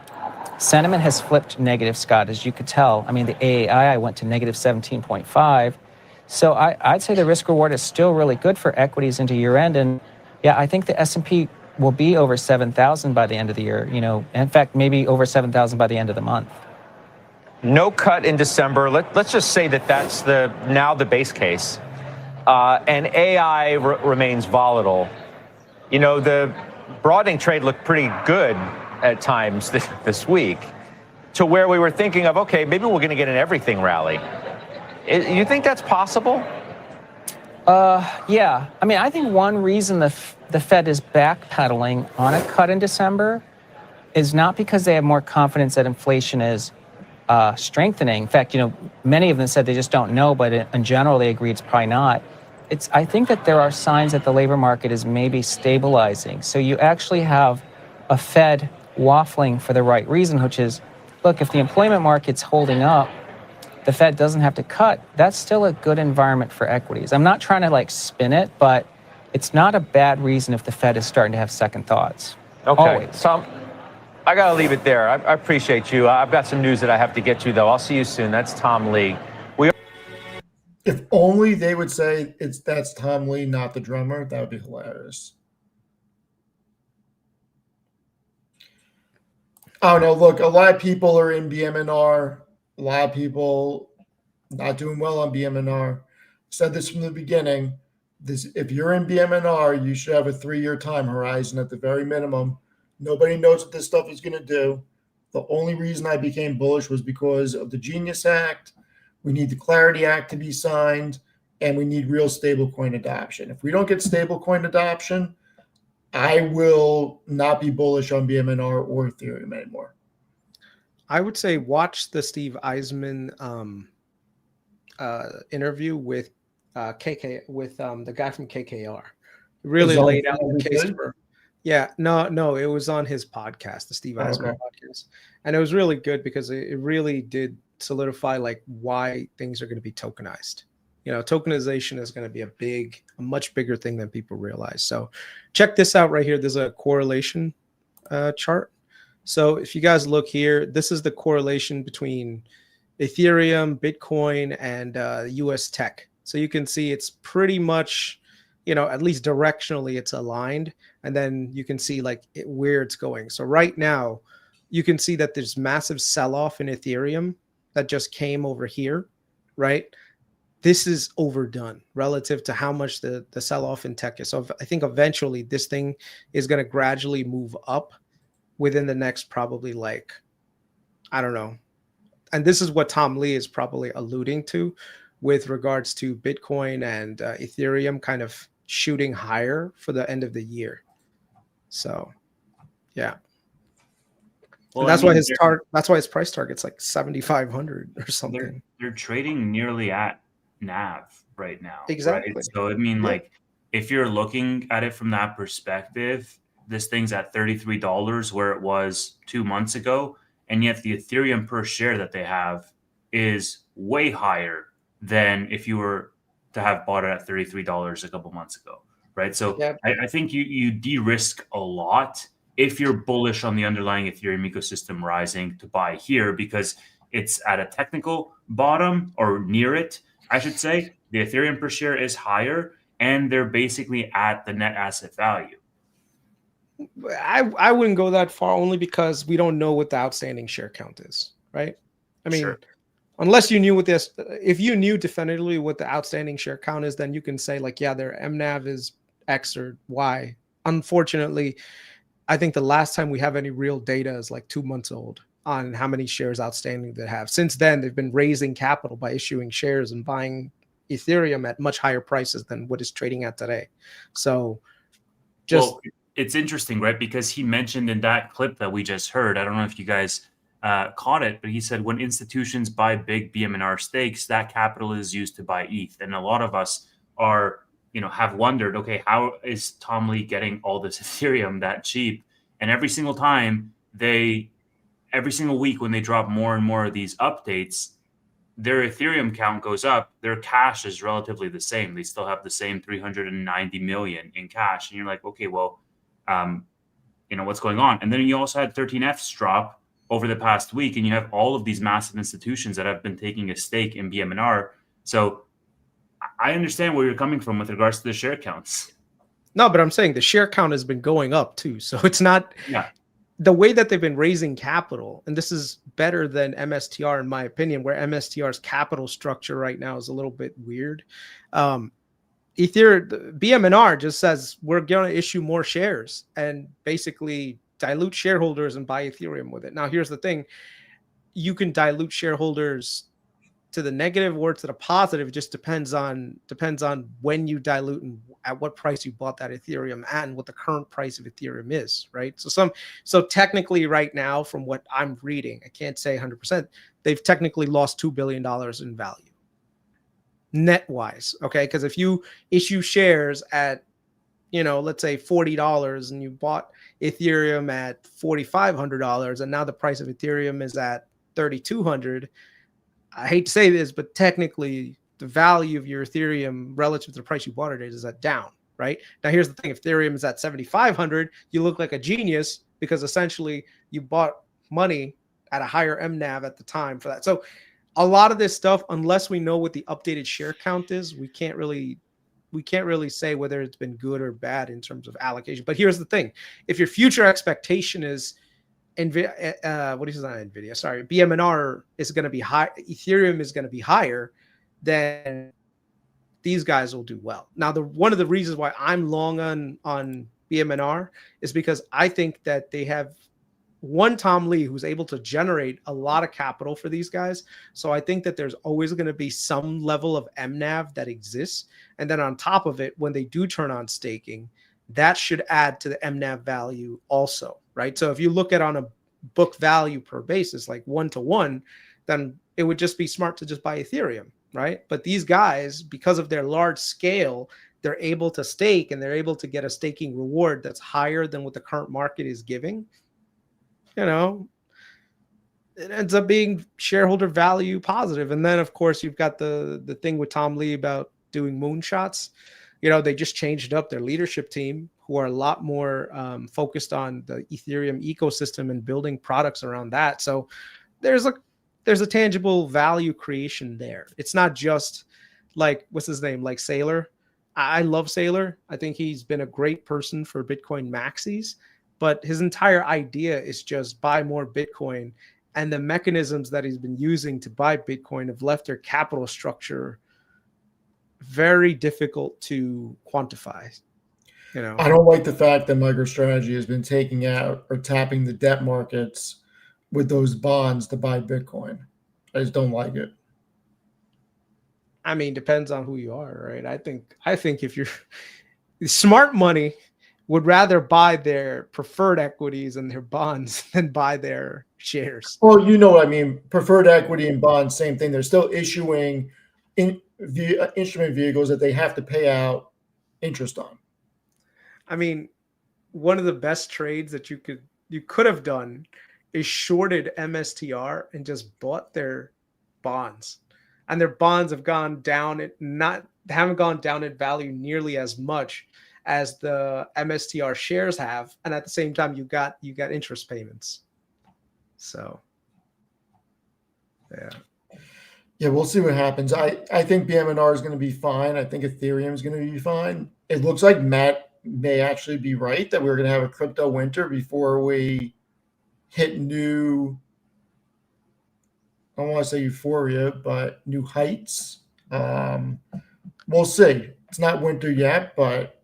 Sentiment has flipped negative, Scott, as you could tell. I mean, the AAII went to negative 17.5. So I'd say the risk reward is still really good for equities into year end. And yeah, I think the S&P will be over 7,000 by the end of the year. You know, in fact, maybe over 7,000 by the end of the month. No cut in December. Let's just say that that's now the base case. And AI remains volatile. You know, the broadening trade looked pretty good at times this week, to where we were thinking of, okay, maybe we're going to get an everything rally. You think that's possible? Yeah. I mean, I think one reason the Fed is backpedaling on a cut in December is not because they have more confidence that inflation is strengthening. In fact, many of them said they just don't know, but in general, they agree it's probably not. I think that there are signs that the labor market is maybe stabilizing. So you actually have a Fed waffling for the right reason, which is, look, if the employment market's holding up, the Fed doesn't have to cut. That's still a good environment for equities. I'm not trying to spin it, but it's not a bad reason if the Fed is starting to have second thoughts. Okay. Always. Tom, I got to leave it there. I appreciate you. I've got some news that I have to get to, though. I'll see you soon. That's Tom Lee. If only they would say that's Tom Lee, not the drummer, that would be hilarious. Oh no, look, a lot of people are in BMNR. A lot of people not doing well on BMNR. Said this from the beginning. If you're in BMNR, you should have a 3-year time horizon at the very minimum. Nobody knows what this stuff is going to do. The only reason I became bullish was because of the Genius Act. We need the Clarity Act to be signed, and we need real stablecoin adoption. If we don't get stablecoin adoption, I will not be bullish on BMNR or Ethereum anymore. I would say watch the Steve Eisman interview with the guy from KKR. Really laid out the case for. Yeah, no, it was on his podcast, the Steve Eisman podcast, and it was really good because it really did solidify why things are going to be tokenized. Tokenization is going to be a much bigger thing than people realize. So check this out right here. There's a correlation chart. So if you guys look here, this is the correlation between Ethereum, Bitcoin, and US tech. So you can see it's pretty much, at least directionally it's aligned. And then you can see where it's going. So right now you can see that there's massive sell-off in Ethereum that just came over here, right? This is overdone relative to how much the sell-off in tech is. So I think eventually this thing is going to gradually move up within the next probably I don't know. And this is what Tom Lee is probably alluding to with regards to Bitcoin and Ethereum kind of shooting higher for the end of the year. So, yeah. Well, that's why his price target's 7,500 or something. They're trading nearly at NAV right now. Exactly. Right? So if you're looking at it from that perspective, this thing's at $33 where it was 2 months ago, and yet the Ethereum per share that they have is way higher than if you were to have bought it at $33 a couple months ago, right? So yep. I think you de-risk a lot if you're bullish on the underlying Ethereum ecosystem rising to buy here because it's at a technical bottom or near it, I should say. The Ethereum per share is higher and they're basically at the net asset value. I wouldn't go that far only because we don't know what the outstanding share count is, right? I mean, sure. Unless you knew what this, if you knew definitively what the outstanding share count is, then you can say yeah, their MNAV is X or Y. Unfortunately, I think the last time we have any real data is 2 months old on how many shares outstanding they have. Since then, they've been raising capital by issuing shares and buying Ethereum at much higher prices than what is trading at today. So it's interesting, right? Because he mentioned in that clip that we just heard, I don't know if you guys caught it, but he said when institutions buy big BMNR stakes, that capital is used to buy ETH. And a lot of us are, have wondered, okay, how is Tom Lee getting all this Ethereum that cheap? And every single week when they drop more and more of these updates, their Ethereum count goes up. Their cash is relatively the same. They still have the same 390 million in cash. And you're like, okay, well, what's going on? And then you also had 13Fs drop over the past week, and you have all of these massive institutions that have been taking a stake in BMNR. So I understand where you're coming from with regards to the share counts. No, but I'm saying the share count has been going up too. So it's not the way that they've been raising capital. And this is better than MSTR, in my opinion, where MSTR's capital structure right now is a little bit weird. BMNR just says we're going to issue more shares. And basically dilute shareholders and buy Ethereum with it. Now, here's the thing. You can dilute shareholders to the negative or to the positive. It just depends on when you dilute and at what price you bought that Ethereum and what the current price of Ethereum is, right? So technically right now, from what I'm reading, I can't say 100%, they've technically lost $2 billion in value net wise. Okay. Because if you issue shares at, let's say $40 and you bought Ethereum at $4,500 and now the price of Ethereum is at $3,200. I hate to say this, but technically the value of your Ethereum relative to the price you bought it is at down, right? Now, here's the thing. If Ethereum is at 7,500, you look like a genius because essentially you bought money at a higher MNAV at the time for that. So a lot of this stuff, unless we know what the updated share count is, we can't really say whether it's been good or bad in terms of allocation. But here's the thing. If your future expectation is BMNR is going to be high, Ethereum is going to be higher, then these guys will do well. Now, one of the reasons why I'm long on BMNR is because I think that they have one Tom Lee who's able to generate a lot of capital for these guys. So I think that there's always going to be some level of MNAV that exists. And then on top of it, when they do turn on staking, that should add to the MNAV value also, right? So if you look at on a book value per basis, like 1-to-1, then it would just be smart to just buy Ethereum, right? But these guys, because of their large scale, they're able to stake and they're able to get a staking reward that's higher than what the current market is giving. It ends up being shareholder value positive. And then, of course, you've got the thing with Tom Lee about doing moonshots. They just changed up their leadership team, who are a lot more focused on the Ethereum ecosystem and building products around that. So there's a tangible value creation there. It's not just like, what's his name? Like Saylor. I love Saylor. I think he's been a great person for Bitcoin maxis, but his entire idea is just buy more Bitcoin. And the mechanisms that he's been using to buy Bitcoin have left their capital structure very difficult to quantify. I don't like the fact that MicroStrategy has been taking out or tapping the debt markets with those bonds to buy Bitcoin. I just don't like it. I mean, depends on who you are, right? I think if you're smart money would rather buy their preferred equities and their bonds than buy their shares. Well, you know what I mean. Preferred equity and bonds, same thing. They're still issuing instrument vehicles that they have to pay out interest on. I mean, one of the best trades that you could have done is shorted MSTR and just bought their bonds. And their bonds have gone down. Haven't gone down in value nearly as much as the MSTR shares have, and at the same time you got interest payments. So yeah, we'll see what happens. I think BMNR is going to be fine. I think Ethereum is going to be fine. It looks like Matt may actually be right that we're going to have a crypto winter before we hit new, I don't want to say euphoria, but new heights. We'll see. It's not winter yet, but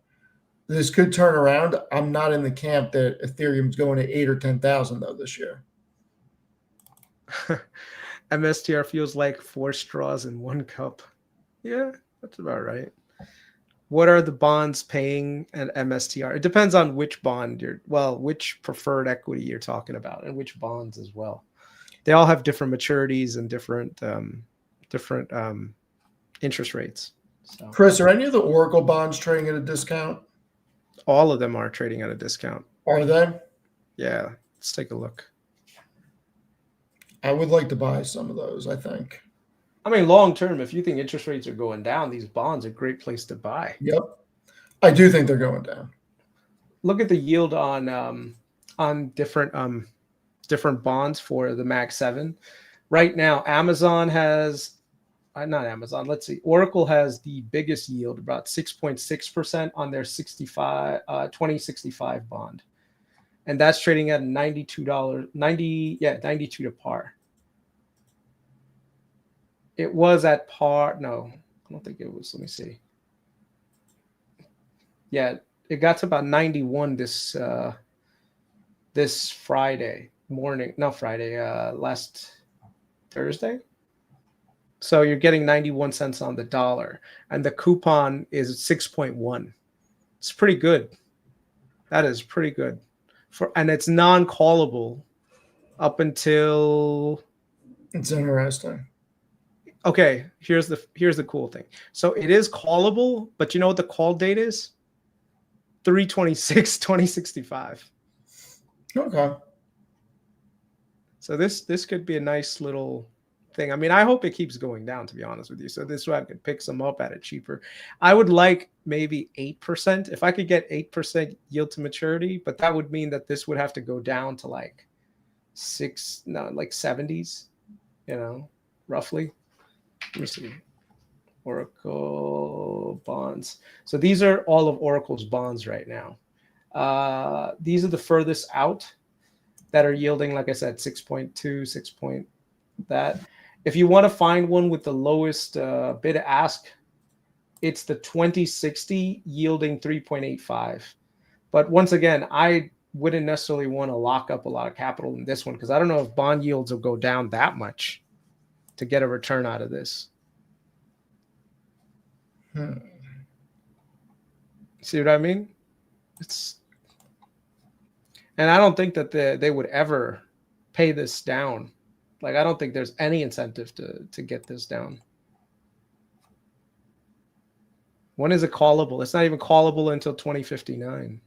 this could turn around. I'm not in the camp that Ethereum's going to 8 or 10,000 though this year. MSTR feels like 4 straws in 1 cup. Yeah, that's about right. What are the bonds paying at MSTR? It depends on which bond which preferred equity you're talking about, and which bonds as well. They all have different maturities and different interest rates. So. Chris, are any of the Oracle bonds trading at a discount? All of them are trading at a discount. Are they? Yeah, let's take a look. I would like to buy some of those, I think. I mean, long term, if you think interest rates are going down, these bonds are a great place to buy. Yep. I do think they're going down. Look at the yield on different bonds for the Mag 7. Right now, Amazon has Oracle has the biggest yield, about 6.6% on their 2065 bond. And that's trading at $92 to par. It was at par. No, I don't think it was. Let me see. Yeah, it got to about 91 this this Friday morning. Not Friday, last Thursday. So you're getting 91 cents on the dollar, and the coupon is 6.1. It's pretty good. That is pretty good. And it's non-callable up until. It's interesting. Okay, here's the cool thing. So it is callable, but you know what the call date is? 3/26/2065. Okay. So this could be a nice little thing. I mean, I hope it keeps going down, to be honest with you. So this way I could pick some up at it cheaper. I would like maybe 8%. If I could get 8% yield to maturity, but that would mean that this would have to go down to like 70s, roughly. Let me see. Oracle bonds. So these are all of Oracle's bonds right now. These are the furthest out that are yielding, like I said, 6.2, 6 point that. If you want to find one with the lowest bid ask, it's the 2060 yielding 3.85. But once again, I wouldn't necessarily want to lock up a lot of capital in this one because I don't know if bond yields will go down that much to get a return out of this. See what I mean? And I don't think that they would ever pay this down. Like, I don't think there's any incentive to get this down. When is it callable? It's not even callable until 2059.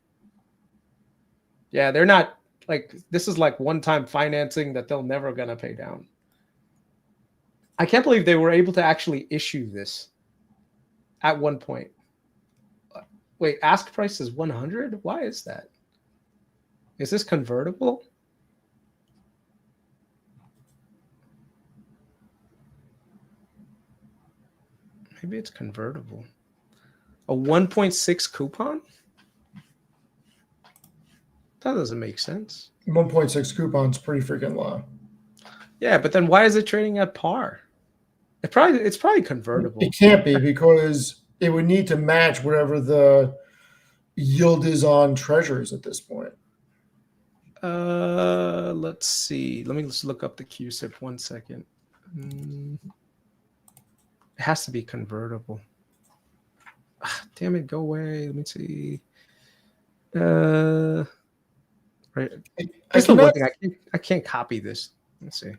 Yeah, they're not like, this is like one-time financing that they're never gonna pay down. I can't believe they were able to actually issue this at one point. Wait, ask price is 100? Why is that? Is this convertible? Maybe it's convertible. A 1.6 coupon? That doesn't make sense. 1.6 coupon's pretty freaking low. Yeah, but then why is it trading at par? It's probably convertible. It can't be because it would need to match whatever the yield is on treasuries at this point. Let's see. Let me just look up the QSIP 1 second. It has to be convertible. Damn it, go away. Let me see. Right. That's the one thing I can't copy this. Let's see.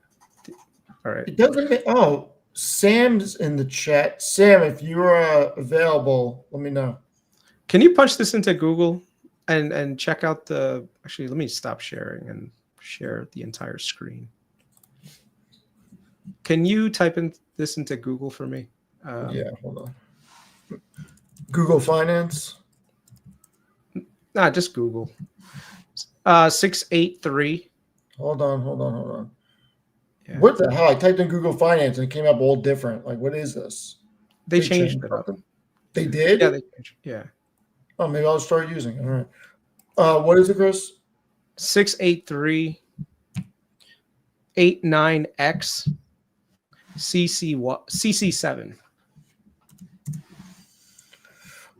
All right. It doesn't make, oh, Sam's in the chat. Sam, if you're available, let me know. Can you punch this into Google and check out the, actually, let me stop sharing and share the entire screen. Can you type in this into Google for me? Yeah, hold on. Google Finance. Nah, just Google. 683. Hold on. Yeah. What the hell? I typed in Google Finance and it came up all different. Like, what is this? They changed it up. something? They did? Yeah, they changed. Yeah. Oh, maybe I'll start using it. All right. What is it, Chris? 683 89X CC7.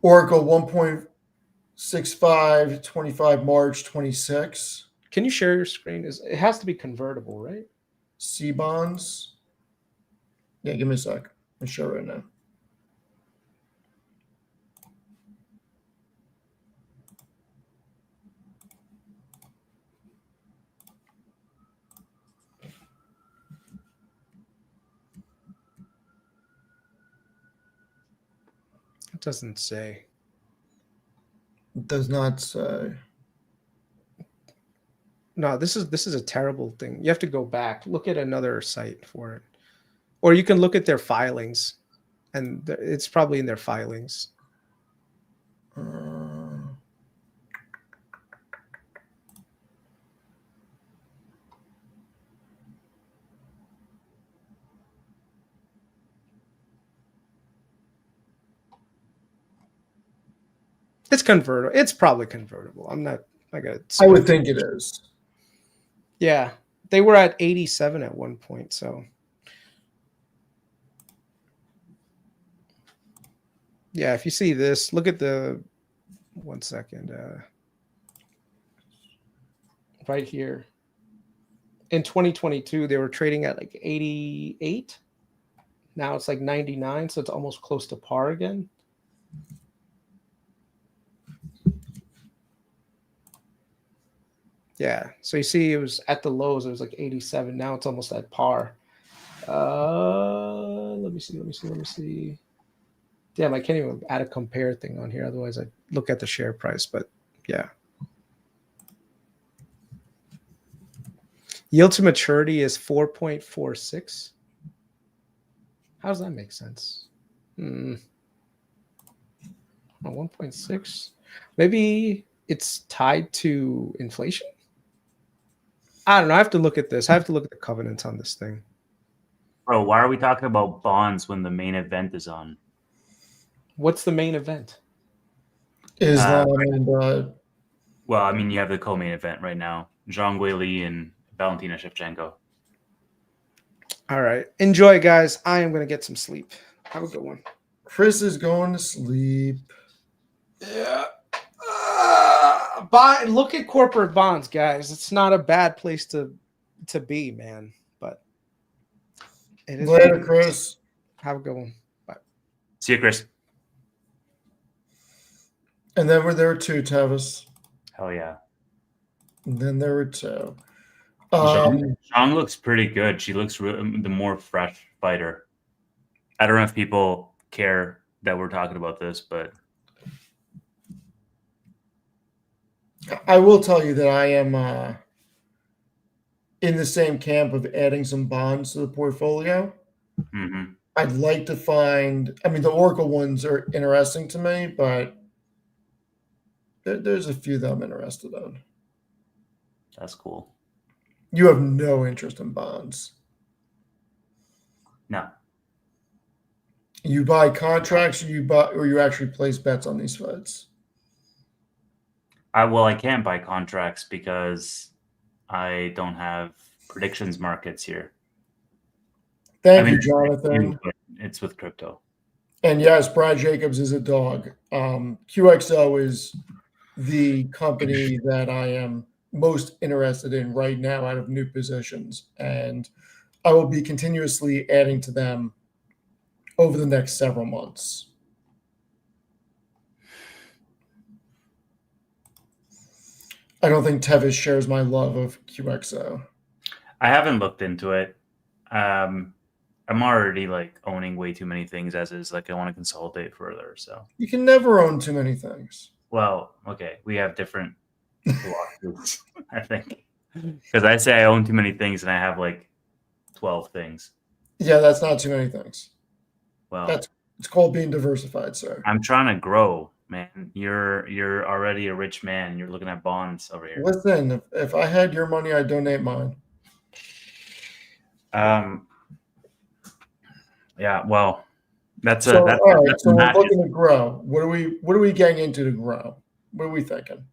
Oracle 1.65 25 March 26. Can you share your screen? It has to be convertible, right? C bonds. Yeah, give me a sec. I'll show right now. It doesn't say. It does not say. No, this is a terrible thing. You have to go back. Look at another site for it. Or you can look at their filings. And it's probably in their filings. It's convertible. It's probably convertible. I'm not. I would think it is. Yeah, they were at 87 at one point. So, yeah, if you see this, look at the 1 second. If right here. In 2022, they were trading at like 88. Now it's like 99, so it's almost close to par again. Yeah, so you see, it was at the lows. It was like 87. Now it's almost at par. Let me see. Damn, I can't even add a compare thing on here. Otherwise, I look at the share price. But yeah, yield to maturity is 4.46. How does that make sense? 1.6. Maybe it's tied to inflation. I don't know. I have to look at this. I have to look at the covenants on this thing. Bro, why are we talking about bonds when the main event is on? What's the main event? Islam and Well, I mean, you have the co-main event right now. Zhang Weili and Valentina Shevchenko. All right. Enjoy, guys. I am going to get some sleep. Have a good one. Chris is going to sleep. Yeah. Look at corporate bonds, guys. It's not a bad place to be, man. But it is. Later, Chris. Have a good one. Bye. See you, Chris. And then we're there too, Tavis. Hell yeah. And then there were two. Zhang looks pretty good. She looks the more fresh fighter. I don't know if people care that we're talking about this, but I will tell you that I am in the same camp of adding some bonds to the portfolio. mhm. I'd like to find, I mean, the Oracle ones are interesting to me, but there's a few that I'm interested in. That's cool. You have no interest in bonds. No. You buy contracts, or you actually place bets on these fights. I can't buy contracts because I don't have predictions markets here. Thank you, Jonathan. It's with crypto. And yes, Brad Jacobs is a dog. QXO is the company that I am most interested in right now out of new positions. And I will be continuously adding to them over the next several months. I don't think Tevis shares my love of QXO. I haven't looked into it. I'm already like owning way too many things as is. Like I want to consolidate further. So You can never own too many things. well, okay, we have different philosophies, I think. Because I say I own too many things and I have like 12 things. Yeah, that's not too many things. Well, It's called being diversified, sir. I'm trying to grow, man. You're already a rich man. You're looking at bonds over here. Listen, if I had your money, I'd donate mine. Yeah, well, that's So, that's, all right, that's so we're Matt- looking to grow. What are we getting into to grow? What are we thinking?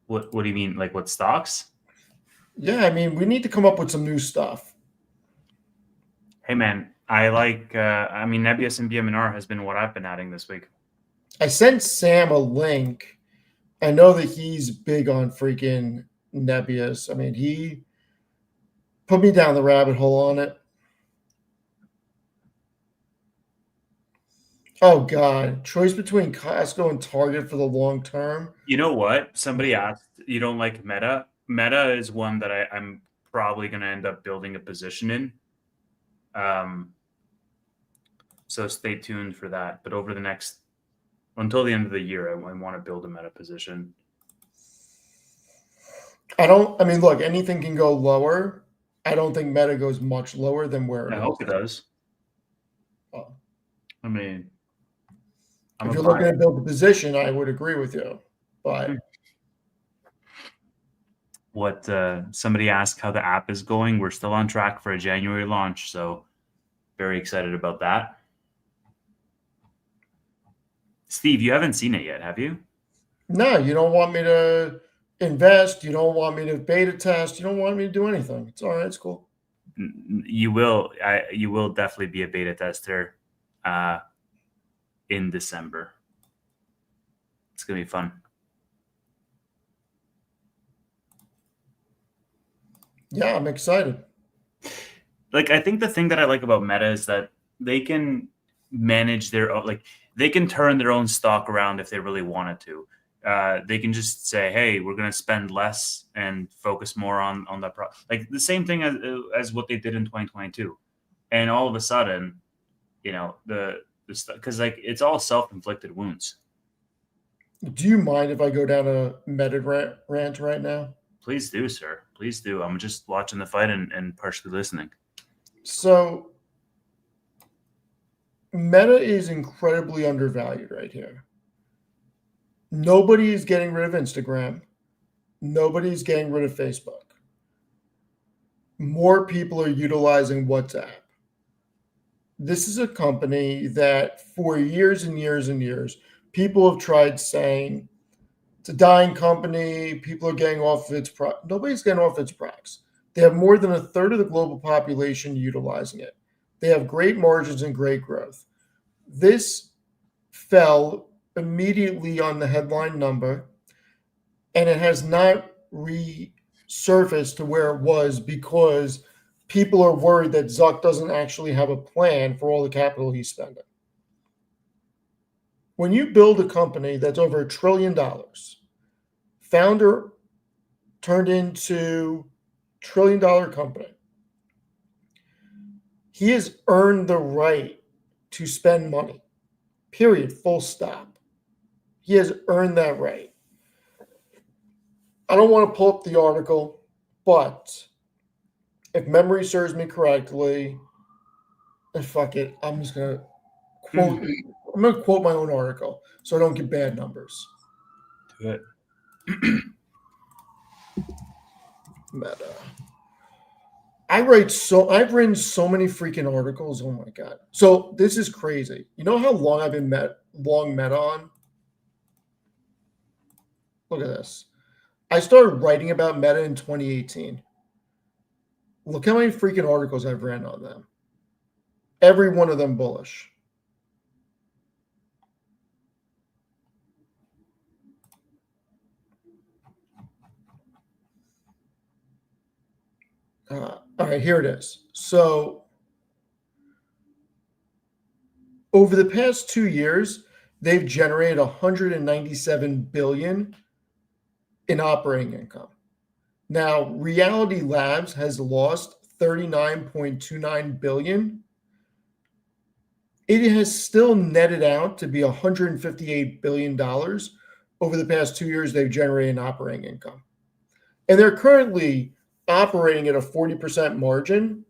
what do you mean? Like what stocks? Yeah, I mean, we need to come up with some new stuff. Hey man, I like I mean Nebius and BMNR has been what I've been adding this week. I sent Sam a link. I know that he's big on freaking Nebius. I mean, he put me down the rabbit hole on it. Oh God, choice between Costco and Target for the long term. You know what? Somebody asked, you don't like Meta? Meta is one that I'm probably going to end up building a position in. So stay tuned for that. But over the next, until the end of the year, I want to build a Meta position. I mean, look, anything can go lower. I don't think Meta goes much lower than where it I is. hope it does. Oh. I mean, If you're looking to build a position, I would agree with you. But what somebody asked how the app is going. We're still on track for a January launch, so very excited about that. Steve, you haven't seen it yet, have you? no, you don't want me to invest. You don't want me to beta test. You don't want me to do anything. It's all right. It's cool. You will. You will definitely be a beta tester in December. It's gonna be fun. Yeah, I'm excited. Like, I think the thing that I like about Meta is that they can manage their own, like, they can turn their own stock around if they really wanted to. They can just say, "Hey, we're going to spend less and focus more on that." Like the same thing as what they did in 2022, and all of a sudden, the stuff, because like it's all self-inflicted wounds. Do you mind if I go down a Meta rant right now? Please do, sir. Please do. I'm just watching the fight and partially listening. So Meta is incredibly undervalued right here. Nobody is getting rid of Instagram. Nobody's getting rid of Facebook. More people are utilizing WhatsApp. This is a company that for years and years and years, people have tried saying it's a dying company. People are getting off of its products. Nobody's getting off its products. They have more than a third of the global population utilizing it. They have great margins and great growth. This fell immediately on the headline number, and it has not resurfaced to where it was because people are worried that Zuck doesn't actually have a plan for all the capital he's spending. When you build a company that's over $1 trillion, founder turned into $1 trillion company, he has earned the right to spend money, period, full stop. He has earned that right. I don't want to pull up the article, but if memory serves me correctly, and fuck it, I'm just gonna quote. I'm gonna quote my own article so I don't get bad numbers. Do it. Meta. I've written so many freaking articles. Oh my god! So this is crazy. You know how long I've been Meta on? Look at this. I started writing about Meta in 2018. Look how many freaking articles I've ran on them. Every one of them bullish. All right, here it is. So over the past 2 years, they've generated 197 billion in operating income. Now, Reality Labs has lost 39.29 billion. It has still netted out to be $158 billion over the past 2 years they've generated operating income. And they're currently operating at a 40% margin,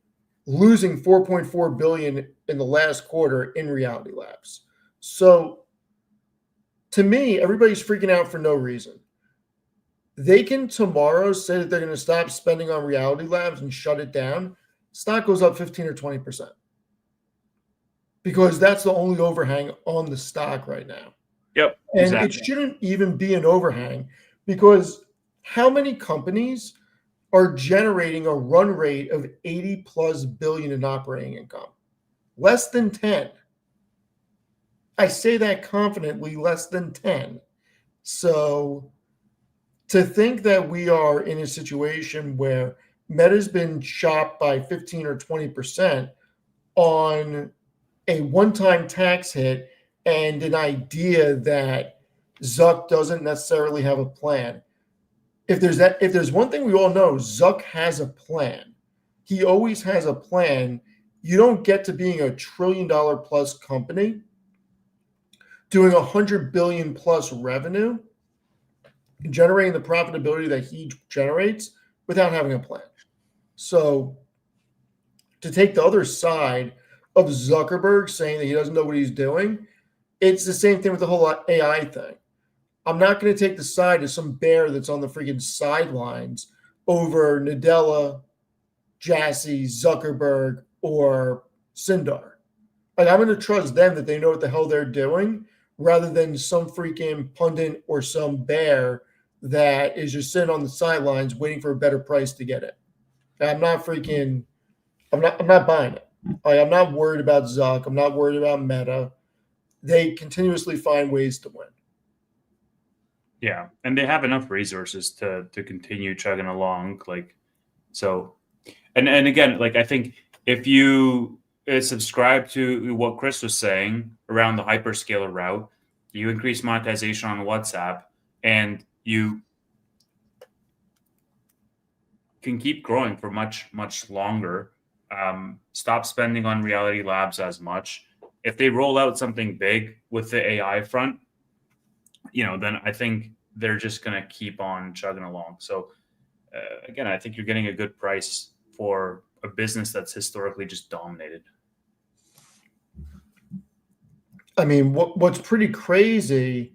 losing 4.4 billion in the last quarter in Reality Labs. So to me, everybody's freaking out for no reason. They can tomorrow say that they're going to stop spending on Reality Labs and shut it down. Stock goes up 15 or 20%. Because that's the only overhang on the stock right now. Yep. And exactly. it shouldn't even be an overhang because how many companies are generating a run rate of 80 plus billion in operating income? Less than 10. I say that confidently, less than 10. So to think that we are in a situation where Meta's been chopped by 15 or 20% on a one-time tax hit and an idea that Zuck doesn't necessarily have a plan. If there's one thing we all know, Zuck has a plan. He always has a plan. You don't get to being a $1 trillion plus company doing 100 billion plus revenue, generating the profitability that he generates without having a plan. So to take the other side of Zuckerberg saying that he doesn't know what he's doing, it's the same thing with the whole AI thing. I'm not going to take the side of some bear that's on the freaking sidelines over Nadella, Jassy, Zuckerberg, or Sundar. Like, I'm going to trust them that they know what the hell they're doing rather than some freaking pundit or some bear that is just sitting on the sidelines waiting for a better price to get it. I'm not buying it. Like, I'm not worried about Zuck. I'm not worried about Meta. They continuously find ways to win. Yeah, and they have enough resources to continue chugging along. Like, So, and again, like, I think if you subscribe to what Chris was saying around the hyperscaler route, you increase monetization on WhatsApp, and you can keep growing for much, much longer. Stop spending on Reality Labs as much. If they roll out something big with the AI front, then I think they're just going to keep on chugging along. So again, I think you're getting a good price for a business that's historically just dominated. I mean, what's pretty crazy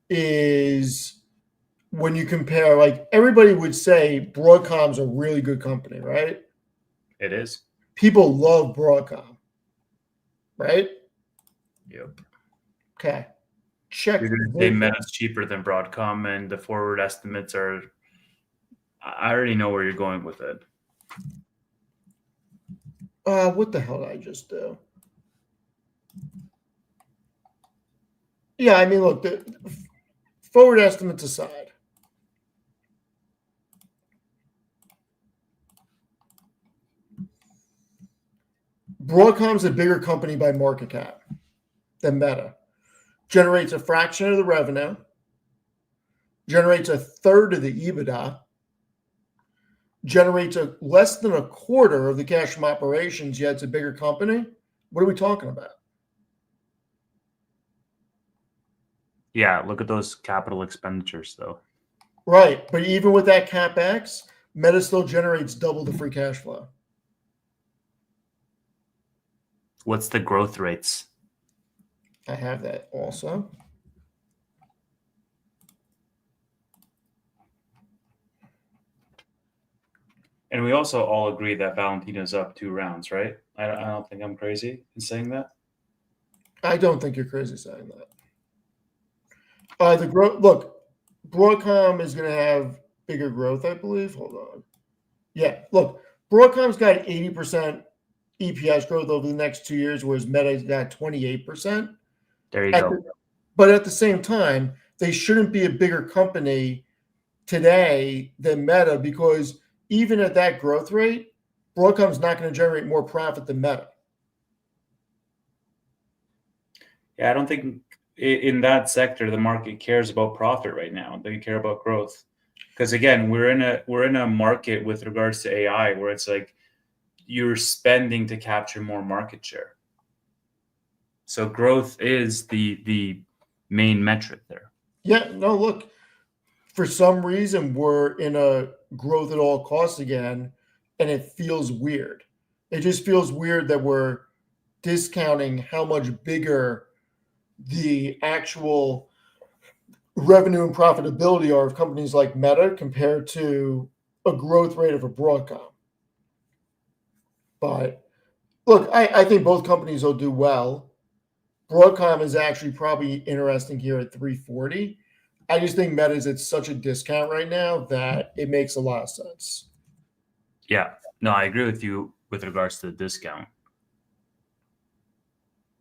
is when you compare, like, everybody would say Broadcom's a really good company, right? It is. People love Broadcom, right? Yep. Okay. Check. You're going to say Meta's cheaper than Broadcom, and the forward estimates are. I already know where you're going with it. What the hell did I just do? Yeah, I mean, look, the forward estimates aside, Broadcom's a bigger company by market cap than Meta. Generates a fraction of the revenue, generates a third of the EBITDA, generates less than a quarter of the cash from operations, yet it's a bigger company. What are we talking about? Yeah, look at those capital expenditures, though. Right, but even with that CapEx, Meta still generates double the free cash flow. What's the growth rates? I have that also. And we also all agree that Valentina's up 2 rounds, right? I don't think I'm crazy in saying that. I don't think you're crazy saying that. The growth. Look, Broadcom is going to have bigger growth, I believe. Hold on. Yeah, look, Broadcom's got 80% EPS growth over the next 2 years, whereas Meta's got 28%. There you go. But at the same time, they shouldn't be a bigger company today than Meta, because even at that growth rate, Broadcom's not going to generate more profit than Meta. Yeah, I don't think in that sector the market cares about profit right now. They care about growth, because again, we're in a market with regards to AI where it's like you're spending to capture more market share. So growth is the main metric there. Yeah, no, look, for some reason we're in a growth at all costs again, and it feels weird. It just feels weird that we're discounting how much bigger the actual revenue and profitability are of companies like Meta compared to a growth rate of a Broadcom. But look, I think both companies will do well. Broadcom is actually probably interesting here at 340. I just think Meta is at such a discount right now that it makes a lot of sense. Yeah, no, I agree with you with regards to the discount.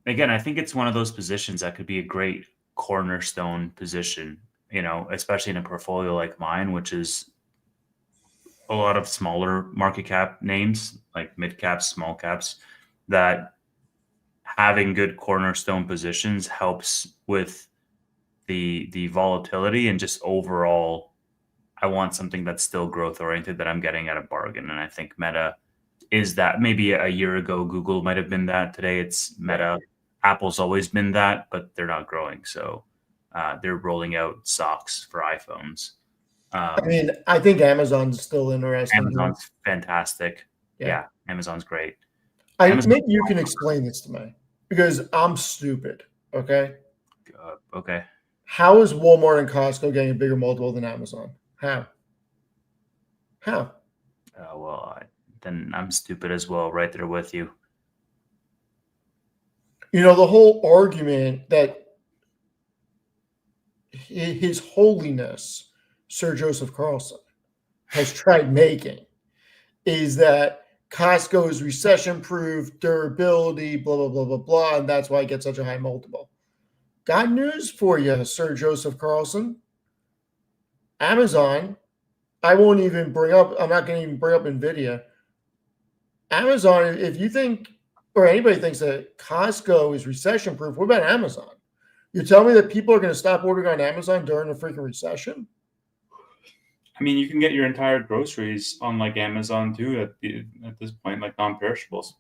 Again, I think it's one of those positions that could be a great cornerstone position, especially in a portfolio like mine, which is a lot of smaller market cap names, like mid caps, small caps, that having good cornerstone positions helps with the volatility and just overall. I want something that's still growth oriented that I'm getting at a bargain. And I think Meta is that. Maybe a year ago, Google might have been that. Today it's Meta. Apple's always been that, but they're not growing. So they're rolling out socks for iPhones. I mean, I think Amazon's still interesting. Amazon's fantastic. Yeah, Amazon's great. Maybe you can explain this to me, because I'm stupid. Okay. Okay. How is Walmart and Costco getting a bigger multiple than Amazon? How? Well, then I'm stupid as well, right there with you. The whole argument that His Holiness Sir Joseph Carlson has tried making is that Costco is recession-proof, durability, blah, blah, blah, blah, blah, and that's why it gets such a high multiple. Got news for you, Sir Joseph Carlson. Amazon I won't even bring up, I'm not going to even bring up NVIDIA. Amazon, if you think, or anybody thinks that Costco is recession proof, what about Amazon? You're telling me that people are going to stop ordering on Amazon during a freaking recession? I mean, you can get your entire groceries on like Amazon too at this point, like non-perishables.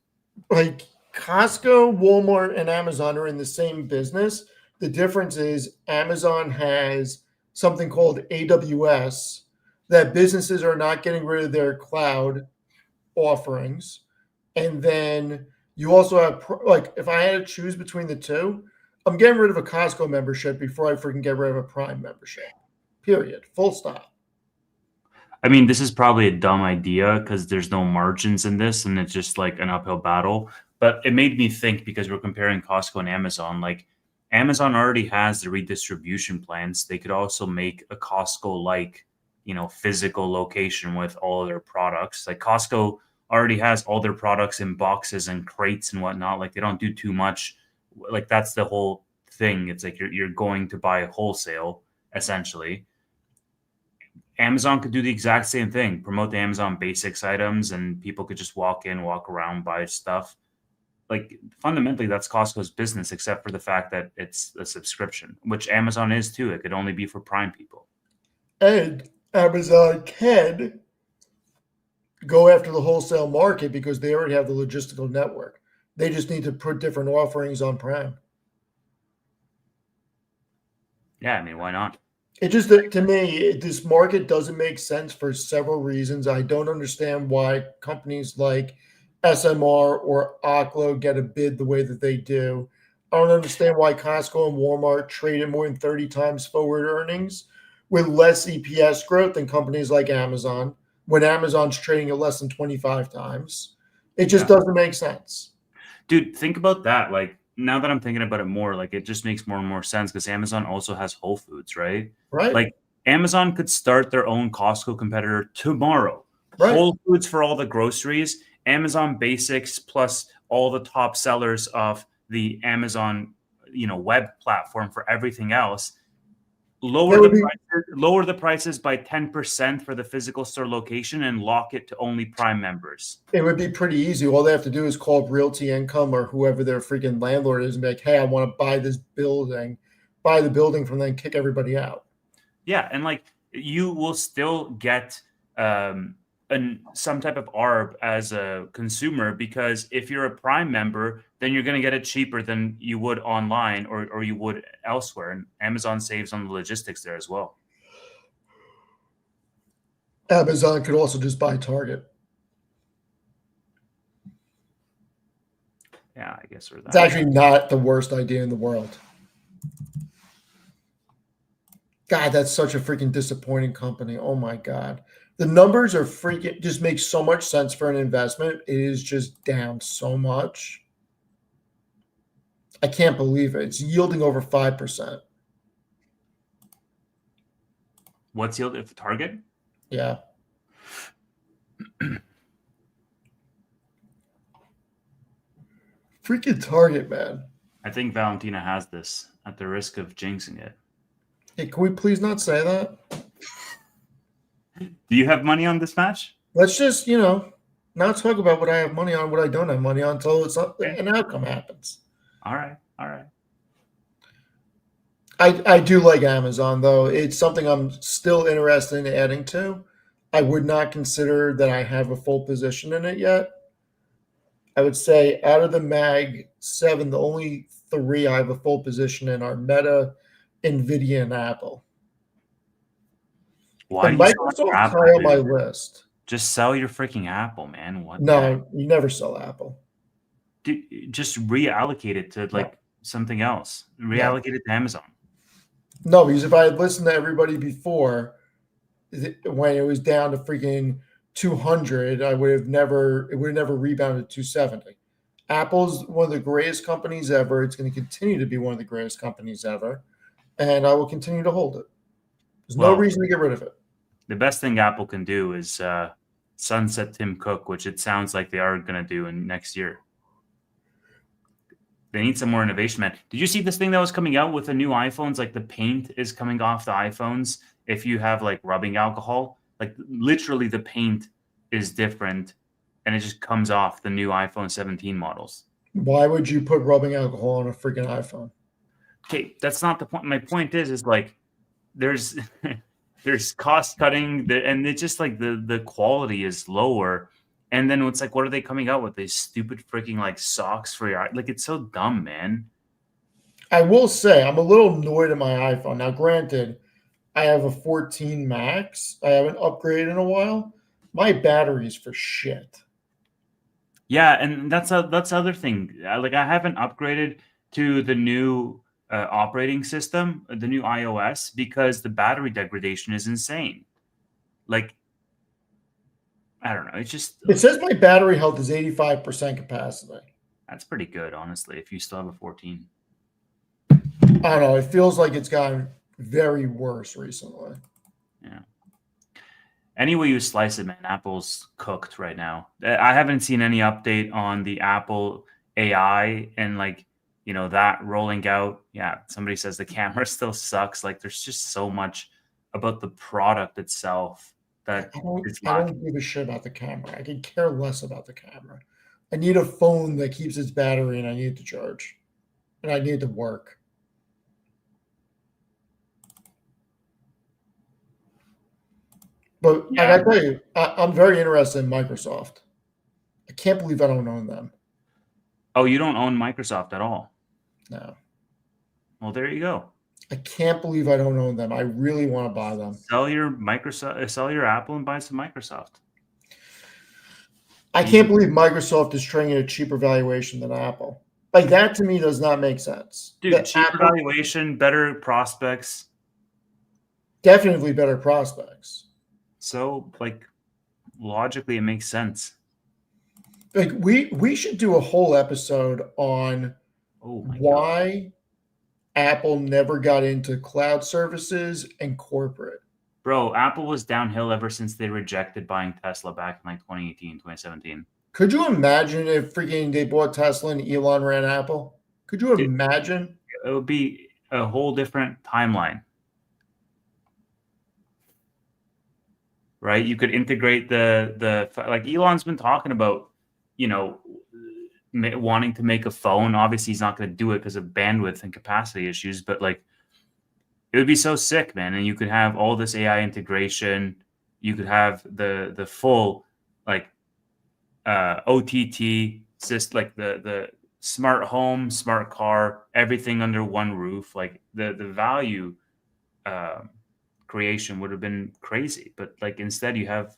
Like Costco, Walmart, and Amazon are in the same business. The difference is Amazon has something called AWS that businesses are not getting rid of their cloud offerings. And then you also have, like, if I had to choose between the two, I'm getting rid of a Costco membership before I freaking get rid of a Prime membership. Period. Full stop. I mean, this is probably a dumb idea because there's no margins in this and it's just like an uphill battle. But it made me think because we're comparing Costco and Amazon. Like Amazon already has the redistribution plans. They could also make a Costco-like, physical location with all of their products. Like Costco already has all their products in boxes and crates and whatnot. Like they don't do too much. Like that's the whole thing. It's like you're going to buy wholesale essentially. Amazon could do the exact same thing, promote the Amazon Basics items, and people could just walk in, walk around, buy stuff. Like fundamentally, that's Costco's business, except for the fact that it's a subscription, which Amazon is too. It could only be for Prime people. And Amazon can go after the wholesale market because they already have the logistical network. They just need to put different offerings on Prime. Yeah, I mean, why not? It just, to me, this market doesn't make sense for several reasons. I don't understand why companies like SMR or Oklo get a bid the way that they do. I don't understand why Costco and Walmart trade at more than 30 times forward earnings with less EPS growth than companies like Amazon, when Amazon's trading at less than 25 times. It just doesn't make sense. Dude, think about that. Like, now that I'm thinking about it more, like it just makes more and more sense because Amazon also has Whole Foods, right? Right. Like Amazon could start their own Costco competitor tomorrow. Right. Whole Foods for all the groceries, Amazon Basics plus all the top sellers of the Amazon, web platform for everything else. Lower the prices by 10% for the physical store location and lock it to only Prime members. It would be pretty easy. All they have to do is call up Realty Income or whoever their freaking landlord is and be like, hey, I want to buy this building, buy the building from them, kick everybody out. Yeah, and like you will still get some type of ARB as a consumer because if you're a Prime member, then you're going to get it cheaper than you would online or you would elsewhere. And Amazon saves on the logistics there as well. Amazon could also just buy Target. Yeah, I guess. It's actually not the worst idea in the world. God, that's such a freaking disappointing company. Oh my God. The numbers are freaking, just make so much sense for an investment. It is just down so much. I can't believe it. It's yielding over 5%. What's yield if Target? Yeah. Freaking Target, man. I think Valentina has this at the risk of jinxing it. Hey, can we please not say that? Do you have money on this match? Let's just, not talk about what I have money on, what I don't have money on until an outcome happens. All right. I do like Amazon, though. It's something I'm still interested in adding to. I would not consider that I have a full position in it yet. I would say out of the Mag 7, the only 3 I have a full position in are Meta, NVIDIA, and Apple. Why Microsoft's high on my list. Just sell your freaking Apple, man. What? No, you never sell Apple. Dude, just reallocate it to something else. Reallocate it to Amazon. No, because if I had listened to everybody before, when it was down to freaking 200, it would have never rebounded to 270. Apple's one of the greatest companies ever. It's going to continue to be one of the greatest companies ever, and I will continue to hold it. There's no reason to get rid of it. The best thing Apple can do is sunset Tim Cook, which it sounds like they are going to do in next year. They need some more innovation, man. Did you see this thing that was coming out with the new iPhones? Like the paint is coming off the iPhones if you have like rubbing alcohol. Like literally the paint is different and it just comes off the new iPhone 17 models. Why would you put rubbing alcohol on a freaking iPhone? Okay, that's not the point. My point is like there's there's cost cutting and it's just like the quality is lower. And then it's like, what are they coming out with? These stupid freaking like socks for your eye? Like it's so dumb, man. I will say I'm a little annoyed at my iPhone. Now, granted, I have a 14 Max. I haven't upgraded in a while. My battery's for shit. Yeah, and that's the other thing. Like I haven't upgraded to the new operating system, the new iOS, because the battery degradation is insane. Like, I don't know. It's just It says my battery health is 85% capacity. that's pretty good, honestly. If you still have a 14, I don't know. It feels like it's gotten very worse recently. yeah. Any way you slice it, man, Apple's cooked right now. I haven't seen any update on the Apple AI and like, you know, that rolling out. Yeah, somebody says the camera still sucks. Like there's just so much about the product itself that is I lacking. don't give a shit about the camera. I could care less about the camera. I need a phone that keeps its battery and I need it to charge. And I need it to work. But I Yeah. gotta tell you, I'm very interested in Microsoft. I can't believe I don't own them. Oh, you don't own Microsoft at all? No. Well, there you go. I can't believe I don't own them. I really want to buy them. Sell your Microsoft, sell your Apple, and buy some Microsoft. I can't believe Microsoft is trading at a cheaper valuation than Apple. Like that to me does not make sense. Dude, That cheaper Apple, valuation, better prospects. definitely better prospects. So, like, logically, it makes sense. Like we should do a whole episode on Oh my god. why Apple never got into cloud services and corporate. Bro, Apple was downhill ever since they rejected buying Tesla back in like 2018, 2017. Could you imagine if freaking they bought Tesla and Elon ran Apple? Could you Dude. imagine? It would be a whole different timeline. Right? You could integrate the like Elon's been talking about, you know, wanting to make a phone. Obviously, he's not going to do it because of bandwidth and capacity issues, but like it would be so sick, man. And you could have all this AI integration. You could have the full like OTT system, like the smart home, smart car, everything under one roof. Like the value creation would have been crazy, but like instead you have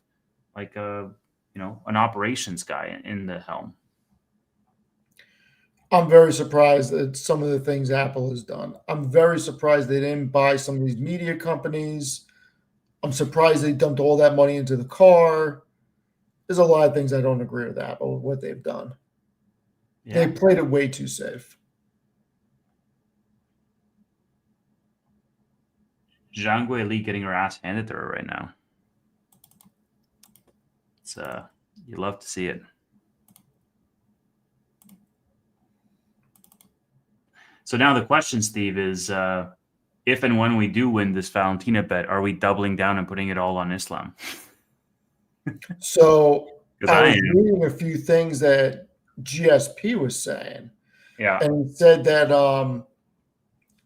like a an operations guy in the helm. I'm very surprised at some of the things Apple has done. I'm very surprised they didn't buy some of these media companies. I'm surprised they dumped all that money into the car. There's a lot of things I don't agree with Apple with what they've done. Yeah. They played it way too safe. Zhang Guili getting her ass handed to her right now. It's you love to see it. So now the question, Steve, is if and when we do win this Valentina bet, are we doubling down and putting it all on Islam? So 'Cause I I was am. reading a few things that GSP was saying, Yeah. and he said that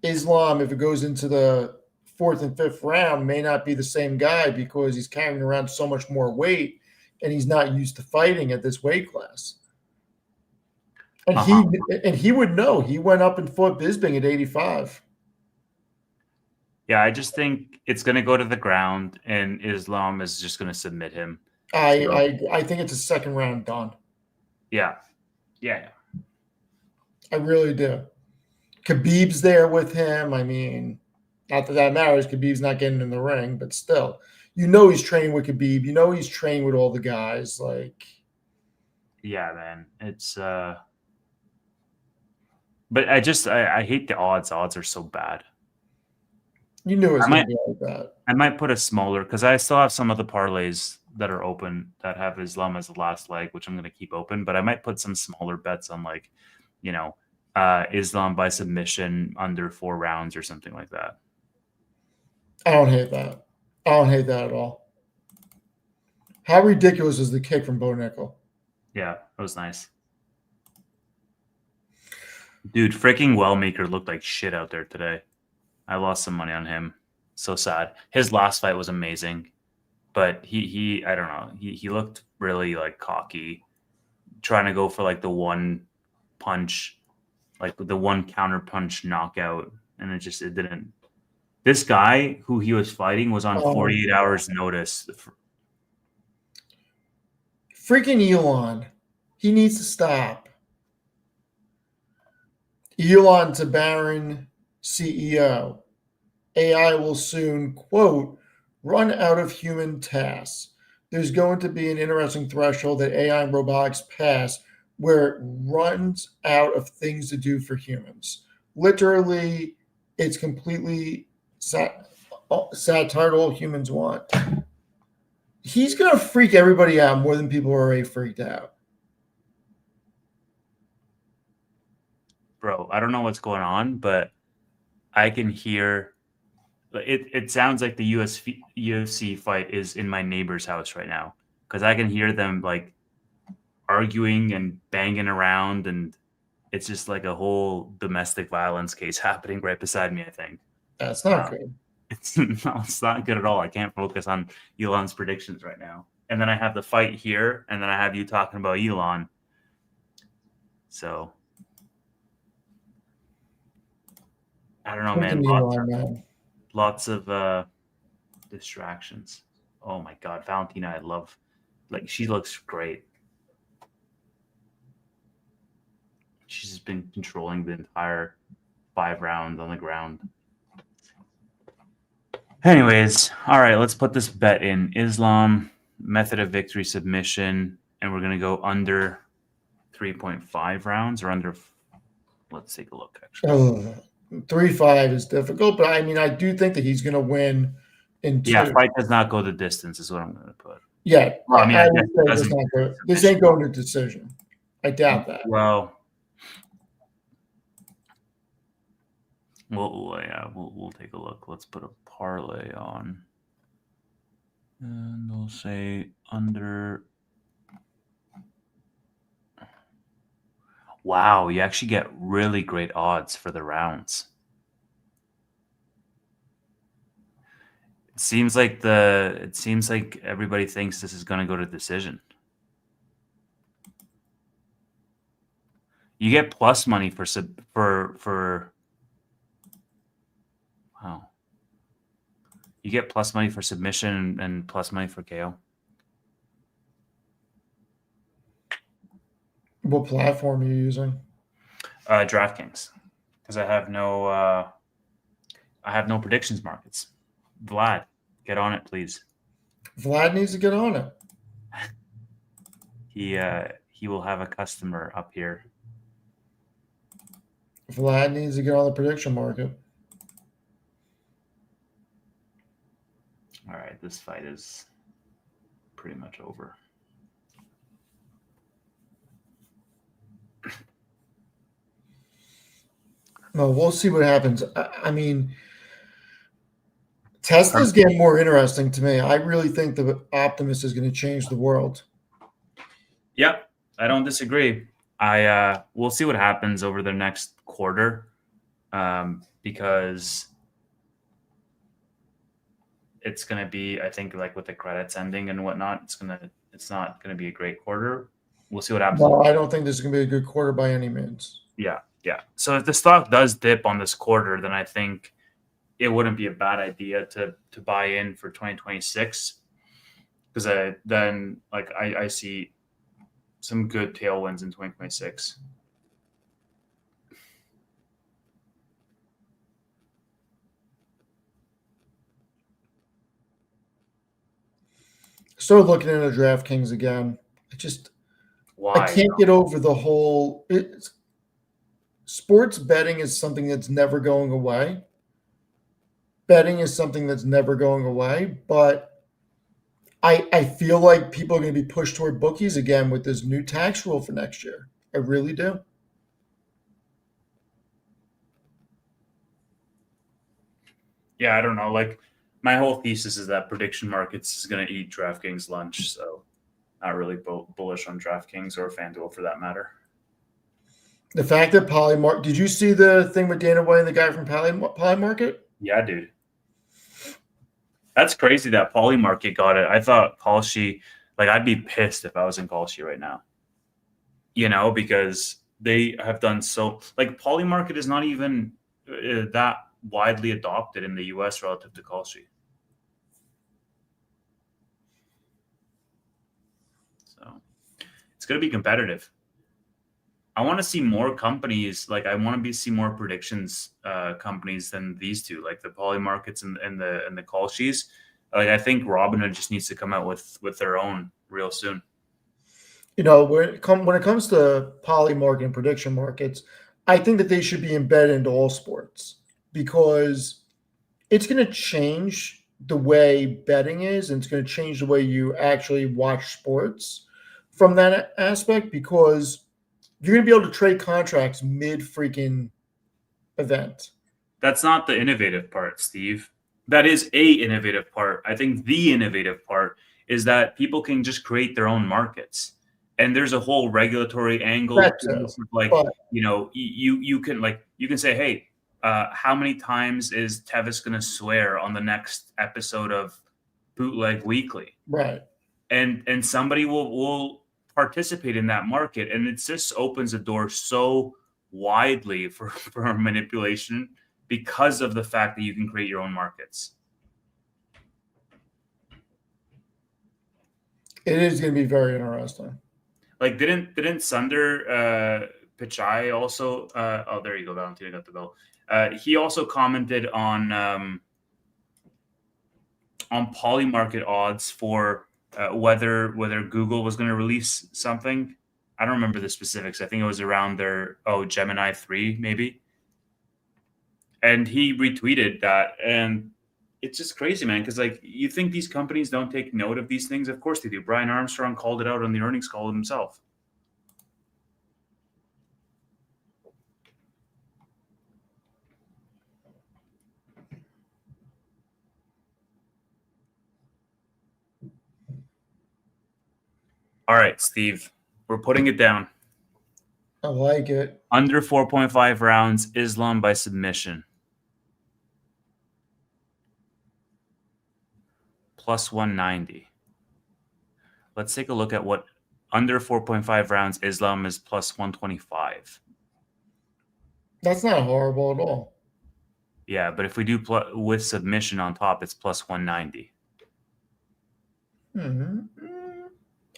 Islam, if it goes into the 4th and 5th round, may not be the same guy because he's carrying around so much more weight and he's not used to fighting at this weight class. And he would know. He went up and fought Bisping at 85. Yeah, I just think it's going to go to the ground, and Islam is just going to submit him. I think it's a second round done. Yeah. I really do. Khabib's there with him. I mean, not that that matters. Khabib's not getting in the ring, but still, he's training with Khabib. He's training with all the guys. Like, Yeah, man. It's but I hate the odds. Odds are so bad. you knew it was I going might- to be like that. I might put a smaller because I still have some of the parlays that are open that have Islam as the last leg, which I'm going to keep open. But I might put some smaller bets on like, Islam by submission under 4 rounds or something like that. I don't hate that. I don't hate that at all. How ridiculous is the kick from Bo Nickel? Yeah, that was nice. Dude, freaking Wellmaker looked like shit out there today. I lost some money on him. So sad. His last fight was amazing, but he I don't know. He looked really like cocky, trying to go for like the one punch, like the one counter punch knockout, and it didn't. This guy who he was fighting was on 48 hours notice. Freaking Elon. He needs to stop. Elon Tabarin, CEO. AI will soon, quote, run out of human tasks. There's going to be an interesting threshold that AI and robotics pass where it runs out of things to do for humans. Literally, it's completely satire all humans want. He's going to freak everybody out more than people are already freaked out. Bro, I don't know what's going on, but I can hear it. It sounds like the UFC fight is in my neighbor's house right now because I can hear them like arguing and banging around, and it's just like a whole domestic violence case happening right beside me. I think That's not good. it's not good at all. I can't focus on Elon's predictions right now. And then I have the fight here, and then I have you talking about Elon. So I don't know, man. Lots of distractions. Oh my God, Valentina, I love. Like, she looks great. She's just been controlling the entire 5 rounds on the ground. Anyways, all right, let's put this bet in. Islam, method of victory, submission, and we're going to go under 3.5 rounds or under. Let's take a look, actually. 3-5 is difficult, but I mean, I do think that he's going to win in 2. Yeah, fight does not go the distance is what I'm going to put. Yeah. Well, I mean, I guess it this, doesn't- this ain't going to decision. I doubt that. Well, we'll take a look. Let's put a parlay on, and we'll say under. Wow, you actually get really great odds for the rounds. It seems like everybody thinks this is going to go to decision. You get plus money for wow. You get plus money for submission and plus money for KO. What platform are you using? DraftKings, because I have no predictions markets. Vlad, get on it, please. Vlad needs to get on it. He will have a customer up here. Vlad needs to get on the prediction market. All right, this fight is pretty much over. No, we'll see what happens. I mean, Tesla's getting more interesting to me. I really think the Optimus is going to change the world. Yep, I don't disagree. We'll see what happens over the next quarter, because it's going to be, I think, like with the credits ending and whatnot, it's not going to be a great quarter. We'll see what happens. No, I don't think this is going to be a good quarter by any means. Yeah. So if the stock does dip on this quarter, then I think it wouldn't be a bad idea to buy in for 2026, because I see some good tailwinds in 2026. Started looking into DraftKings again. Why? I can't get over the whole. Sports betting is something that's never going away. Betting is something that's never going away, but I feel like people are going to be pushed toward bookies again with this new tax rule for next year. I really do. Yeah, I don't know. Like, my whole thesis is that prediction markets is going to eat DraftKings lunch. So not really bullish on DraftKings or FanDuel for that matter. The fact that Polymarket, did you see the thing with Dana White and the guy from Polymarket? Yeah, dude. That's crazy that Polymarket got it. I thought Kalshi, like I'd be pissed if I was in Kalshi right now. You know, because they have done so, like Polymarket is not even that widely adopted in the US relative to Kalshi. So it's going to be competitive. I want to see more companies. Like I want to see more predictions companies than these two, like the Polymarkets and the Kalshis. Like I think Robinhood just needs to come out with their own real soon. You know, when it comes to Polymarket and prediction markets, I think that they should be embedded into all sports because it's going to change the way betting is, and it's going to change the way you actually watch sports from that aspect because you're going to be able to trade contracts mid freaking event. That's not the innovative part, Steve. That is a innovative part. I think the innovative part is that people can just create their own markets. And there's a whole regulatory angle to this, like, you know, you can say, hey, how many times is Tevis going to swear on the next episode of Bootleg Weekly? Right. And somebody will participate in that market, and it just opens the door so widely for manipulation because of the fact that you can create your own markets. It is going to be very interesting. Like didn't Sunder Pichai also oh there you go, Valentina got the bell. He also commented on Polymarket odds for whether Google was going to release something. I don't remember the specifics. I think it was around their Gemini 3 maybe. And he retweeted that, and it's just crazy, man, because like you think these companies don't take note of these things? Of course they do. Brian Armstrong called it out on the earnings call himself. All right, Steve, we're putting it down. I like it. Under 4.5 rounds, Islam by submission. Plus 190. Let's take a look at what under 4.5 rounds Islam is plus 125. That's not horrible at all. Yeah, but if we do with submission on top, it's plus 190. Mm-hmm.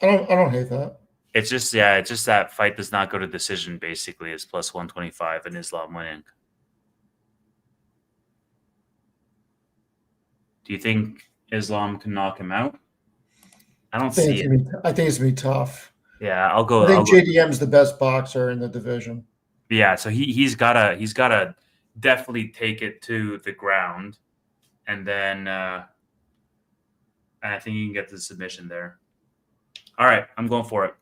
I don't hate that. It's just that fight does not go to decision. Basically, is plus 125 and Islam winning. Do you think Islam can knock him out? I don't see it. I think it's gonna be tough. Yeah, I'll go. I think JDM's the best boxer in the division. Yeah, so he's gotta definitely take it to the ground, and then I think he can get the submission there. All right, I'm going for it.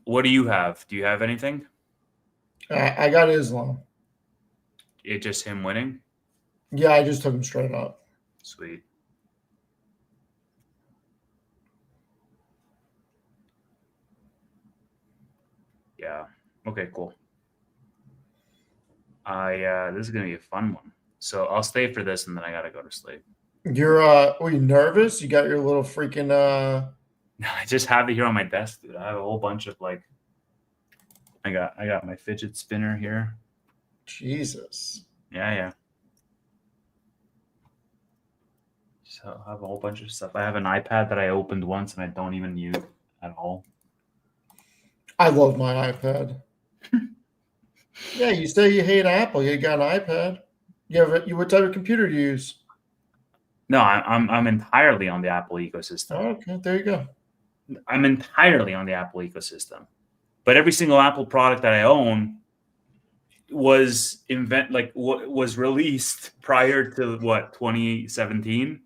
What do you have? Do you have anything? I got Islam. It's just him winning? Yeah, I just took him straight up. Sweet. Yeah. Okay, cool. This is gonna be a fun one. So I'll stay for this and then I gotta go to sleep. Were you nervous? You got your little freaking I just have it here on my desk, dude. I have a whole bunch of like I got my fidget spinner here. Jesus. Yeah. So I have a whole bunch of stuff. I have an iPad that I opened once and I don't even use at all. I love my iPad. Yeah, you say you hate Apple. You got an iPad. What type of computer do you use? No, I'm entirely on the Apple ecosystem. Oh, okay, there you go. I'm entirely on the Apple ecosystem. But every single Apple product that I own was released prior to what, 2017,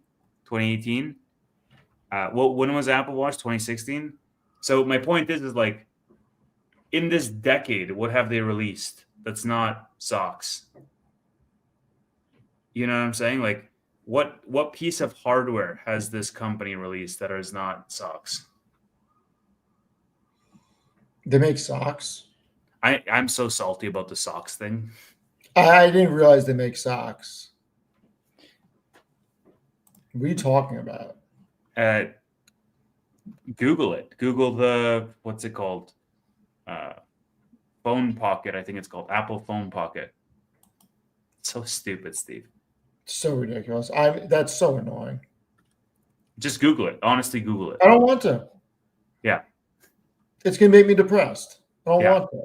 2018? When was Apple Watch? 2016? So my point is like, in this decade, what have they released that's not socks? You know what I'm saying? Like, what piece of hardware has this company released that is not socks? They make socks. I'm so salty about the socks thing. I didn't realize they make socks. What are you talking about? Google it. Google the what's it called? Phone Pocket. I think it's called Apple Phone Pocket. So stupid, Steve. So ridiculous. That's so annoying. Just Google it. Honestly, Google it. I don't want to. Yeah. It's gonna make me depressed. I don't Yeah. want to.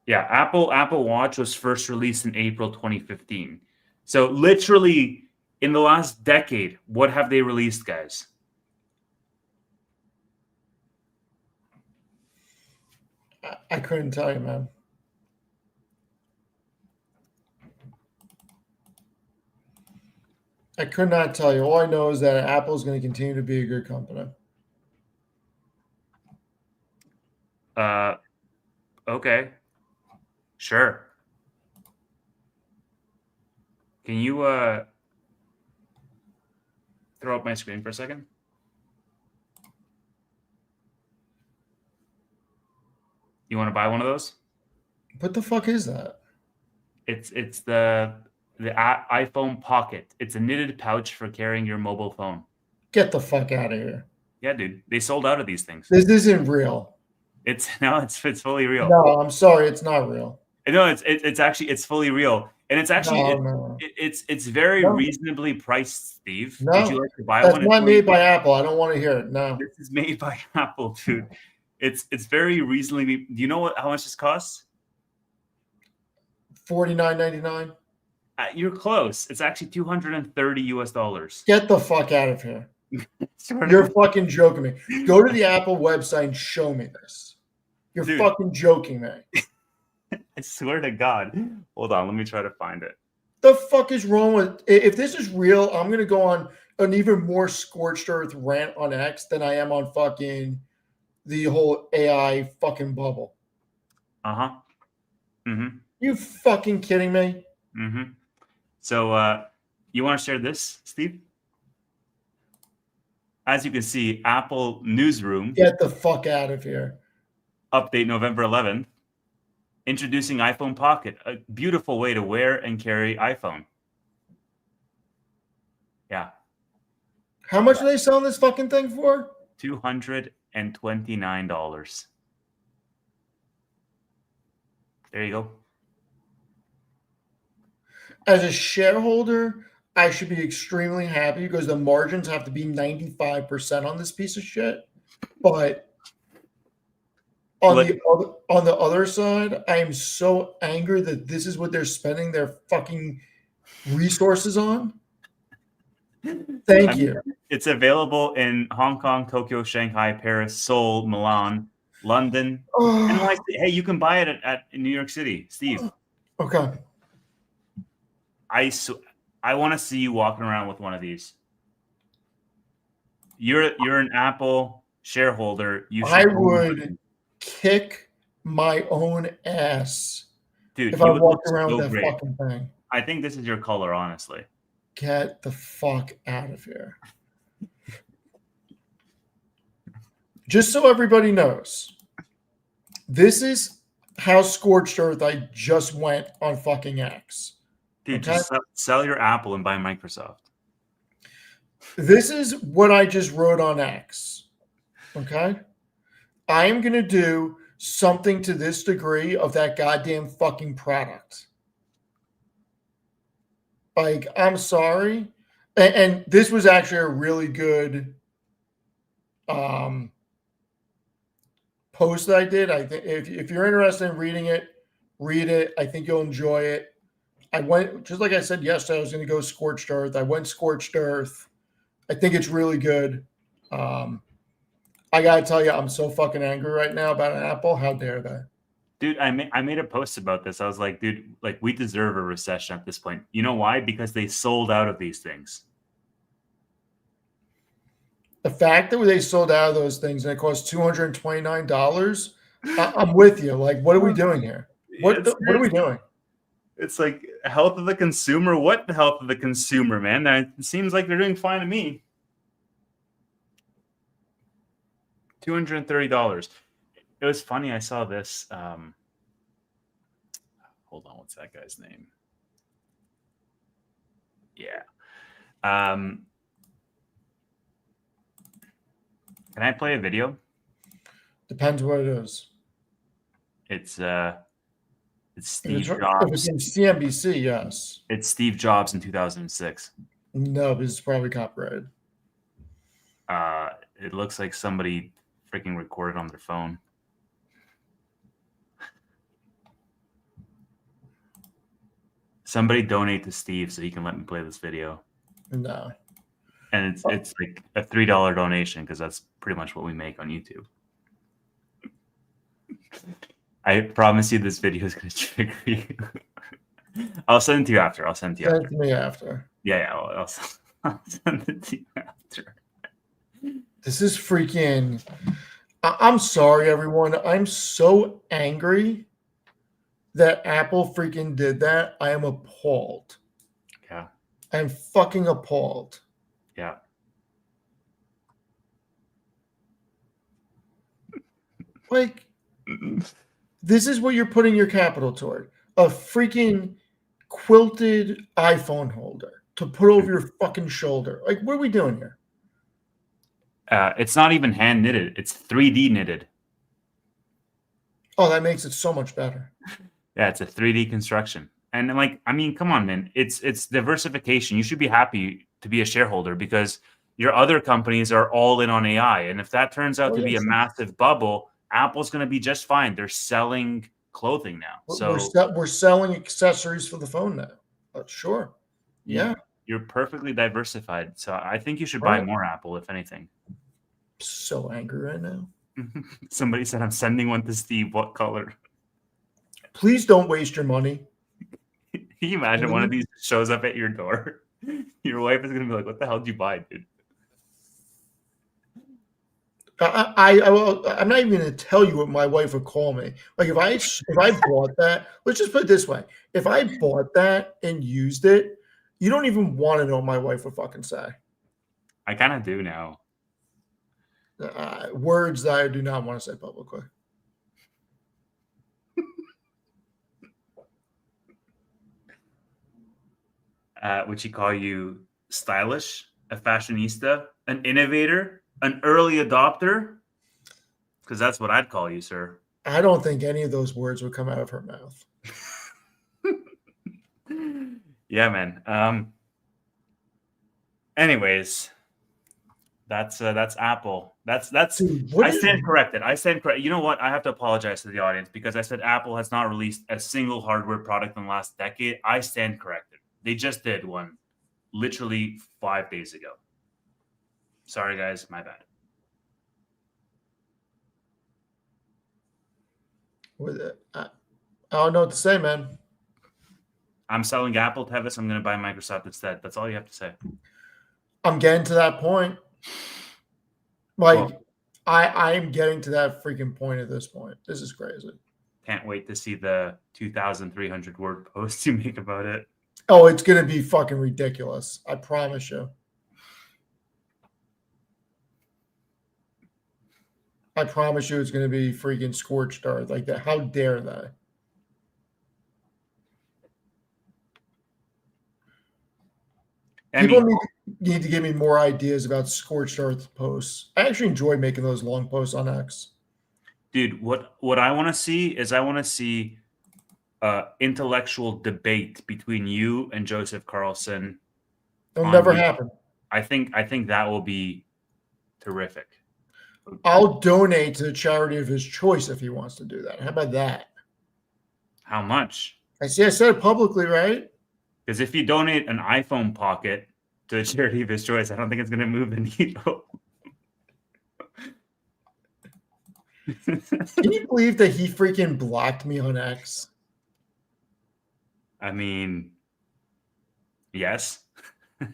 Yeah, Apple Watch was first released in April 2015. So literally in the last decade, what have they released, guys? I couldn't tell you, man. I could not tell you. All I know is that Apple is going to continue to be a good company. Okay. Sure. Can you throw up my screen for a second? You want to buy one of those? What the fuck is that? It's the iPhone Pocket. It's a knitted pouch for carrying your mobile phone. Get the fuck out of here. Yeah, dude. They sold out of these things. This isn't real. It's fully real. No, I'm sorry, it's not real. No, it's fully real, and it's actually No. it's very No. reasonably priced, Steve. No, Would you like to buy That's one? not made by Apple. I don't want to hear it. No. This is made by Apple, dude. It's very reasonably. Do you know how much this costs? $49.99. You're close. It's actually $230. Get the fuck out of here. Swear to You're fucking joking me. Go to the Apple website and show me this. You're Dude. fucking joking me. I swear to God. Hold on, let me try to find it. The fuck is wrong with? If this is real, I'm gonna go on an even more scorched earth rant on X than I am on fucking the whole AI fucking bubble. Uh-huh. Mm-hmm. You fucking kidding me? Mm-hmm. So you want to share this, Steve? As you can see, Apple Newsroom Get the fuck out of here. update November 11th. Introducing iPhone Pocket, a beautiful way to wear and carry iPhone. Yeah, How much are they selling this fucking thing for? $229. There you go. As a shareholder, I should be extremely happy because the margins have to be 95% on this piece of shit. But on the other side, I am so angry that this is what they're spending their fucking resources on. Thank you. It's available in Hong Kong, Tokyo, Shanghai, Paris, Seoul, Milan, London. NYC. Hey, you can buy it at in New York City, Steve. Okay. I want to see you walking around with one of these. You're an Apple shareholder. I would kick my own ass dude, if I would walked look around so with that great. fucking thing. I think this is your color, honestly. Get the fuck out of here. Just so everybody knows, this is how scorched earth I just went on fucking X. Dude, Okay. just sell your Apple and buy Microsoft. This is what I just wrote on X. Okay. I am going to do something to this degree of that goddamn fucking product. Like, I'm sorry. And this was actually a really good post that I did. I think if you're interested in reading it, read it. I think you'll enjoy it. I went, just like I said yesterday, I was going to go scorched earth. I went scorched earth. I think it's really good. I got to tell you, I'm so fucking angry right now about Apple. How dare they? Dude, I made a post about this. I was like, dude, like we deserve a recession at this point. You know why? Because they sold out of these things. The fact that they sold out of those things and it cost $229, I'm with you. Like, what are we doing here? What are we doing? It's like health of the consumer. What the health of the consumer, man? That it seems like they're doing fine to me. $230. It was funny. I saw this. Hold on, what's that guy's name? Yeah. Can I play a video? Depends what it is. It's Steve If it's Jobs. in CNBC, yes. It's Steve Jobs in 2006. No, but it's probably copyrighted. It looks like somebody freaking recorded on their phone. Somebody donate to Steve so he can let me play this video. No. And it's like a $3 donation because that's pretty much what we make on YouTube. I promise you this video is going to trigger you. I'll send it to you after. Send it to me after. Yeah, I'll send it to you after. This is freaking. I'm sorry, everyone. I'm so angry that Apple freaking did that. I am appalled. Yeah. I'm fucking appalled. Yeah. Like, this is what you're putting your capital toward. A freaking quilted iPhone holder to put over your fucking shoulder. Like, what are we doing here? It's not even hand knitted. It's 3D knitted. Oh, that makes it so much better. Yeah, it's a 3D construction. And like, I mean, come on, man. It's diversification. You should be happy to be a shareholder because your other companies are all in on AI. And if that turns out to be a massive bubble, Apple's going to be just fine. They're selling clothing now. So we're selling accessories for the phone now. Sure. Yeah. You're perfectly diversified. So I think you should buy more Apple, if anything. So angry right now. Somebody said, I'm sending one to Steve. What color? Please don't waste your money. Can you imagine one of these shows up at your door? Your wife is going to be like, what the hell did you buy, dude? I'm not even going to tell you what my wife would call me. Like if I bought that, let's just put it this way. If I bought that and used it, you don't even want to know what my wife would fucking say. I kind of do now. Words that I do not want to say publicly. Would she call you stylish, a fashionista, an innovator, an early adopter? Because that's what I'd call you, sir. I don't think any of those words would come out of her mouth. Yeah, man. Anyways, that's Apple. That's Dude, I stand corrected. I stand corrected. You know what? I have to apologize to the audience because I said Apple has not released a single hardware product in the last decade. I stand corrected. They just did one literally 5 days ago. Sorry, guys. My bad. I don't know what to say, man. I'm selling Apple, Tevis. I'm going to buy Microsoft instead. That's all you have to say. I'm getting to that point. Like, Well, I'm getting to that freaking point at this point. This is crazy. can't wait to see the 2,300 word post you make about it. Oh, it's going to be fucking ridiculous. I promise you. I promise you it's going to be freaking scorched earth like that. How dare they? People need to give me more ideas about scorched earth posts. I actually enjoy making those long posts on X. Dude, what I want to see is I want to see intellectual debate between you and Joseph Carlson. It'll never happen. I think that will be terrific. I'll donate to the charity of his choice if he wants to do that. How about that? How much? I said it publicly, right? Because if you donate an iPhone Pocket to the charity of his choice, I don't think it's going to move the needle. Can you believe that he freaking blocked me on X? I mean, yes.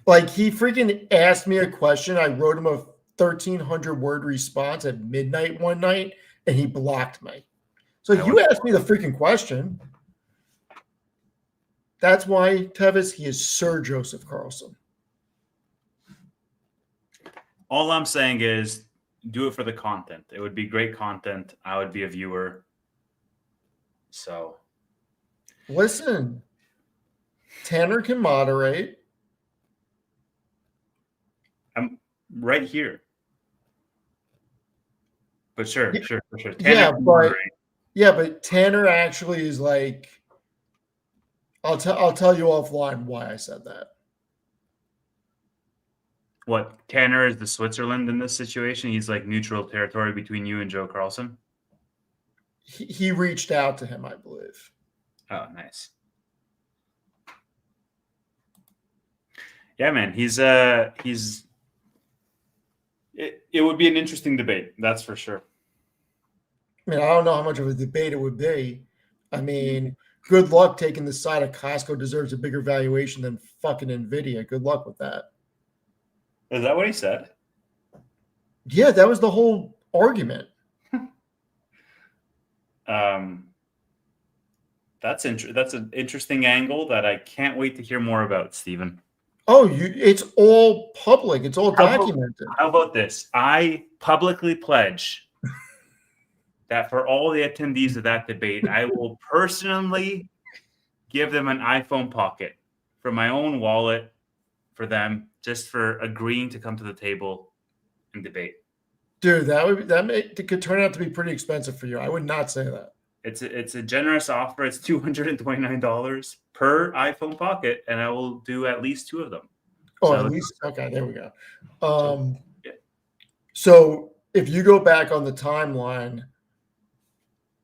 Like he freaking asked me a question. I wrote him a 1,300 word response at midnight one night, and he blocked me. So I you went- asked me the freaking question. That's why, Tevis, he is Sir Joseph Carlson. All I'm saying is do it for the content. It would be great content. I would be a viewer. So Listen, Tanner can moderate. I'm right here. But sure. Yeah, Tanner can but moderate. yeah, but Tanner actually is like, I'll tell you offline why I said that. What, Tanner is the Switzerland in this situation? He's like neutral territory between you and Joe Carlson. He reached out to him, I believe. Oh, nice. Yeah, man. It would be an interesting debate, that's for sure. I mean, I don't know how much of a debate it would be. I mean, good luck taking the side of Costco deserves a bigger valuation than fucking Nvidia. Good luck with that. Is that what he said? Yeah, that was the whole argument. That's an interesting angle that I can't wait to hear more about, Stephen. Oh, it's all public. It's all How about- documented. How about this? I publicly pledge that for all the attendees of that debate, I will personally give them an iPhone Pocket from my own wallet for them, just for agreeing to come to the table and debate. Dude, it could turn out to be pretty expensive for you. I would not say that. It's a generous offer. It's $229 per iPhone Pocket, and I will do at least 2 of them. Oh, So- at least okay, there we go. Yeah. So if you go back on the timeline,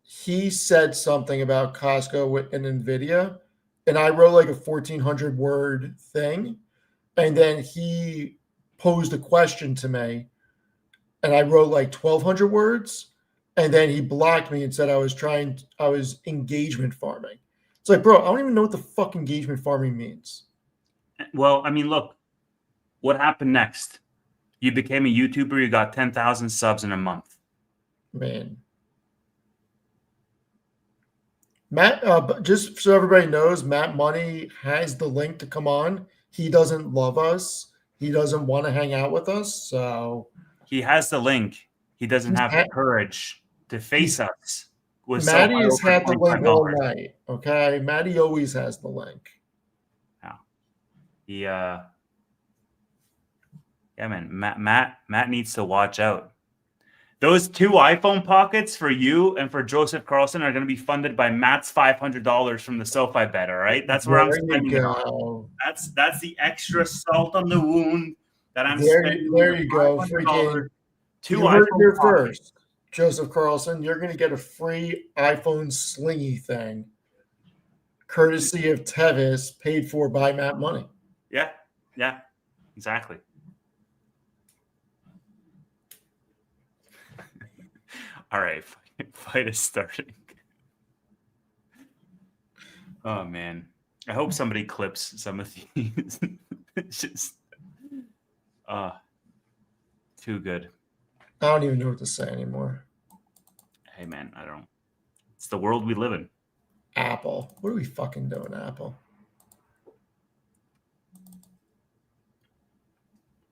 he said something about Costco and Nvidia, and I wrote like a 1,400 word thing, and then he posed a question to me, and I wrote like 1,200 words, and then he blocked me and said I was engagement farming. It's like, bro, I don't even know what the fuck engagement farming means. Well, I mean, look, what happened next? You became a YouTuber. You got 10,000 subs in a month. Man. Matt, but just so everybody knows, Matt Money has the link to come on. He doesn't love us. He doesn't want to hang out with us. So He has the link. He doesn't have the courage to face us. With Matty so has had the link all $25. night. Okay. Matty always has the link. Yeah, man. Matt needs to watch out. Those 2 iPhone Pockets for you and for Joseph Carlson are going to be funded by Matt's $500 from the SoFi bet. All right, that's where I'm There you spending it on. go. That's the extra salt on the wound that I'm There spending. you go. $500, Freaking, 2 you heard it iPhone here Pockets. first. Joseph Carlson, you're going to get a free iPhone slingy thing, courtesy of Tevis, paid for by Matt Money. Yeah, exactly. All right, fight is starting. Oh man, I hope somebody clips some of these. It's just, too good. I don't even know what to say anymore. Hey man, I don't. It's the world we live in. Apple. What are we fucking doing, Apple?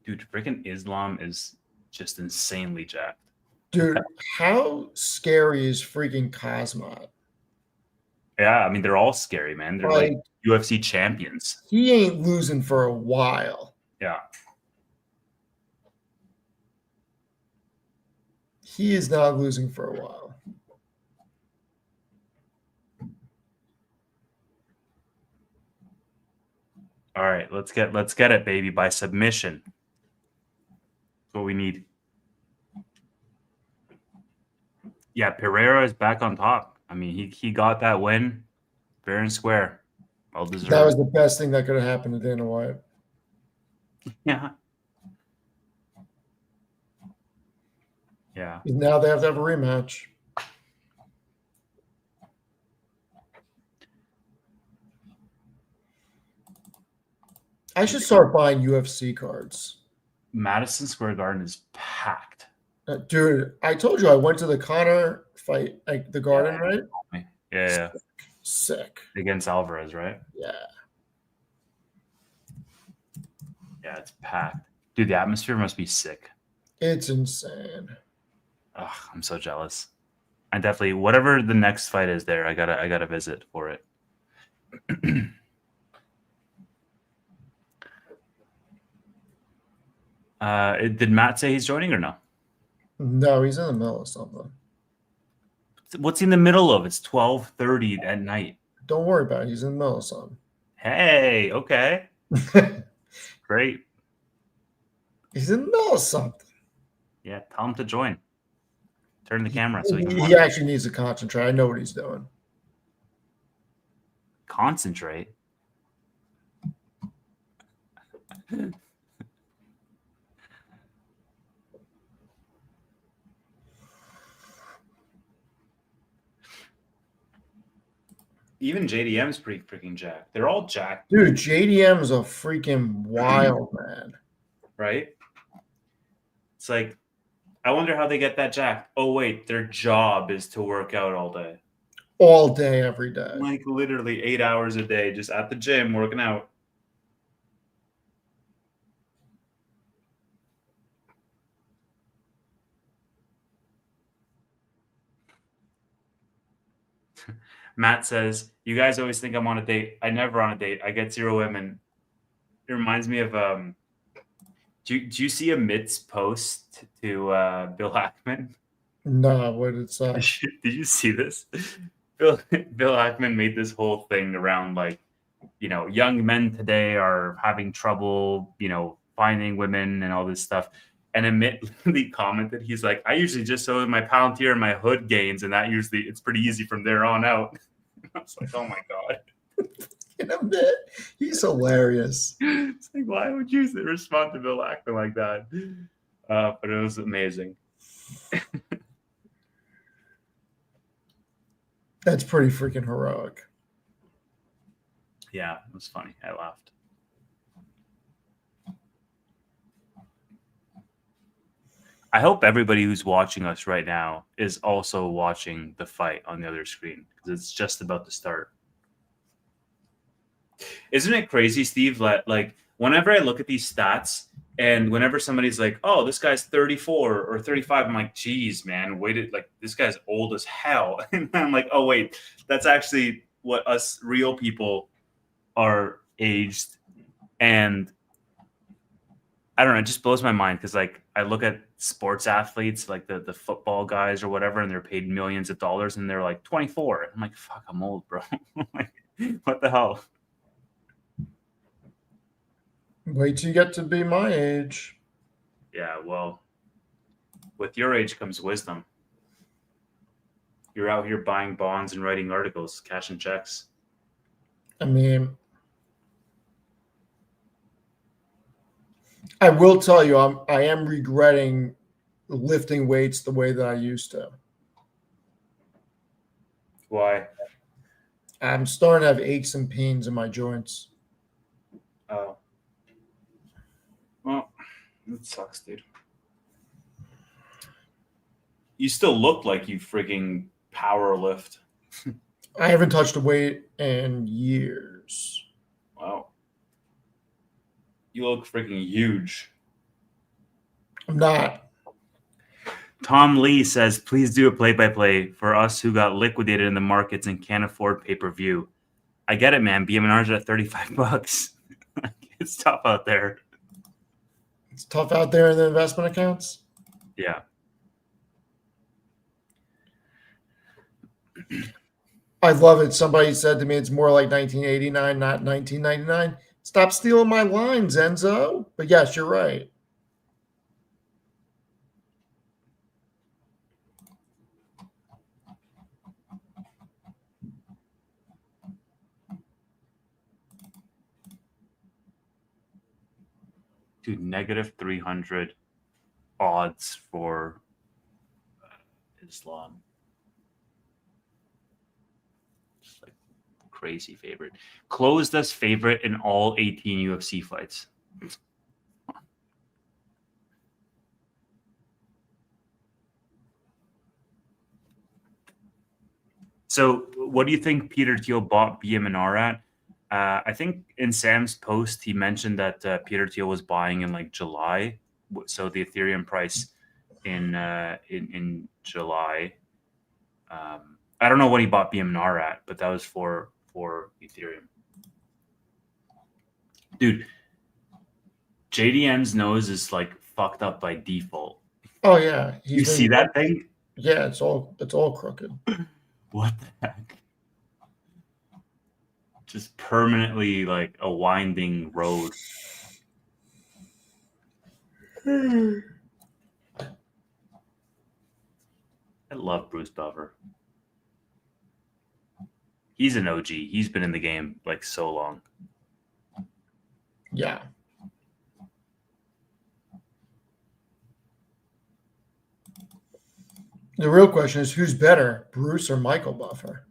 Dude, freaking Islam is just insanely jacked. Dude, how scary is freaking Cosmot? Yeah, I mean they're all scary, man. They're like Like, UFC champions. he ain't losing for a while. Yeah. He is not losing for a while. All right, let's get it, baby, by submission. That's what we need. Yeah, Pereira is back on top. I mean, he got that win fair and square. Well deserved. That was the best thing that could have happened to Dana White. Yeah. Yeah. Now they have to have a rematch. I should start buying UFC cards. Madison Square Garden is packed. Dude, I told you I went to the Connor fight, like the Garden, right? Yeah, Sick. against Alvarez, right? Yeah. Yeah, it's packed. Dude, the atmosphere must be sick. It's insane. Ugh, I'm so jealous. I definitely, whatever the next fight is there, I gotta visit for it. Did Matt say he's joining or no? No, he's in the middle of something. What's he in the middle of? It's 12:30 at night. Don't worry about it. He's in the middle of something. Hey, okay, great. He's in the middle of something. Yeah, tell him to join. Turn the camera so he can He actually needs to concentrate. I know what he's doing. concentrate. Even JDM's pretty freaking jacked. They're all jacked, Dude, JDM is a freaking wild man. right? It's like, I wonder how they get that jacked. Oh wait, their job is to work out all day. All day, every day. Like literally 8 hours a day, just at the gym working out. Matt says, "You guys always think I'm on a date. I never on a date. I get 0 women." It reminds me of do you see a Mitts post to Bill Ackman? No, what did it say? Did you see this? Bill Ackman made this whole thing around like, young men today are having trouble, finding women and all this stuff. And Amit literally commented, he's like, I usually just show my Palantir and my hood gains, and that usually it's pretty easy from there on out. I was like, oh my God. In a bit. He's hilarious. It's like, why would you respond to Bill Ackman like that? But it was amazing. That's pretty freaking heroic. Yeah, it was funny. I laughed. I hope everybody who's watching us right now is also watching the fight on the other screen because it's just about to start. Isn't it crazy, Steve? That like whenever I look at these stats and whenever somebody's like, "Oh, this guy's 34 or 35," I'm like, "Geez, man, waited like this guy's old as hell." And I'm like, "Oh, wait, that's actually what us real people are aged." And I don't know, it just blows my mind because like I look at sports athletes, like the football guys or whatever, and they're paid millions of dollars, and they're like 24. I'm like, "Fuck, I'm old, bro." Like, what the hell? Wait till you get to be my age. Yeah, well, with your age comes wisdom. You're out here buying bonds and writing articles, cashing checks. I mean, I will tell you, I am regretting lifting weights the way that I used to. Why? I'm starting to have aches and pains in my joints. Oh. Well, that sucks, dude. You still look like you freaking power lift. I haven't touched a weight in years. Wow. You look freaking huge. I'm not. Tom Lee says, please do a play-by-play for us who got liquidated in the markets and can't afford pay-per-view. I get it, man. BMNR's at $35. It's tough out there. It's tough out there in the investment accounts. Yeah. I love it. Somebody said to me it's more like 1989, not 1999. Stop stealing my lines, Enzo. But yes, you're right. Dude, negative 300 odds for Islam. Just like crazy favorite. Closed as favorite in all 18 UFC fights. So, what do you think Peter Thiel bought BM&R at? I think in Sam's post he mentioned that Peter Thiel was buying in like July. So the Ethereum price in July. I don't know what he bought BM&R at, but that was for Ethereum. Dude, JDM's nose is like fucked up by default. Oh yeah, You see that thing? Yeah, it's all crooked. What the heck? Just permanently like a winding road. I love Bruce Buffer. He's an OG. He's been in the game like so long. Yeah. The real question is who's better, Bruce or Michael Buffer?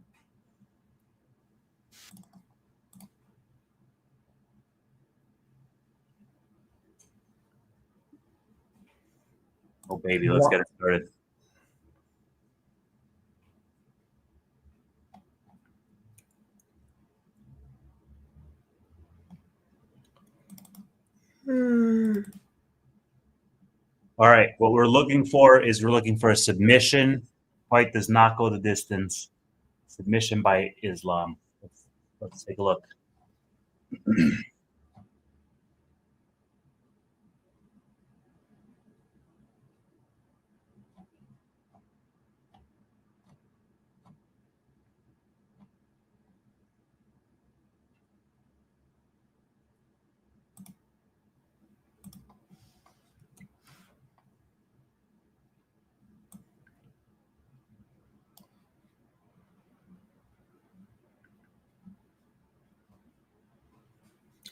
Oh baby, let's get it started. All right, what we're looking for is a submission. Fight does not go the distance. Submission by Islam. Let's take a look.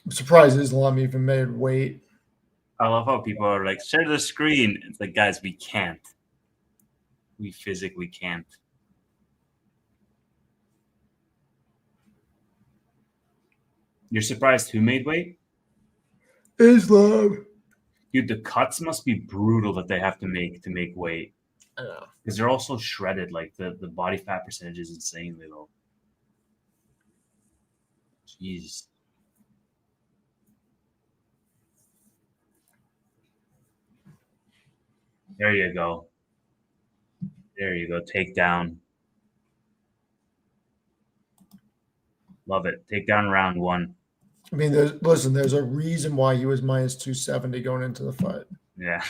I'm surprised Islam even made weight. I love how people are like, share the screen. It's like, guys, we can't. We physically can't. You're surprised who made weight? Islam. Dude, the cuts must be brutal that they have to make weight. I know. Because they're also shredded. Like the body fat percentage is insanely low. Jeez. There you go. There you go. Takedown. Love it. Takedown round one. I mean, there's a reason why he was minus 270 going into the fight. Yeah.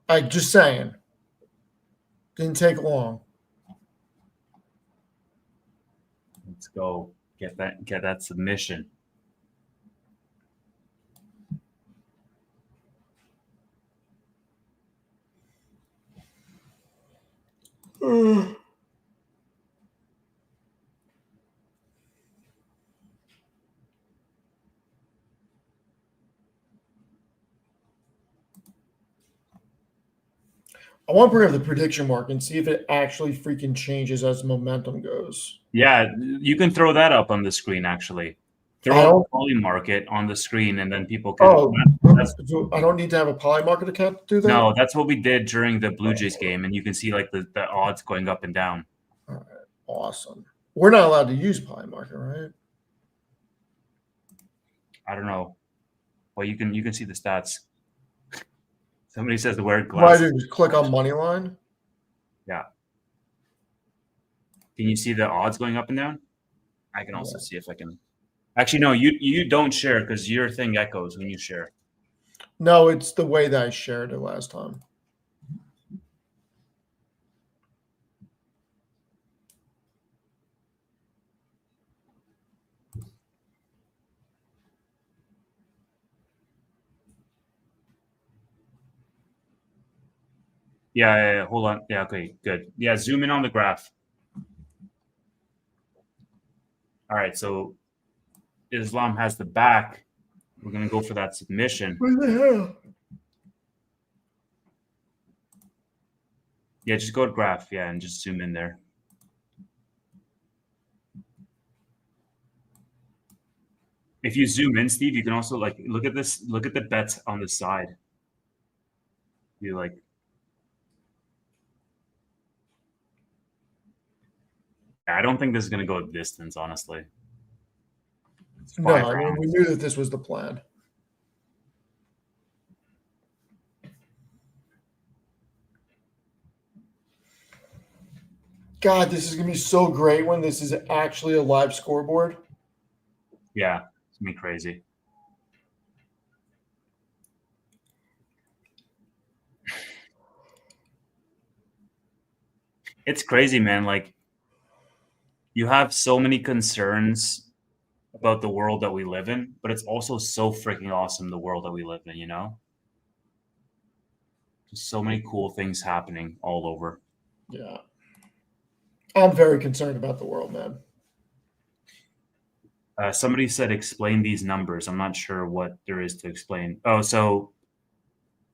Like, just saying. Didn't take long. Let's go. Get that submission. I want to bring up the prediction mark and see if it actually freaking changes as momentum goes. Yeah, you can throw that up on the screen, actually. Throw a poly market on the screen, and then people can... Oh, I don't need to have a poly market account to do that? No, that's what we did during the Blue Jays game, and you can see like the odds going up and down. All right, awesome. We're not allowed to use poly market, right? I don't know. Well, you can see the stats. Somebody says the word What I glass. do is click on Moneyline. Yeah. Can you see the odds going up and down? I can also see if I can. Actually, no, you don't share because your thing echoes when you share. No, it's the way that I shared it last time. Yeah, hold on. Yeah, okay, good. Yeah, zoom in on the graph. All right, so Islam has the back. We're going to go for that submission. What the hell? Yeah, just go to graph, yeah, and just zoom in there. If you zoom in, Steve, you can also like look at this. Look at the bets on the side. You like, I don't think this is going to go a distance, honestly. It's No, 5 I mean, we rounds. knew that this was the plan. God, this is going to be so great when this is actually a live scoreboard. Yeah, it's going to be crazy. It's crazy, man. Like, you have so many concerns about the world that we live in, but it's also so freaking awesome, the world that we live in, you know? Just so many cool things happening all over. Yeah. I'm very concerned about the world, man. Somebody said explain these numbers. I'm not sure what there is to explain. Oh, so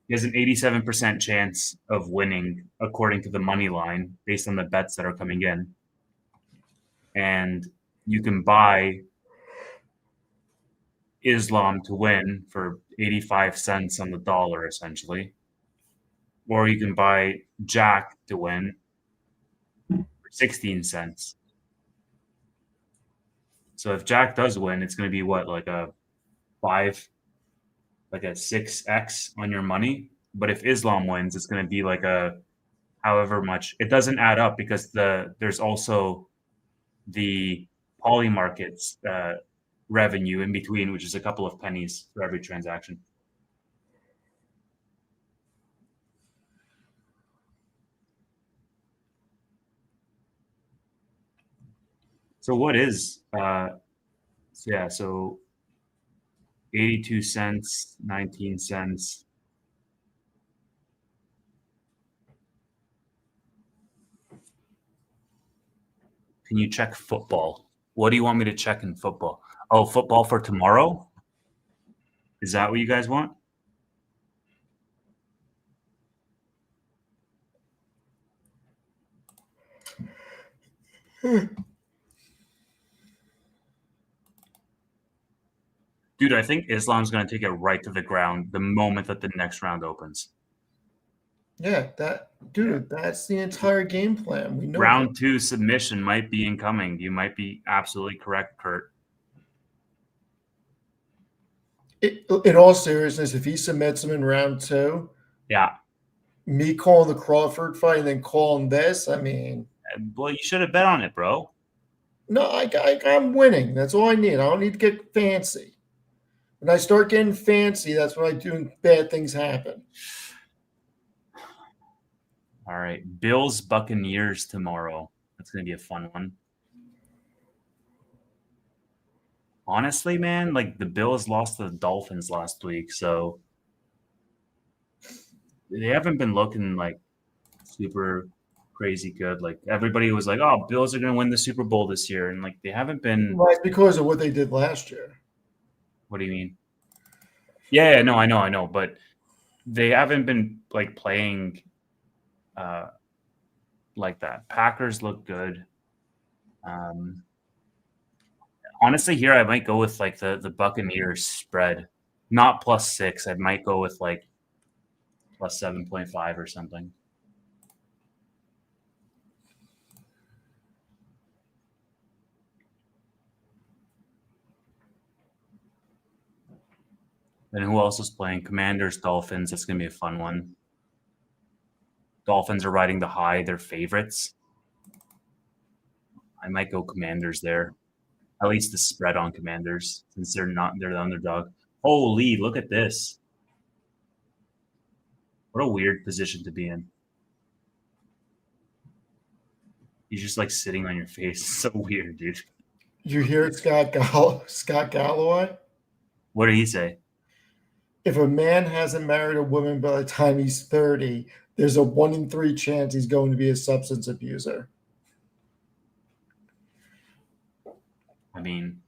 he has an 87% chance of winning according to the money line based on the bets that are coming in. And you can buy Islam to win for 85 cents on the dollar, essentially. Or you can buy Jack to win for 16 cents. So if Jack does win, it's going to be what, like a 6x on your money. But if Islam wins, it's going to be like a however much. It doesn't add up because there's also the poly markets revenue in between, which is a couple of pennies for every transaction. So what is so 82 cents, 19 cents. Can you check football? What do you want me to check in football? Oh, football for tomorrow? Is that what you guys want? Dude, I think Islam's going to take it right to the ground the moment that the next round opens. Yeah, that's the entire game plan. We know Round 2 submission might be incoming. You might be absolutely correct, Kurt. In all seriousness, if he submits him in round 2, Yeah. me calling the Crawford fight and then calling this, I mean, Well, you should have bet on it, bro. no, I'm winning. That's all I need. I don't need to get fancy. When I start getting fancy, that's when I do bad things happen. All right. Bills Buccaneers tomorrow. That's going to be a fun one. Honestly, man, like the Bills lost to the Dolphins last week, so they haven't been looking like super crazy good. Like everybody was like, "Oh, Bills are going to win the Super Bowl this year," and like they haven't been. Well, it's because of what they did last year. What do you mean? Yeah, no, I know, but they haven't been like playing like that. Packers look good. Honestly, here I might go with like the Buccaneers spread, not +6. I might go with like +7.5 or something. Then who else is playing? Commanders, Dolphins. That's gonna be a fun one. Dolphins are riding the high. They're favorites. I might go Commanders there. At least the spread on Commanders, since they're the underdog. Holy, look at this. What a weird position to be in. He's just like sitting on your face. It's so weird, dude. You hear it, Scott Galloway? What did he say? If a man hasn't married a woman by the time he's 30, there's a 1 in 3 chance he's going to be a substance abuser. I mean,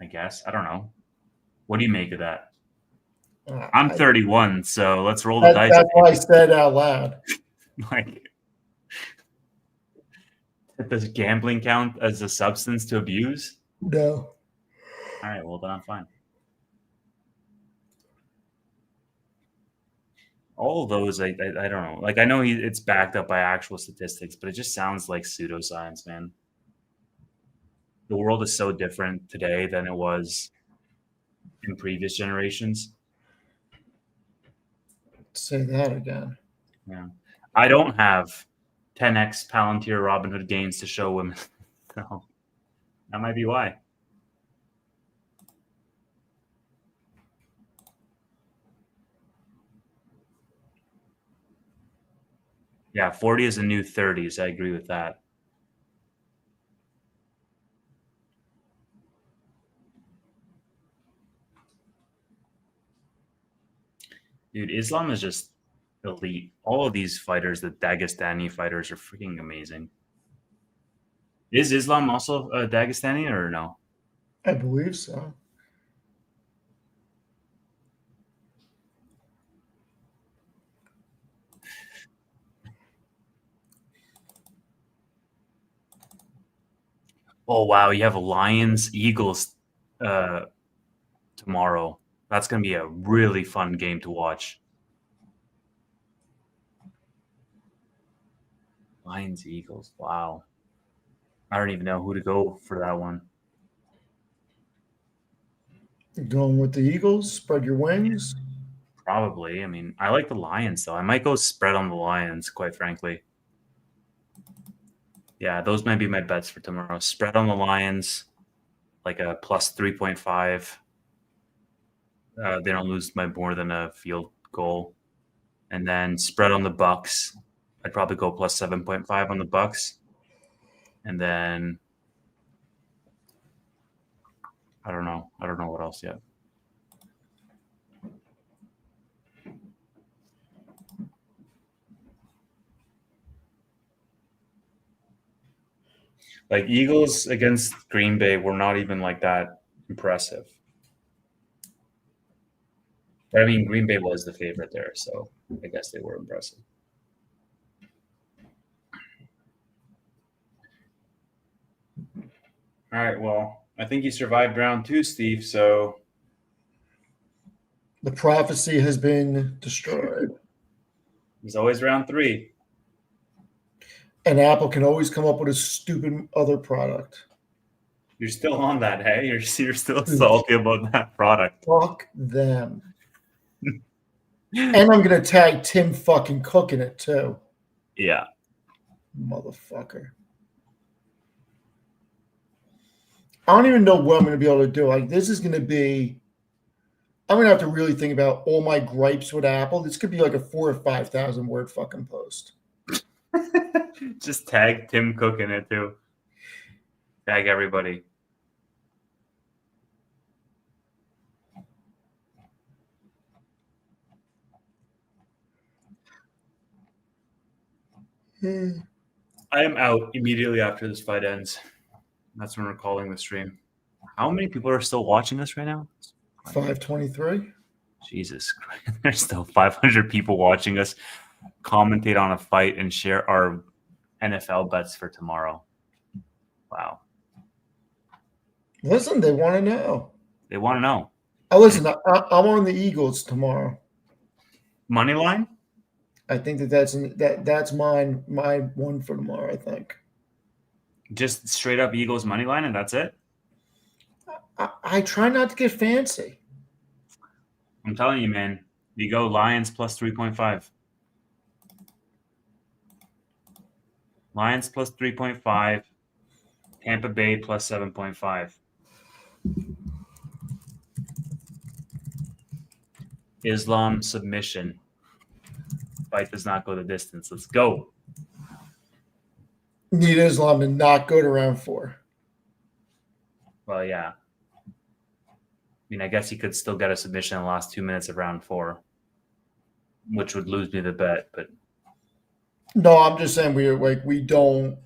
I guess. I don't know. What do you make of that? I'm 31, so let's roll the dice. That's what I said out loud. Like, does gambling count as a substance to abuse? No. All right, well, then I'm fine. All of those, I don't know. Like, I know it's backed up by actual statistics, but it just sounds like pseudoscience, man. the world is so different today than it was in previous generations. Say that again. Yeah. I don't have 10x Palantir Robinhood gains to show women. So that might be why. Yeah, 40 is the new 30s. I agree with that. Dude, Islam is just elite. All of these fighters, the Dagestani fighters, are freaking amazing. Is Islam also a Dagestani or no? I believe so. Oh wow, you have Lions Eagles tomorrow. That's gonna be a really fun game to watch. Lions Eagles. Wow. I don't even know who to go for that one. Going with the Eagles, spread your wings. Probably. I mean, I like the Lions though. I might go spread on the Lions, quite frankly. Yeah, those might be my bets for tomorrow. Spread on the Lions, like a plus 3.5. They don't lose by more than a field goal. And then spread on the Bucks. I'd probably go plus 7.5 on the Bucks. And then I don't know. I don't know what else yet. Like Eagles against Green Bay were not even like that impressive. But I mean, Green Bay was the favorite there, so I guess they were impressive. All right, well, I think you survived round 2, Steve, so The prophecy has been destroyed. there's always round 3. And Apple can always come up with a stupid other product. You're still on that, hey? You're still salty about that product. Fuck them. And I'm going to tag Tim fucking Cook in it too. Yeah. Motherfucker. I don't even know what I'm going to be able to do. Like, this is going to be, I'm going to have to really think about all my gripes with Apple. This could be like a 4,000 or 5,000 word fucking post. Just tag Tim Cook in it too. Tag everybody. I am out immediately after this fight ends. That's when we're calling the stream. How many people are still watching this right now? 523. Jesus Christ. There's still 500 people watching us commentate on a fight and share our NFL bets for tomorrow. Wow. Listen, they want to know. They want to know. Oh, listen, I'm on the Eagles tomorrow. Money line? I think that's my one for tomorrow, I think. Just straight up Eagles money line and that's it? I try not to get fancy. I'm telling you, man. You go Lions plus 3.5. Lions plus 3.5. Tampa Bay plus 7.5. Islam submission. Fight does not go the distance. Let's go. Need Islam to not go to round 4. Well, yeah. I mean, I guess he could still get a submission in the last 2 minutes of round 4, which would lose me the bet. But No, I'm just saying we don't.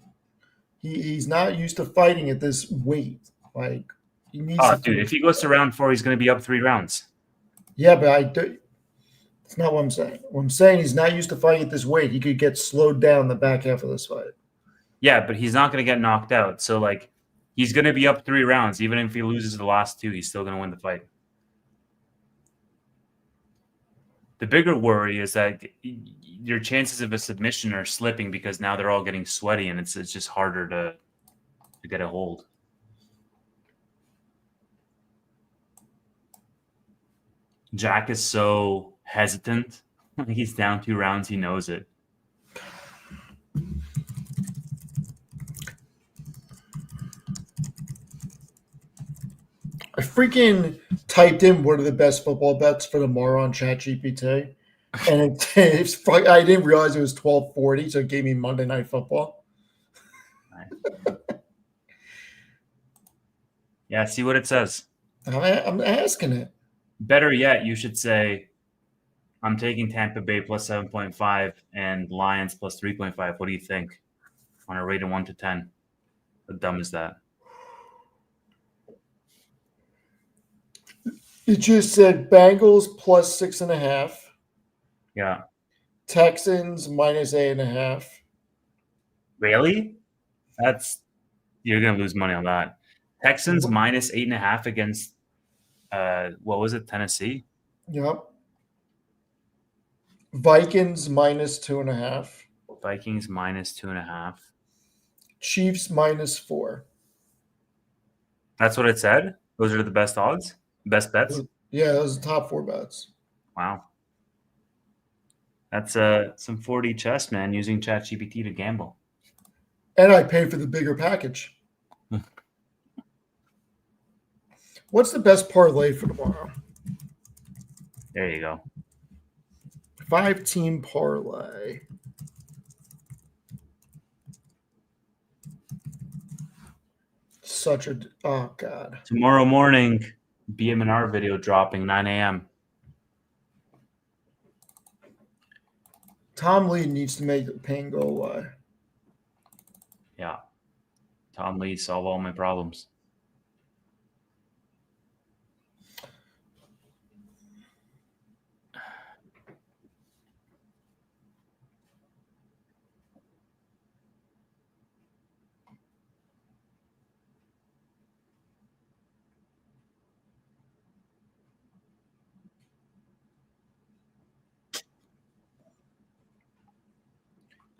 He's not used to fighting at this weight. Like he needs. dude, if he goes to round 4, he's going to be up 3 rounds. Yeah, but I do. It's not what I'm saying. What I'm saying, he's not used to fighting at this weight. He could get slowed down the back half of this fight. Yeah, but he's not going to get knocked out. So, like, he's going to be up 3 rounds. Even if he loses the last 2, he's still going to win the fight. The bigger worry is that your chances of a submission are slipping because now they're all getting sweaty and it's just harder to get a hold. Jack is so hesitant. He's down 2 rounds. He knows it. I freaking typed in what are the best football bets for tomorrow on ChatGPT, and I didn't realize it was 12:40, so it gave me Monday Night Football. Yeah, see what it says. I'm asking it. Better yet, you should say, I'm taking Tampa Bay plus 7.5 and Lions plus 3.5. What do you think? On a rate of 1 to 10. How dumb is that? It just said Bengals plus 6.5, Yeah. Texans minus 8.5. Really? You're gonna lose money on that. Texans minus 8.5 against what was it, Tennessee? Yep. Vikings minus 2.5. Vikings minus 2.5. Chiefs minus 4. That's what it said? Those are the best odds? Best bets? Yeah, those are the top 4 bets. Wow. That's some 4D chess, man, using ChatGPT to gamble. And I pay for the bigger package. What's the best parlay for tomorrow? There you go. 5-team parlay. Such a oh god. Tomorrow morning, BM&R video dropping 9 a.m. Tom Lee needs to make the pain go away. Yeah. Tom Lee, solve all my problems.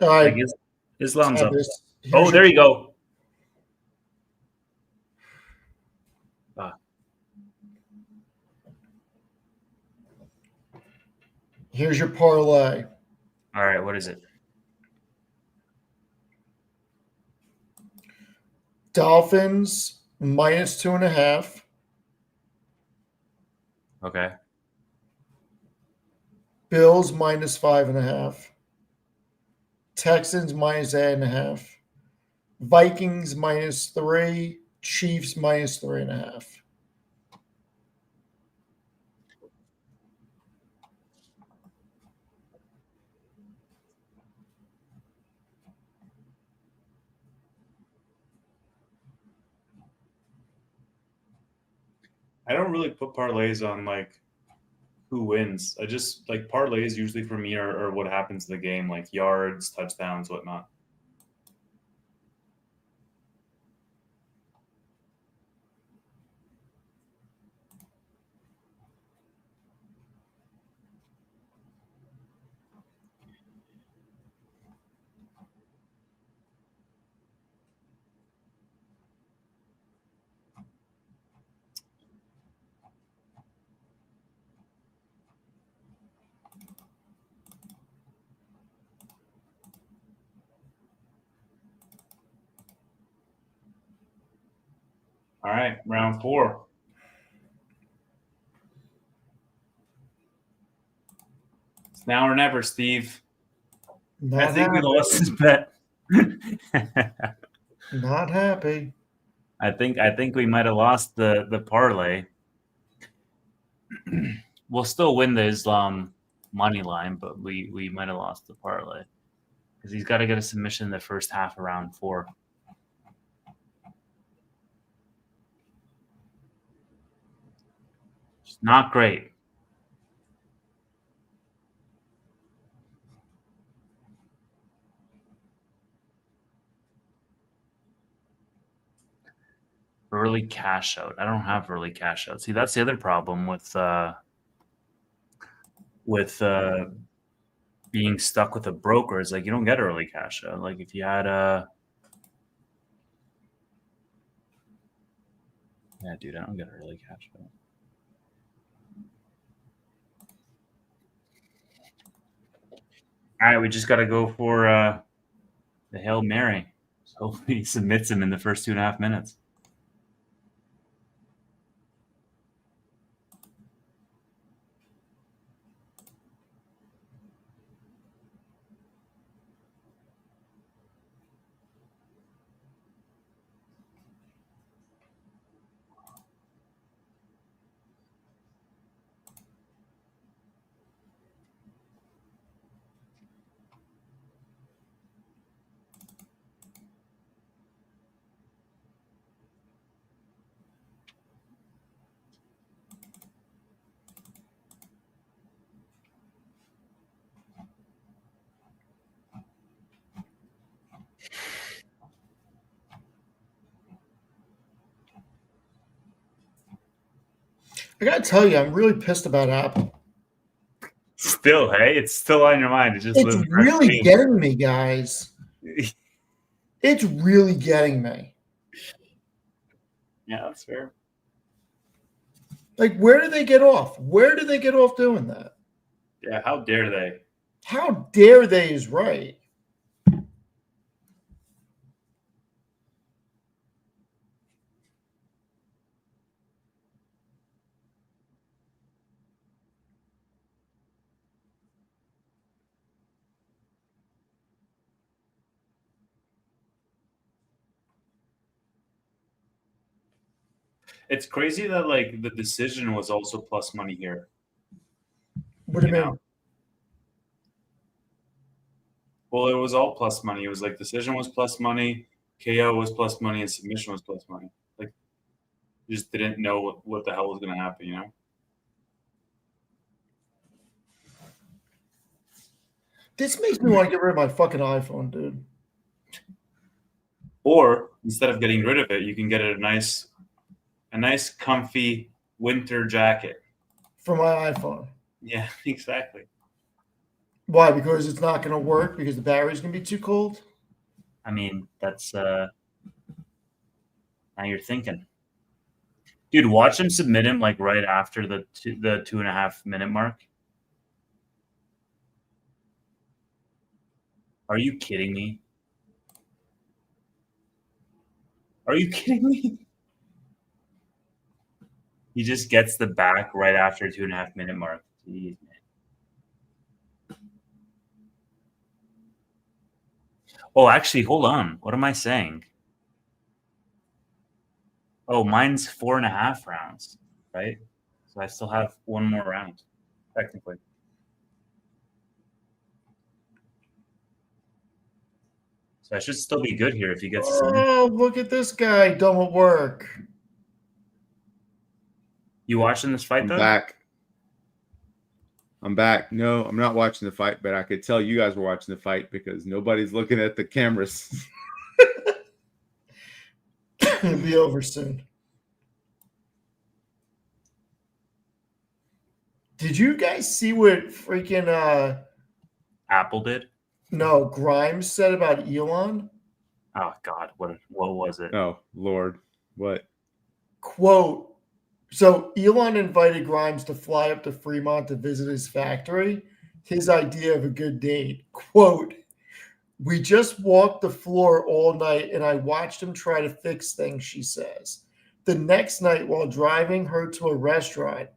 All I right. guess Islam's have up. this. Here's Oh, your- there you go. Here's your parlay. All right, what is it? Dolphins minus 2.5. Okay. Bills minus 5.5. Texans minus 8.5. Vikings minus 3. Chiefs minus 3.5. I don't really put parlays on like who wins. I just like parlays usually for me are what happens in the game, like yards, touchdowns, whatnot. All right, round 4. It's now or never, Steve. Not I think we happy. lost this bet. Not happy. I think we might have lost the parlay. We'll still win the Islam money line, but we might have lost the parlay because he's got to get a submission in the first half of round 4. It's not great. Early cash out. I don't have early cash out. See, that's the other problem with being stuck with a broker is like you don't get early cash out. Like if you had yeah, dude, I don't get early cash out. All right, we just got to go for the Hail Mary. So hopefully he submits him in the first 2.5 minutes. I gotta tell you, I'm really pissed about Apple. Still, hey, it's still on your mind. It just It's lives really getting me, guys. Yeah, It's really getting me. that's fair. Like, where do they get off? Where do they get off doing that? Yeah, how dare they? How dare they is right. It's crazy that like the decision was also plus money here. What do you You mean? know? Well, it was all plus money. It was like decision was plus money, KO was plus money, and submission was plus money. Like, you just didn't know what the hell was going to happen, you know? This makes me want to get rid of my fucking iPhone, dude. Or instead of getting rid of it, you can get it a nice, comfy winter jacket. For my iPhone. Yeah, exactly. Why? Because it's not going to work because the battery's going to be too cold? I mean, that's now you're thinking. Dude, watch him submit him like right after the 2.5 minute mark. Are you kidding me? Are you kidding me? He just gets the back right after 2.5 minute mark. Jeez, man. Oh, actually, hold on. What am I saying? Oh, mine's 4.5 rounds, right? So I still have one more round, technically. So I should still be good here if he gets a submission. Oh, look at this guy. Done with work. You watching this fight, I'm though? back. I'm back. No, I'm not watching the fight, but I could tell you guys were watching the fight because nobody's looking at the cameras. It'll be over soon. Did you guys see what freaking Apple did? no Grimes said about Elon? Oh God, what was it? Oh, Lord. What? Quote, so Elon invited Grimes to fly up to Fremont to visit his factory. His idea of a good date. Quote, we just walked the floor all night and I watched him try to fix things, she says. The next night, while driving her to a restaurant,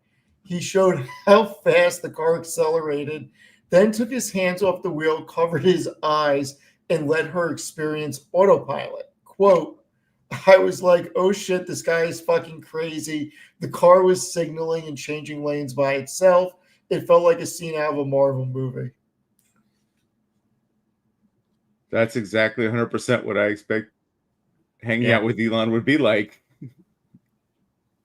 he showed how fast the car accelerated, then took his hands off the wheel, covered his eyes, and let her experience autopilot. Quote, I was like, oh shit, this guy is fucking crazy. The car was signaling and changing lanes by itself. It felt like a scene out of a Marvel movie. That's exactly 100% what I expect hanging Yeah. out with Elon would be like.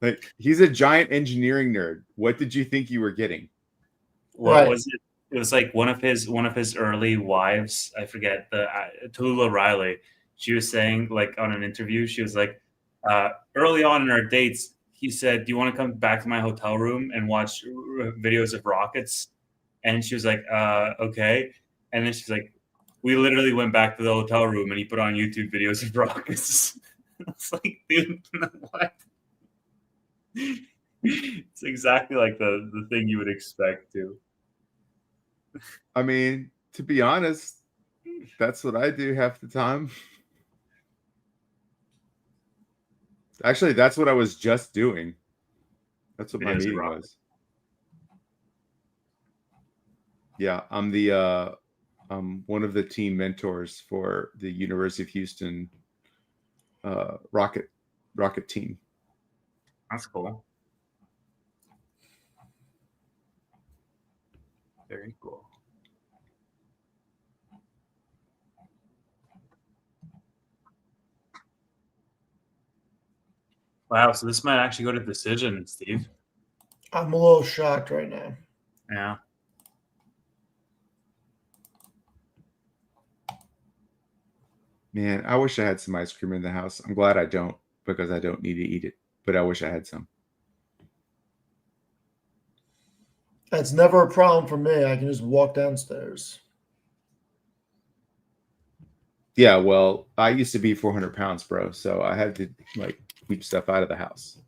Like, he's a giant engineering nerd. What did you think you were getting? What Right. was it? It was like one of his early wives. I forget the Tallulah Riley. She was saying like on an interview, she was like, early on in our dates, he said, "Do you want to come back to my hotel room and watch videos of rockets?" And she was like, "Okay." And then she's like, "We literally went back to the hotel room and he put on YouTube videos of rockets." It's like, dude, what? It's exactly like the thing you would expect too. I mean, To be honest, that's what I do half the time. Actually, that's what I was just doing. That's what my Videos are meeting rough. was. Yeah, I'm one of the team mentors for the University of Houston rocket team. That's cool. Very cool. Wow, so this might actually go to decision, Steve. I'm a little shocked right now. Yeah. Man, I wish I had some ice cream in the house. I'm glad I don't, because I don't need to eat it, but I wish I had some. That's never a problem for me. I can just walk downstairs. Yeah, well, I used to be 400 pounds, bro, so I had to like keep stuff out of the house.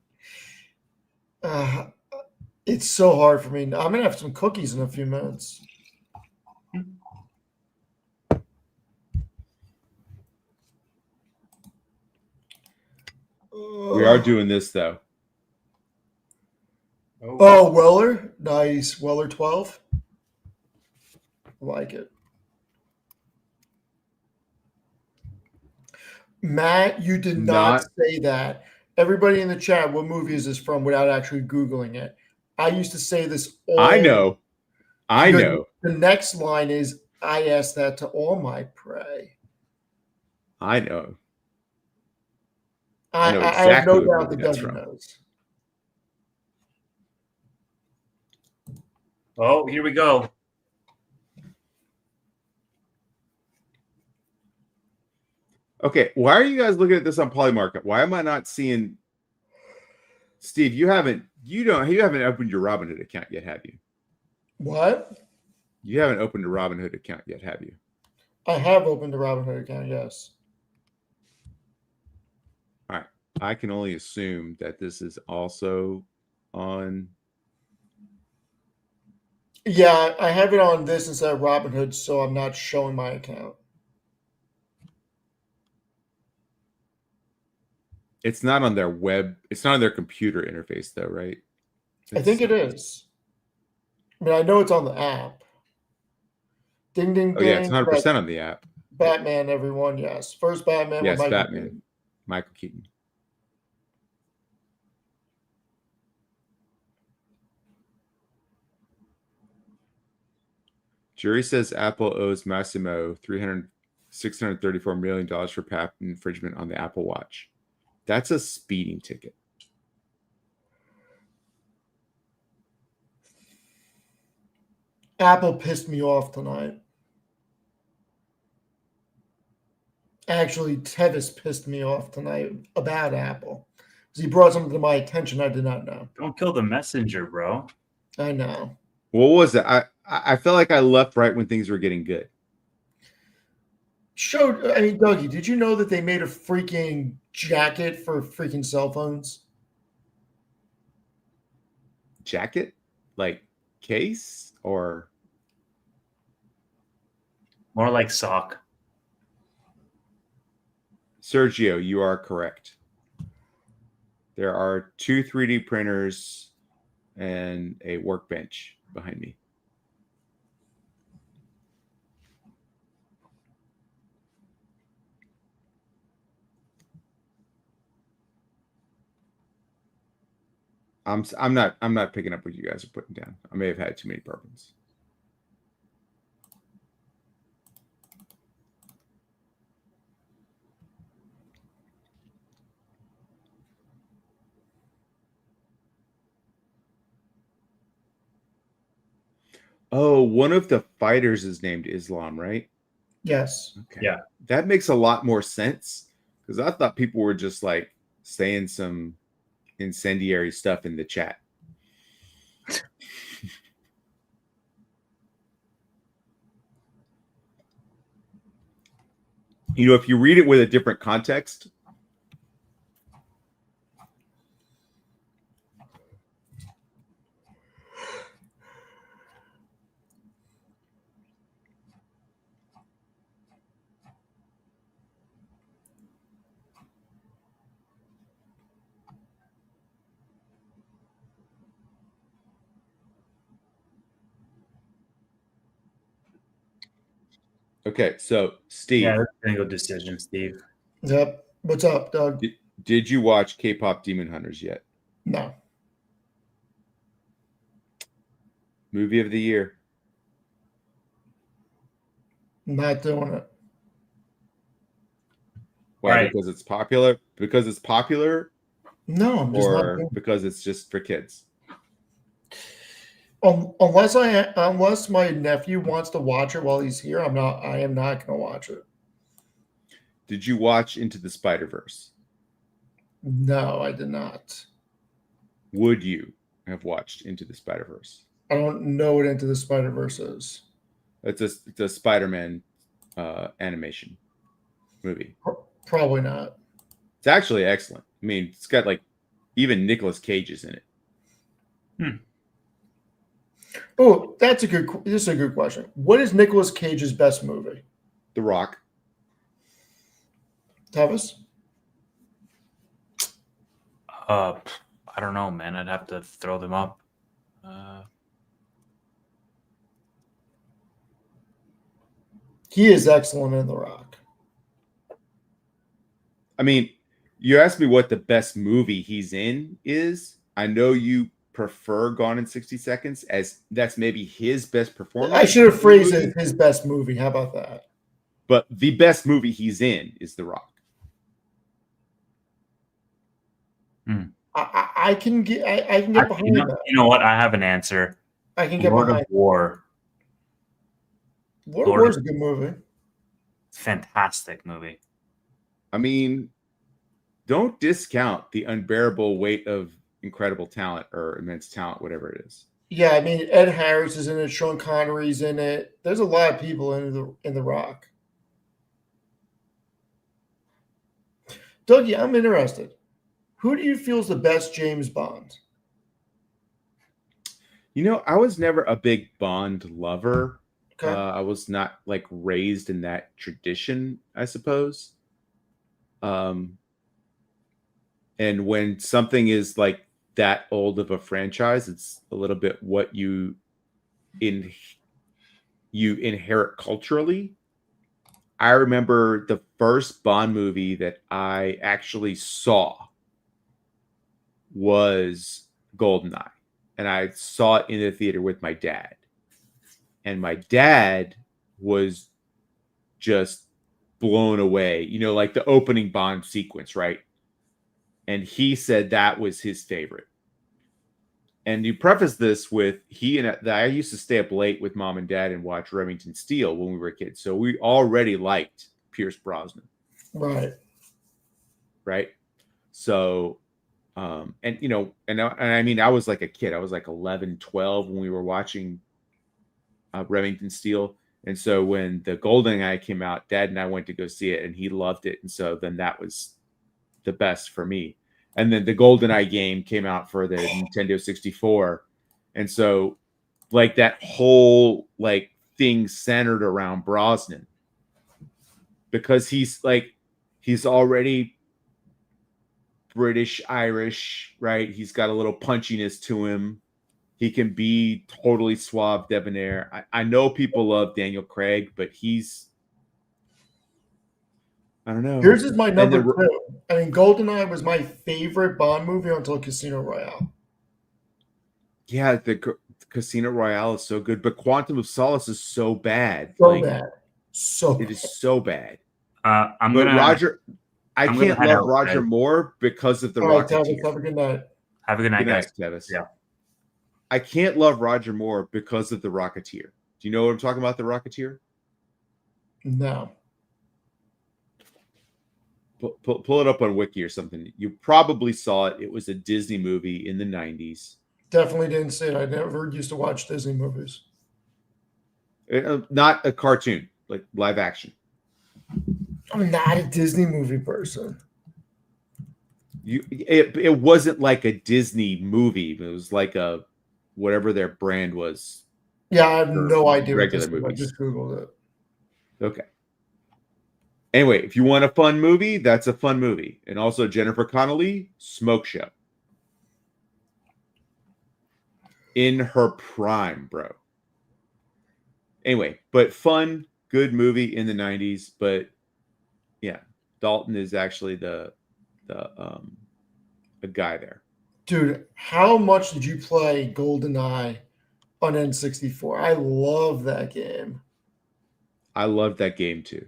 It's so hard for me. I'm gonna have some cookies in a few minutes. We are doing this though. Oh, Weller, nice. Weller 12. I like it. Matt, you did not say that. Everybody in the chat, what movie is this from without actually Googling it? I used to say this all. I know. The next line is, I asked that to all my prey. I know. I know have exactly no what doubt movie that that's Dougie from. knows. Oh, here we go. Okay, why are you guys looking at this on Polymarket? Why am I not seeing? Steve, you haven't opened your Robinhood account yet, have you? What? You haven't opened a Robinhood account yet, have you? I have opened a Robinhood account, yes. All right. I can only assume that this is also on. Yeah, I have it on this instead of Robinhood, so I'm not showing my account. It's not on their web. It's not on their computer interface, though, right? I think it is. I mean, I know it's on the app. Ding, ding, Oh, ding. yeah, it's 100% on the app. Batman, everyone, yes. First Batman Yes, with Michael Batman. Keaton. Michael Keaton. Jury says Apple owes Massimo $634 million for patent infringement on the Apple Watch. That's a speeding ticket. Apple pissed me off tonight. Actually, Tevis pissed me off tonight about Apple. Because he brought something to my attention I did not know. Don't kill the messenger, bro. I know. What was it? I felt like I left right when things were getting good. Dougie, did you know that they made a freaking jacket for freaking cell phones? Jacket? Like case or? More like sock. Sergio, you are correct. There are 2 3D printers and a workbench behind me. I'm not picking up what you guys are putting down. I may have had too many bourbons. Oh, one of the fighters is named Islam, right? Yes. Okay. Yeah. That makes a lot more sense because I thought people were just like saying some incendiary stuff in the chat. You know, if you read it with a different context, Okay, so Steve, Yeah, that's gonna go decision, Steve. Yep. What's up, Doug? did you watch K-pop Demon Hunters yet? No. Movie of the year. Not doing it. Why? Right. Because it's popular? Because it's popular, No, I'm just not or doing it. because it's just for kids? Unless my nephew wants to watch it while he's here, I am not going to watch it. Did you watch Into the Spider-Verse? No, I did not. Would you have watched Into the Spider-Verse? I don't know what Into the Spider-Verse is. It's a Spider-Man animation movie. Probably not. It's actually excellent. I mean, it's got like even Nicolas Cage is in it. Oh, this is a good question. What is Nicolas Cage's best movie? The Rock. Tavis? I don't know, man. I'd have to throw them up. He is excellent in The Rock. I mean, you asked me what the best movie he's in is. I know you prefer Gone in 60 Seconds as that's maybe his best performance. I should have phrased it his best movie. How about that? But the best movie he's in is The Rock. I can get behind that. You know what? I have an answer. I can get Lord behind of War. Lord of War is a good movie. Fantastic movie. I mean, don't discount the unbearable weight of incredible talent or immense talent, whatever it is. Yeah, I mean Ed Harris is in it, Sean Connery's in it. There's a lot of people in the Rock. Dougie, I'm interested. Who do you feel is the best James Bond? You know, I was never a big Bond lover. Okay. I was not like raised in that tradition, I suppose. And when something is like that old of a franchise, it's a little bit what you inherit culturally. I remember the first Bond movie that I actually saw was GoldenEye, and I saw it in the theater with my dad. And my dad was just blown away, you know, like the opening Bond sequence, right? And he said that was his favorite. And you preface this with I used to stay up late with mom and dad and watch Remington Steele when we were kids. So we already liked Pierce Brosnan. Right. Right. So, and you know, and I mean, I was like a kid. I was like 11, 12 when we were watching Remington Steele. And so when the GoldenEye came out, Dad and I went to go see it, and he loved it. And so then that was the best for me. And then the GoldenEye game came out for the Nintendo 64. And so like that whole like thing centered around Brosnan, because he's already British, Irish, right? He's got a little punchiness to him. He can be totally suave, debonair. I know people love Daniel Craig, but I don't know. Yours is my number two. I mean, GoldenEye was my favorite Bond movie until Casino Royale. Yeah, the Casino Royale is so good, but Quantum of Solace is so bad. So bad. It is so bad. I can't love Roger Moore because of the Rocketeer. Have a good night. Have a good night, guys. Tevis. Yeah. I can't love Roger Moore because of the Rocketeer. Do you know what I'm talking about? The Rocketeer? No. Pull it up on Wiki or something. You probably saw it. It was a Disney movie in the 90s. Definitely didn't see it. I never used to watch Disney movies. Not a cartoon, like live action. I'm not a Disney movie person. It wasn't like a Disney movie. It was like a whatever their brand was. Yeah, I have no idea. Regular movies. I just Googled it. Okay. Anyway, if you want a fun movie, that's a fun movie. And also Jennifer Connelly, Smoke Show. In her prime, bro. Anyway, but fun, good movie in the 90s, but yeah, Dalton is actually the a guy there. Dude, how much did you play GoldenEye on N64? I love that game. I loved that game too.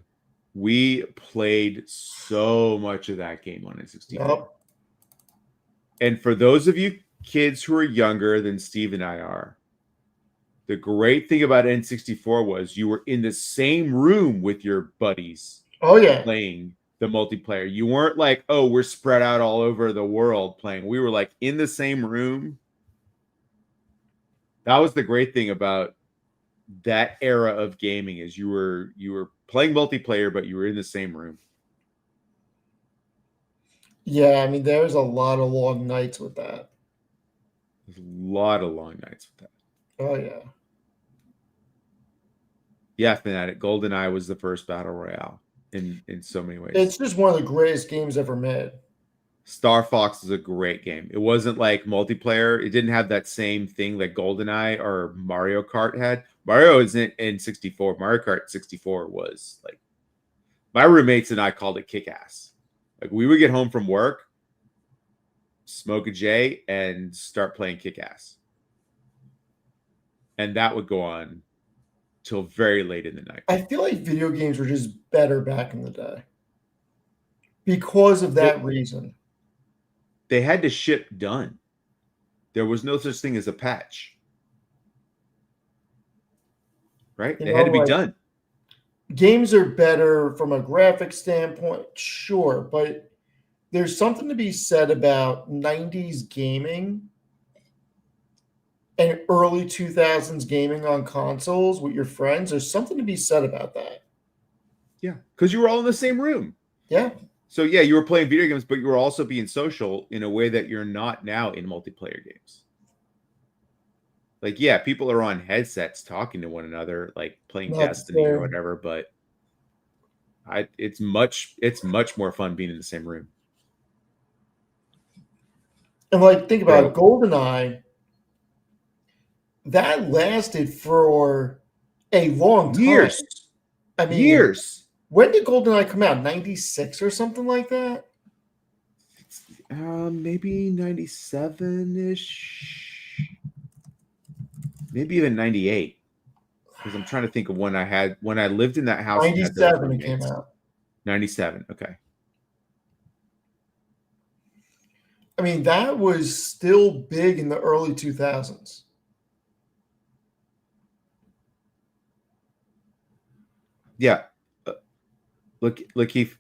We played so much of that game on N64. Yep. And for those of you kids who are younger than Steve and I are, the great thing about N64 was you were in the same room with your buddies Oh yeah. playing the multiplayer. You weren't like, oh, we're spread out all over the world playing. We were like in the same room. That was the great thing about that era of gaming, is you were playing multiplayer, but you were in the same room. Yeah, I mean, there's a lot of long nights with that. There's a lot of long nights with that. Oh yeah. Yeah, Fnatic. GoldenEye was the first battle royale in so many ways. It's just one of the greatest games ever made. Star Fox is a great game. It wasn't like multiplayer. It didn't have that same thing like GoldenEye or Mario Kart had. Mario isn't in 64. Mario Kart 64 was like, my roommates and I called it kick-ass. Like, we would get home from work, smoke a J, and start playing kick-ass. And that would go on till very late in the night. I feel like video games were just better back in the day because of that reason. They had to ship done. There was no such thing as a patch. Right? You They had to know, be done. Games are better from a graphic standpoint, sure, but there's something to be said about 90s gaming and early 2000s gaming on consoles with your friends. There's something to be said about that. Yeah, because you were all in the same room. Yeah. So yeah, you were playing video games, but you were also being social in a way that you're not now in multiplayer games. Like, yeah, people are on headsets talking to one another, like playing Not Destiny fair. or whatever, but it's much more fun being in the same room. And like, think about So- GoldenEye. That lasted for a long time. Years. I mean, Years. when did GoldenEye come out? 96 or something like that? Maybe 97-ish. Maybe even 98. Because I'm trying to think of when I lived in that house. and had those 97 it came roommates. out. 97. Okay. I mean, that was still big in the early 2000s. Yeah. Look, Keith.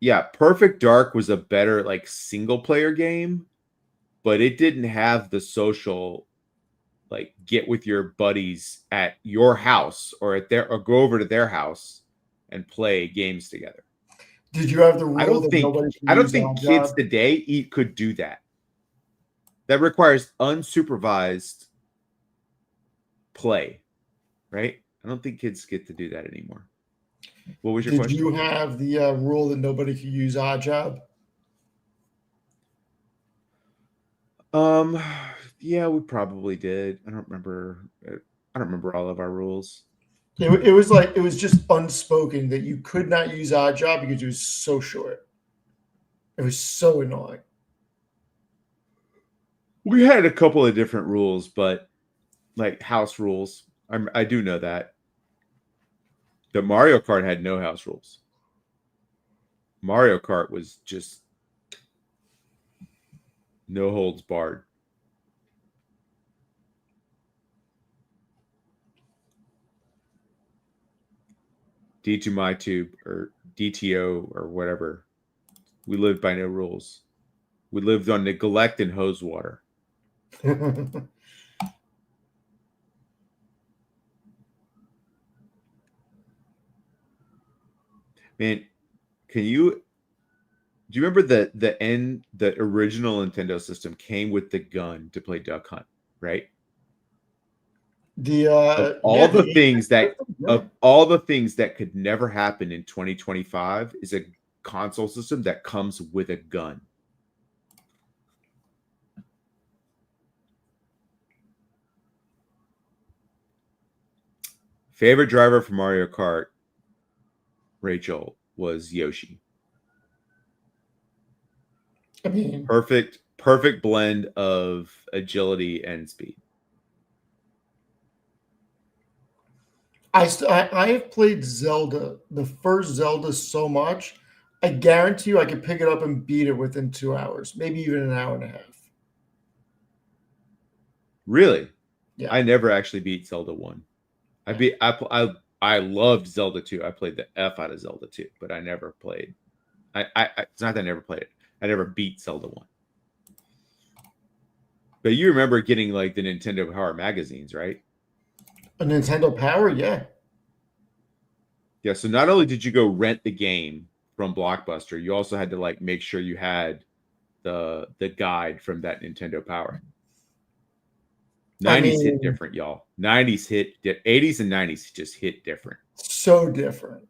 Yeah, Perfect Dark was a better like single player game, but it didn't have the social, like, get with your buddies at your house or go over to their house and play games together. Did you have the rule I don't that think nobody could I don't use think on kids job? today could do that. That requires unsupervised play, right? I don't think kids get to do that anymore. What was your Did question? you have the rule that nobody could use odd job? Yeah, we probably did. I don't remember all of our rules. It was like, it was just unspoken that you could not use odd job because it was so short. It was so annoying. We had a couple of different rules, but like house rules. I do know that. The Mario Kart had no house rules. Mario Kart was just no holds barred. D2MyTube or DTO or whatever. We lived by no rules. We lived on neglect and hose water. Man, do you remember the original Nintendo system came with the gun to play Duck Hunt, right? Of all the things that could never happen in 2025 is a console system that comes with a gun. Favorite driver for Mario Kart, Rachel, was Yoshi. I mean, Perfect blend of agility and speed. I have played Zelda, the first Zelda, so much. I guarantee you, I could pick it up and beat it within 2 hours, maybe even an hour and a half. Really? Yeah. I never actually beat Zelda 1. I loved Zelda 2. I played the F out of Zelda 2, but I never played. It's not that I never played it. I never beat Zelda 1. But you remember getting like the Nintendo Power magazines, right? A Nintendo Power, yeah. Yeah, so not only did you go rent the game from Blockbuster, you also had to like make sure you had the guide from that Nintendo Power. 90s hit different, y'all. 80s and 90s just hit different. So different.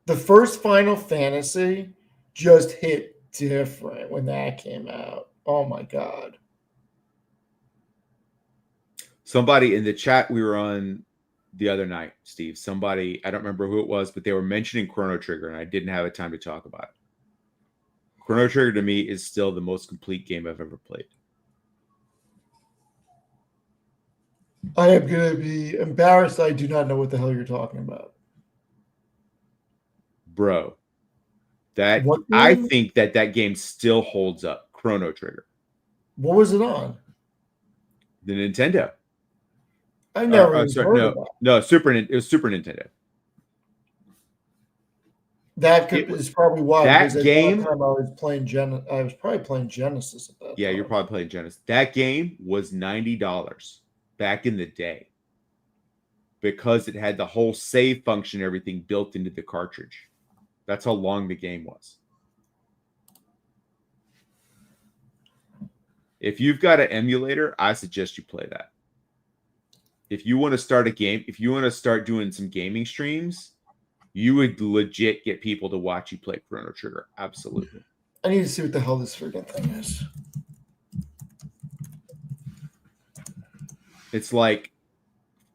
The first Final Fantasy just hit different when that came out. Oh my God. Somebody in the chat we were on the other night, Steve, somebody, I don't remember who it was, but they were mentioning Chrono Trigger, and I didn't have a time to talk about it. Chrono Trigger to me is still the most complete game I've ever played. I am going to be embarrassed. I do not know what the hell you're talking about. Bro, that What I game? think that game still holds up. Chrono Trigger. What was it on? The Nintendo. I never even sorry, heard no, of that. no, it was Super Nintendo. Is probably why. That because at game- that time I was playing I was probably playing Genesis at that Yeah, time. you're probably playing Genesis. That game was $90 back in the day because it had the whole save function, everything built into the cartridge. That's how long the game was. If you've got an emulator, I suggest you play that. If you want to start a game, if you want to start doing some gaming streams, you would legit get people to watch you play Chrono Trigger. Absolutely. I need to see what the hell this freaking thing is. It's like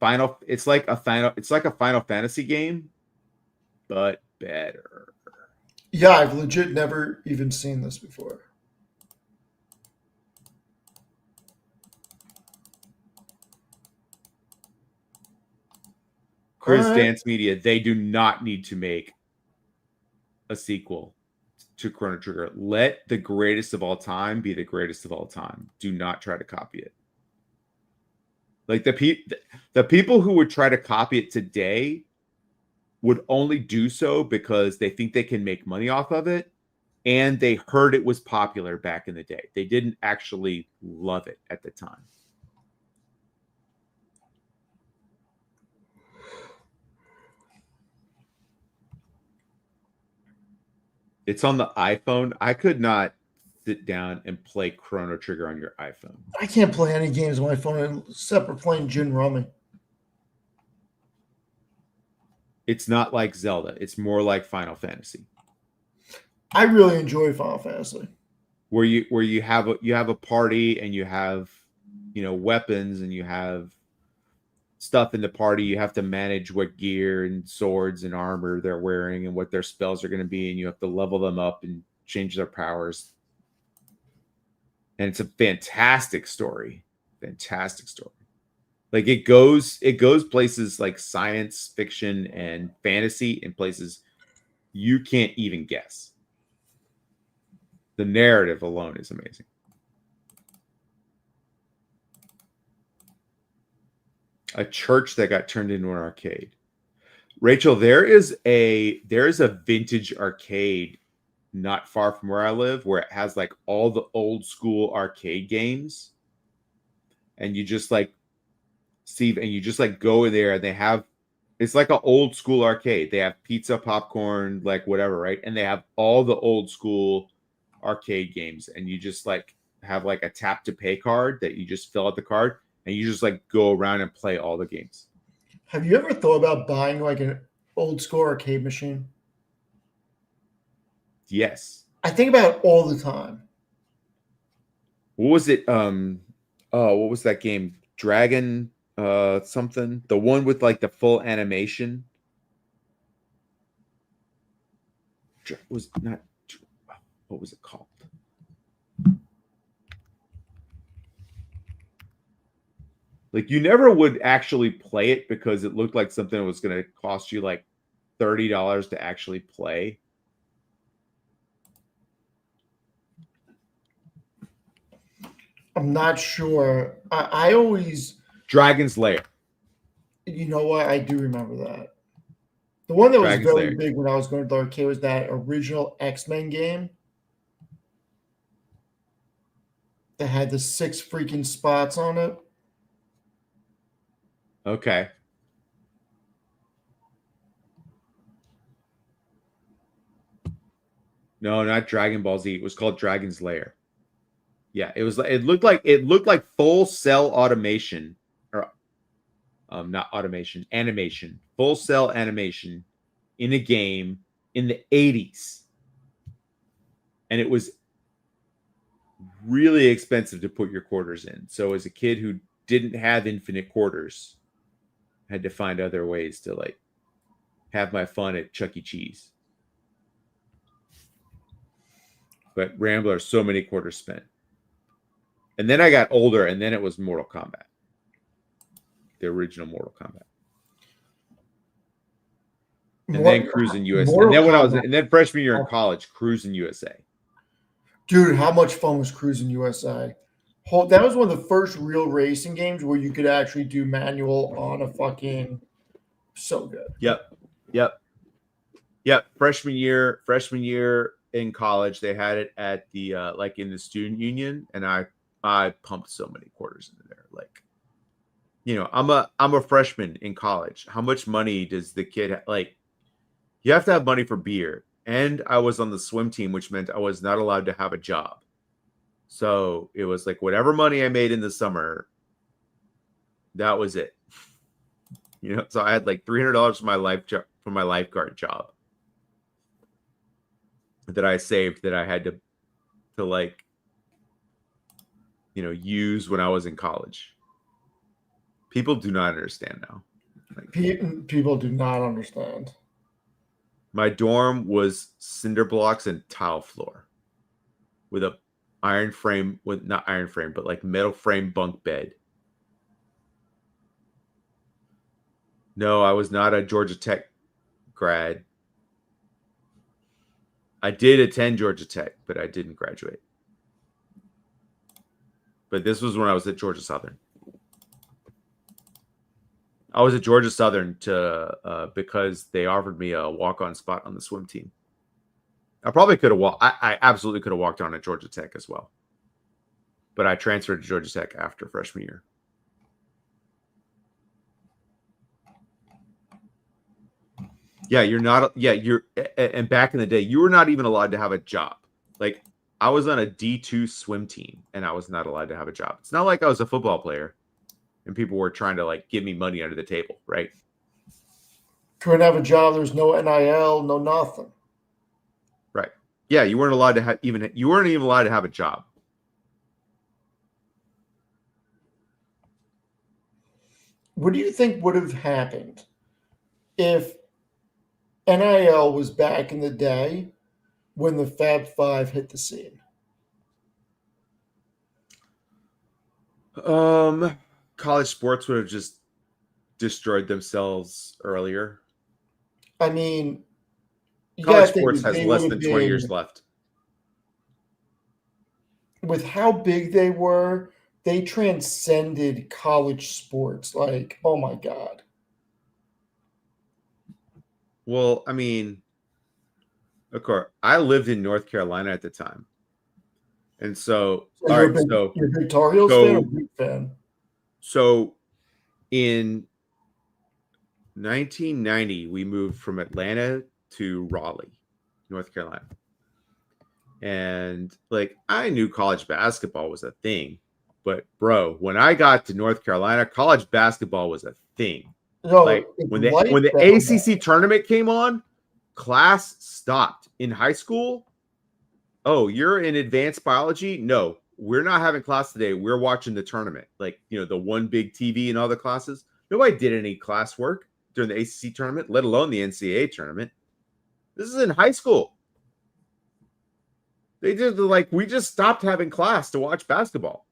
it's like a Final Fantasy game, but better. Yeah, I've legit never even seen this before. Chris All right. Dance Media, they do not need to make a sequel to Chrono Trigger. Let the greatest of all time be the greatest of all time. Do not try to copy it. Like the people who would try to copy it today would only do so because they think they can make money off of it, and they heard it was popular back in the day. They didn't actually love it at the time. It's on the iPhone. I could not sit down and play Chrono Trigger on your iPhone. I can't play any games on my phone except for playing Gin Rummy. It's not like Zelda. It's more like Final Fantasy, I really enjoy Final Fantasy. where you have a party and you have, you know, weapons and you have stuff in the party. You have to manage what gear and swords and armor they're wearing and what their spells are going to be, and you have to level them up and change their powers. And it's a fantastic story. Fantastic story. Like it goes places like science fiction and fantasy in places you can't even guess. The narrative alone is amazing. A church that got turned into an arcade. Rachel, there is a vintage arcade not far from where I live where it has like all the old school arcade games. And you just like Steve, and you just like go in there and they have, it's like an old school arcade. They have pizza, popcorn, like whatever, right? And they have all the old school arcade games, and you just like have like a tap to pay card that you just fill out the card and you just like go around and play all the games. Have you ever thought about buying like an old school arcade machine? Yes. I think about it all the time. What was it? What was that game? Dragon something. The one with like the full animation. Was not what was it called? Like you never would actually play it because it looked like something that was going to cost you like $30 to actually play. I'm not sure. I always, Dragon's Lair. you know what? I do remember that. The one that was Dragon's very Lair. big when I was going to the arcade was that original X-Men game that had the 6 freaking spots on it. Okay. No, not Dragon Ball Z. It was called Dragon's Lair. Yeah, it was. It looked like full cell automation, or not automation, animation, full cell animation in a game in the 80s, and it was really expensive to put your quarters in. So as a kid who didn't have infinite quarters, I had to find other ways to like have my fun at Chuck E. Cheese. But Rambler, so many quarters spent. And then I got older, and then it was Mortal Kombat. The original Mortal Kombat. And then Cruising USA. And then when I was freshman year in college, Cruising USA. Dude, how much fun was Cruising USA? That was one of the first real racing games where you could actually do manual on a fucking so good. Yep. Freshman year in college, they had it at the like in the student union, and I pumped so many quarters into there. Like, you know, I'm a freshman in college. How much money does the kid like? You have to have money for beer. And I was on the swim team, which meant I was not allowed to have a job. So it was like whatever money I made in the summer, that was it. You know, so I had like $300 for my lifeguard job that I saved that I had to like, you know, use when I was in college. People do not understand now. Like, people do not understand. My dorm was cinder blocks and tile floor with a iron frame, with not iron frame, but like metal frame bunk bed. No, I was not a Georgia Tech grad. I did attend Georgia Tech, but I didn't graduate. But this was when I was at Georgia Southern. I was at Georgia Southern because they offered me a walk-on spot on the swim team. I probably could have walked. I absolutely could have walked on at Georgia Tech as well. But I transferred to Georgia Tech after freshman year. Yeah, you're not. Yeah, you're. And back in the day, you were not even allowed to have a job. Like, I was on a D2 swim team, and I was not allowed to have a job. It's not like I was a football player and people were trying to like give me money under the table, right? Couldn't have a job. There's no NIL, no nothing. Right. Yeah, you weren't allowed to have you weren't even allowed to have a job. What do you think would have happened if NIL was back in the day when the Fab Five hit the scene? College sports would have just destroyed themselves earlier. I mean, college sports has less than 20 years left. With how big they were, they transcended college sports. Like, oh my God. Well, I mean, of course, I lived in North Carolina at the time. And so, you're a big Tar Heels fan or big fan? So in 1990, we moved from Atlanta to Raleigh, North Carolina. And like, I knew college basketball was a thing, but bro, when I got to North Carolina, college basketball was a thing. No, like when the ACC tournament came on, class stopped in high school. Oh, you're in advanced biology? No, we're not having class today. We're watching the tournament. Like, the one big TV in all the classes. Nobody did any classwork during the ACC tournament, let alone the NCAA tournament. This is in high school. They did we just stopped having class to watch basketball.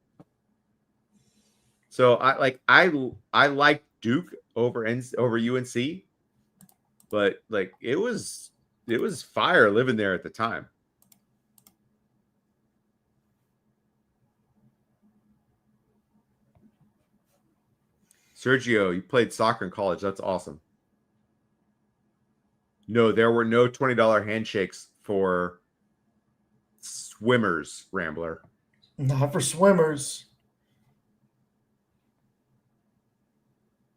So I like Duke over UNC, but it was fire living there at the time. Sergio, you played soccer in college. That's awesome. No, there were no $20 handshakes for swimmers, Rambler. Not for swimmers.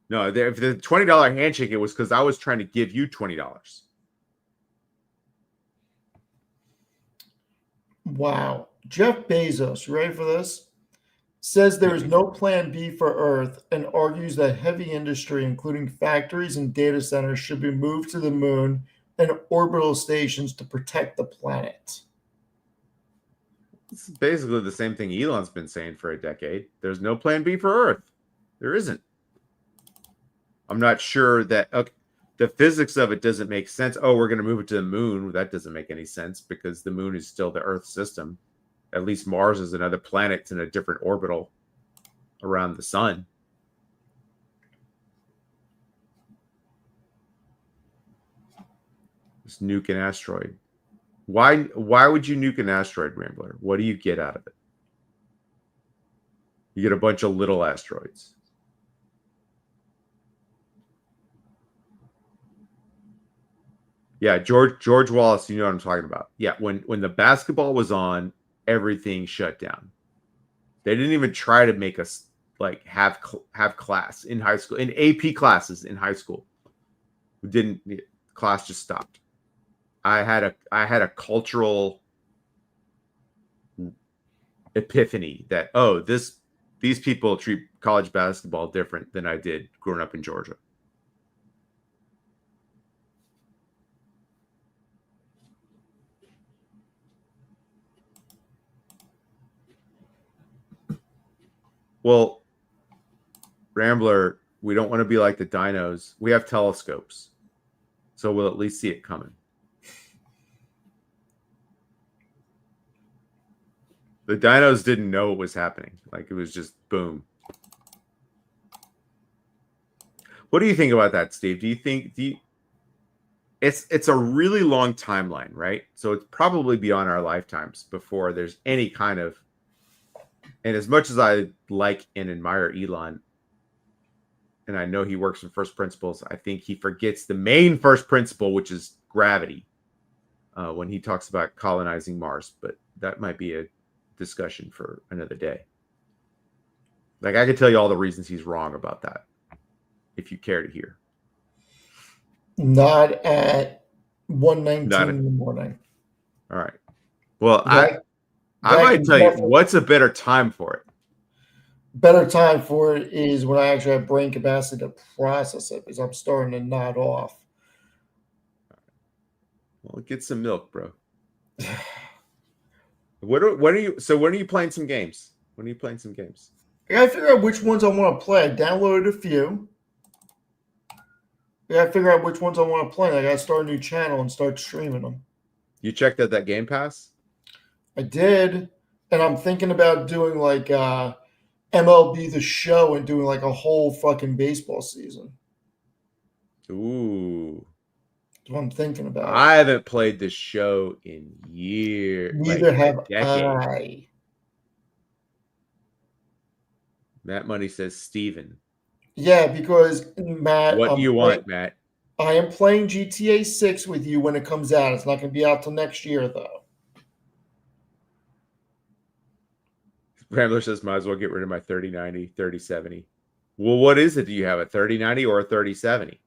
No, if the $20 handshake, it was because I was trying to give you $20. Wow. Jeff Bezos, you ready for this? Says there is no plan B for Earth and argues that heavy industry, including factories and data centers, should be moved to the moon and orbital stations to protect the planet. This is basically the same thing Elon's been saying for a decade. There's no plan B for Earth. There isn't. I'm not sure that the physics of it doesn't make sense. Oh, we're going to move it to the moon. That doesn't make any sense because the moon is still the Earth system. At least Mars is another planet in a different orbital around the sun. Just nuke an asteroid. Why would you nuke an asteroid, Rambler? What do you get out of it? You get a bunch of little asteroids. Yeah, George Wallace, you know what I'm talking about. Yeah, when the basketball was on, everything shut down. They didn't even try to make us have class in high school, in AP classes in high school. Class just stopped. I had a cultural epiphany that these people treat college basketball different than I did growing up in Georgia. Well, Rambler, we don't want to be like the dinos. We have telescopes, so we'll at least see it coming. The dinos didn't know what was happening. It was just boom. What do you think about that, Steve? It's a really long timeline, right? So it's probably beyond our lifetimes before there's any kind of. And as much as I like and admire Elon, and I know he works from first principles, I think he forgets the main first principle, which is gravity, when he talks about colonizing Mars. But that might be a discussion for another day. I could tell you all the reasons he's wrong about that, if you care to hear. Not at 1:19 in the morning. All right. Well, That I might can tell you definitely- what's a better time for it. Better time for it is when I actually have brain capacity to process it because I'm starting to nod off. Well, get some milk, bro. When are you playing some games? When are you playing some games? I gotta figure out which ones I want to play. I downloaded a few. I gotta figure out which ones I want to play. I gotta start a new channel and start streaming them. You checked out that Game Pass? I did, and I'm thinking about doing MLB The Show and doing a whole fucking baseball season. Ooh. That's what I'm thinking about. I haven't played this show in years. Neither have a decade. I. Matt Money says Steven. Yeah, because Matt, What do you want, Matt? I am playing GTA 6 with you when it comes out. It's not going to be out till next year, though. Rambler says, might as well get rid of my 3090, 3070. Well, what is it? Do you have a 3090 or a 3070?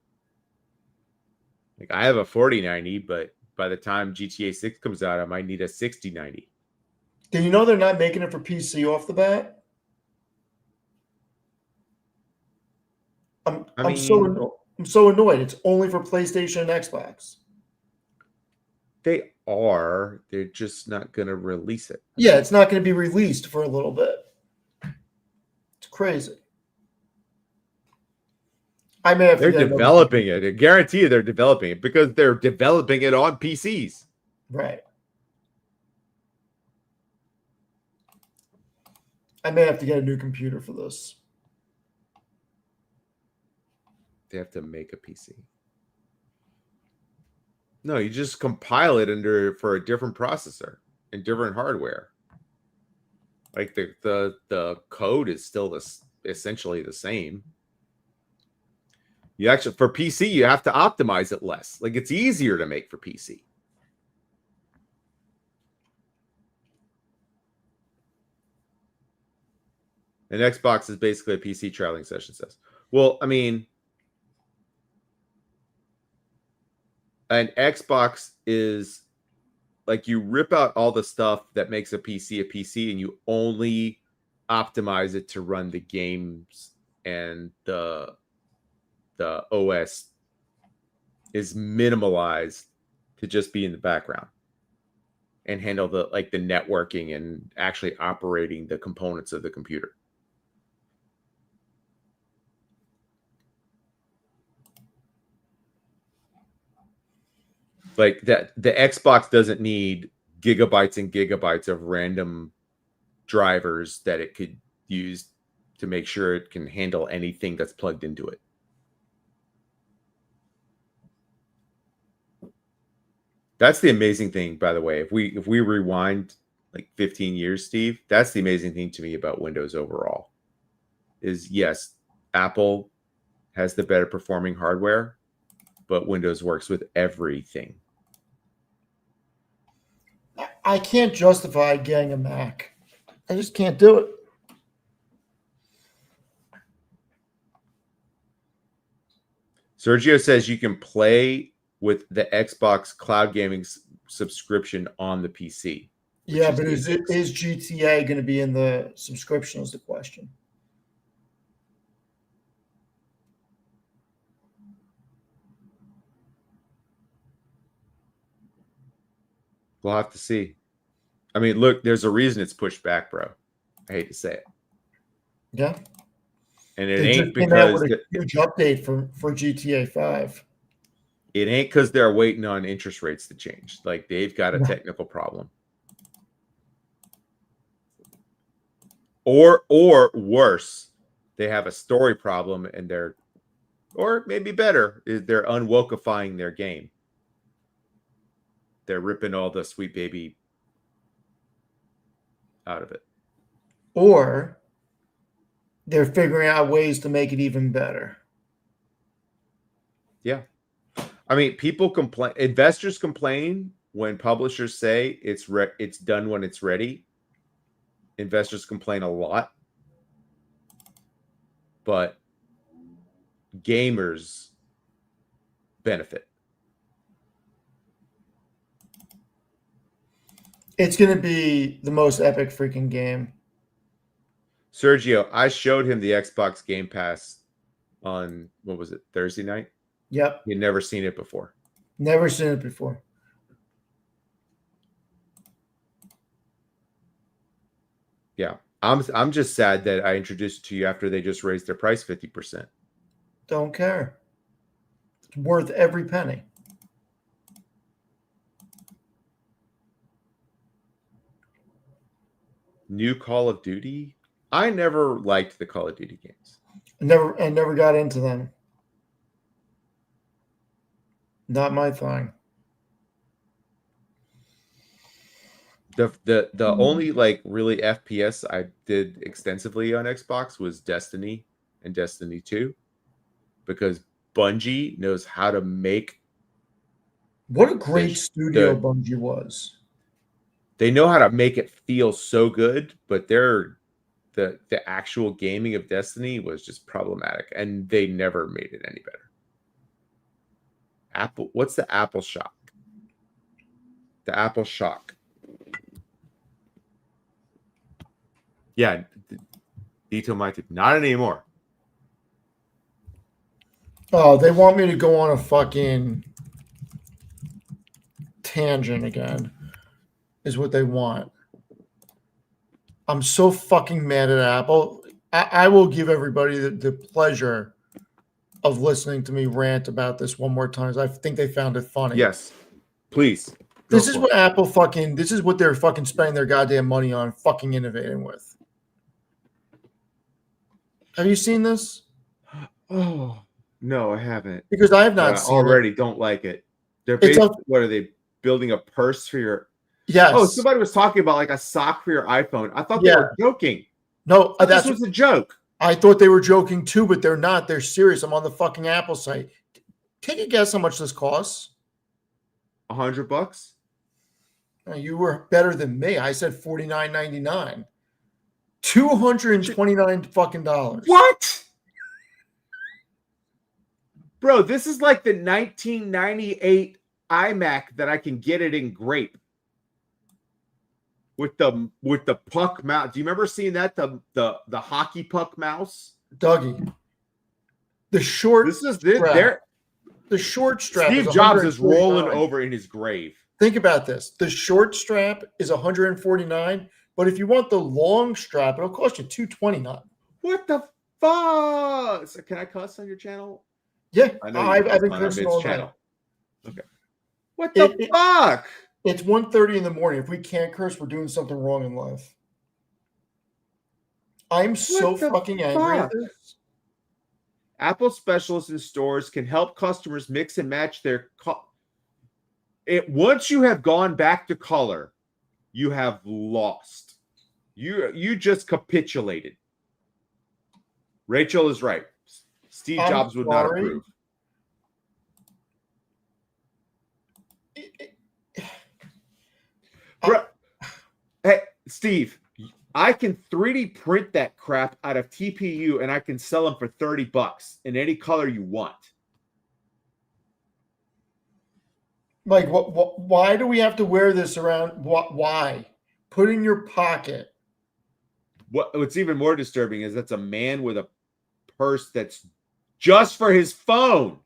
I have a 4090, but by the time GTA 6 comes out, I might need a 6090. Do you know they're not making it for PC off the bat? I'm so annoyed. It's only for PlayStation and Xbox. They are. They're just not going to release it. Yeah, it's not going to be released for a little bit. It's crazy. I may have to They're get another developing computer. it. I guarantee you they're developing it because they're developing it on PCs. Right. I may have to get a new computer for this. They have to make a PC. No, you just compile it for a different processor and different hardware. Like the code is still essentially the same. You actually, for PC, you have to optimize it less. Like it's easier to make for PC. And Xbox is basically a PC trialing session, says. Well, I mean, an Xbox is like you rip out all the stuff that makes a PC and you only optimize it to run the games, and the OS is minimalized to just be in the background and handle the networking and actually operating the components of the computer. Like that, the Xbox doesn't need gigabytes and gigabytes of random drivers that it could use to make sure it can handle anything that's plugged into it. That's the amazing thing, by the way. If we rewind like 15 years, Steve, that's the amazing thing to me about Windows overall. Is yes, Apple has the better performing hardware, but Windows works with everything. I can't justify getting a Mac. I just can't do it. Sergio says you can play with the Xbox cloud gaming subscription on the PC. Yeah, but is GTA going to be in the subscription is the question. We'll have to see. I mean, look, there's a reason it's pushed back, bro. I hate to say it. Yeah. And it They ain't just came out because with a huge update for GTA 5. it ain't because they're waiting on interest rates to change. Like they've got a technical problem. Or worse, they have a story problem and or maybe better, is they're unwokifying their game. They're ripping all the Sweet Baby out of it. Or they're figuring out ways to make it even better. Yeah. I mean, people complain, investors complain when publishers say it's done when it's ready. Investors complain a lot. But gamers benefit. It's going to be the most epic freaking game. Sergio, I showed him the Xbox Game Pass on, what was it, Thursday night? Yep. He'd never seen it before. Never seen it before. Yeah. I'm just sad that I introduced it to you after they just raised their price 50%. Don't care. It's worth every penny. New Call of Duty? I never liked the Call of Duty games. I never got into them. Not my thing. The only like really FPS I did extensively on Xbox was Destiny and Destiny 2, because Bungie knows how to make. What a great studio Bungie was. They know how to make it feel so good, but the actual gaming of Destiny was just problematic, and they never made it any better. Apple, what's the Apple Shock? The Apple Shock. Yeah, Dito might not anymore. Oh, they want me to go on a fucking tangent again, is what they want. I'm so fucking mad at Apple. I will give everybody the pleasure of listening to me rant about this one more time. I think they found it funny. Yes, please. This is what Apple fucking, this is what they're fucking spending their goddamn money on fucking innovating with. Have you seen this? Oh no, I haven't. Because I have But not I seen already don't like it. They're It's basically, what are they building a purse for your? Yes. Oh, somebody was talking about like a sock for your iPhone. I thought Yeah. they were joking. No, This that's was a joke. I thought they were joking too, but they're not. They're serious. I'm on the fucking Apple site. Take a guess how much this costs. $100. You were better than me. I said $49.99. $229 fucking dollars. What? Bro, this is like the 1998 iMac that I can get it in grape. With the puck mouse. Do you remember seeing that? The hockey puck mouse? Dougie. The short This is strap. there. The short strap. Steve is Jobs is rolling 149. over in his grave. Think about this. The short strap is 149, but if you want the long strap, it'll cost you 229. What the fuck? So can I cuss on your channel? Yeah, I know you I've cuss been on cursing Amit's all night. channel. Okay. What the fuck? It's 1:30 in the morning. If we can't curse, we're doing something wrong in life. I'm so What the fucking angry at fuck? this. Apple specialists in stores can help customers mix and match their once you have gone back to color, you have lost. You just capitulated. Rachel is right. Steve I'm Jobs would not sorry. approve. Bro, hey, Steve, I can 3D print that crap out of TPU and I can sell them for $30 in any color you want. Like, why do we have to wear this around? Why? Put it in your pocket. What's even more disturbing is that's a man with a purse that's just for his phone.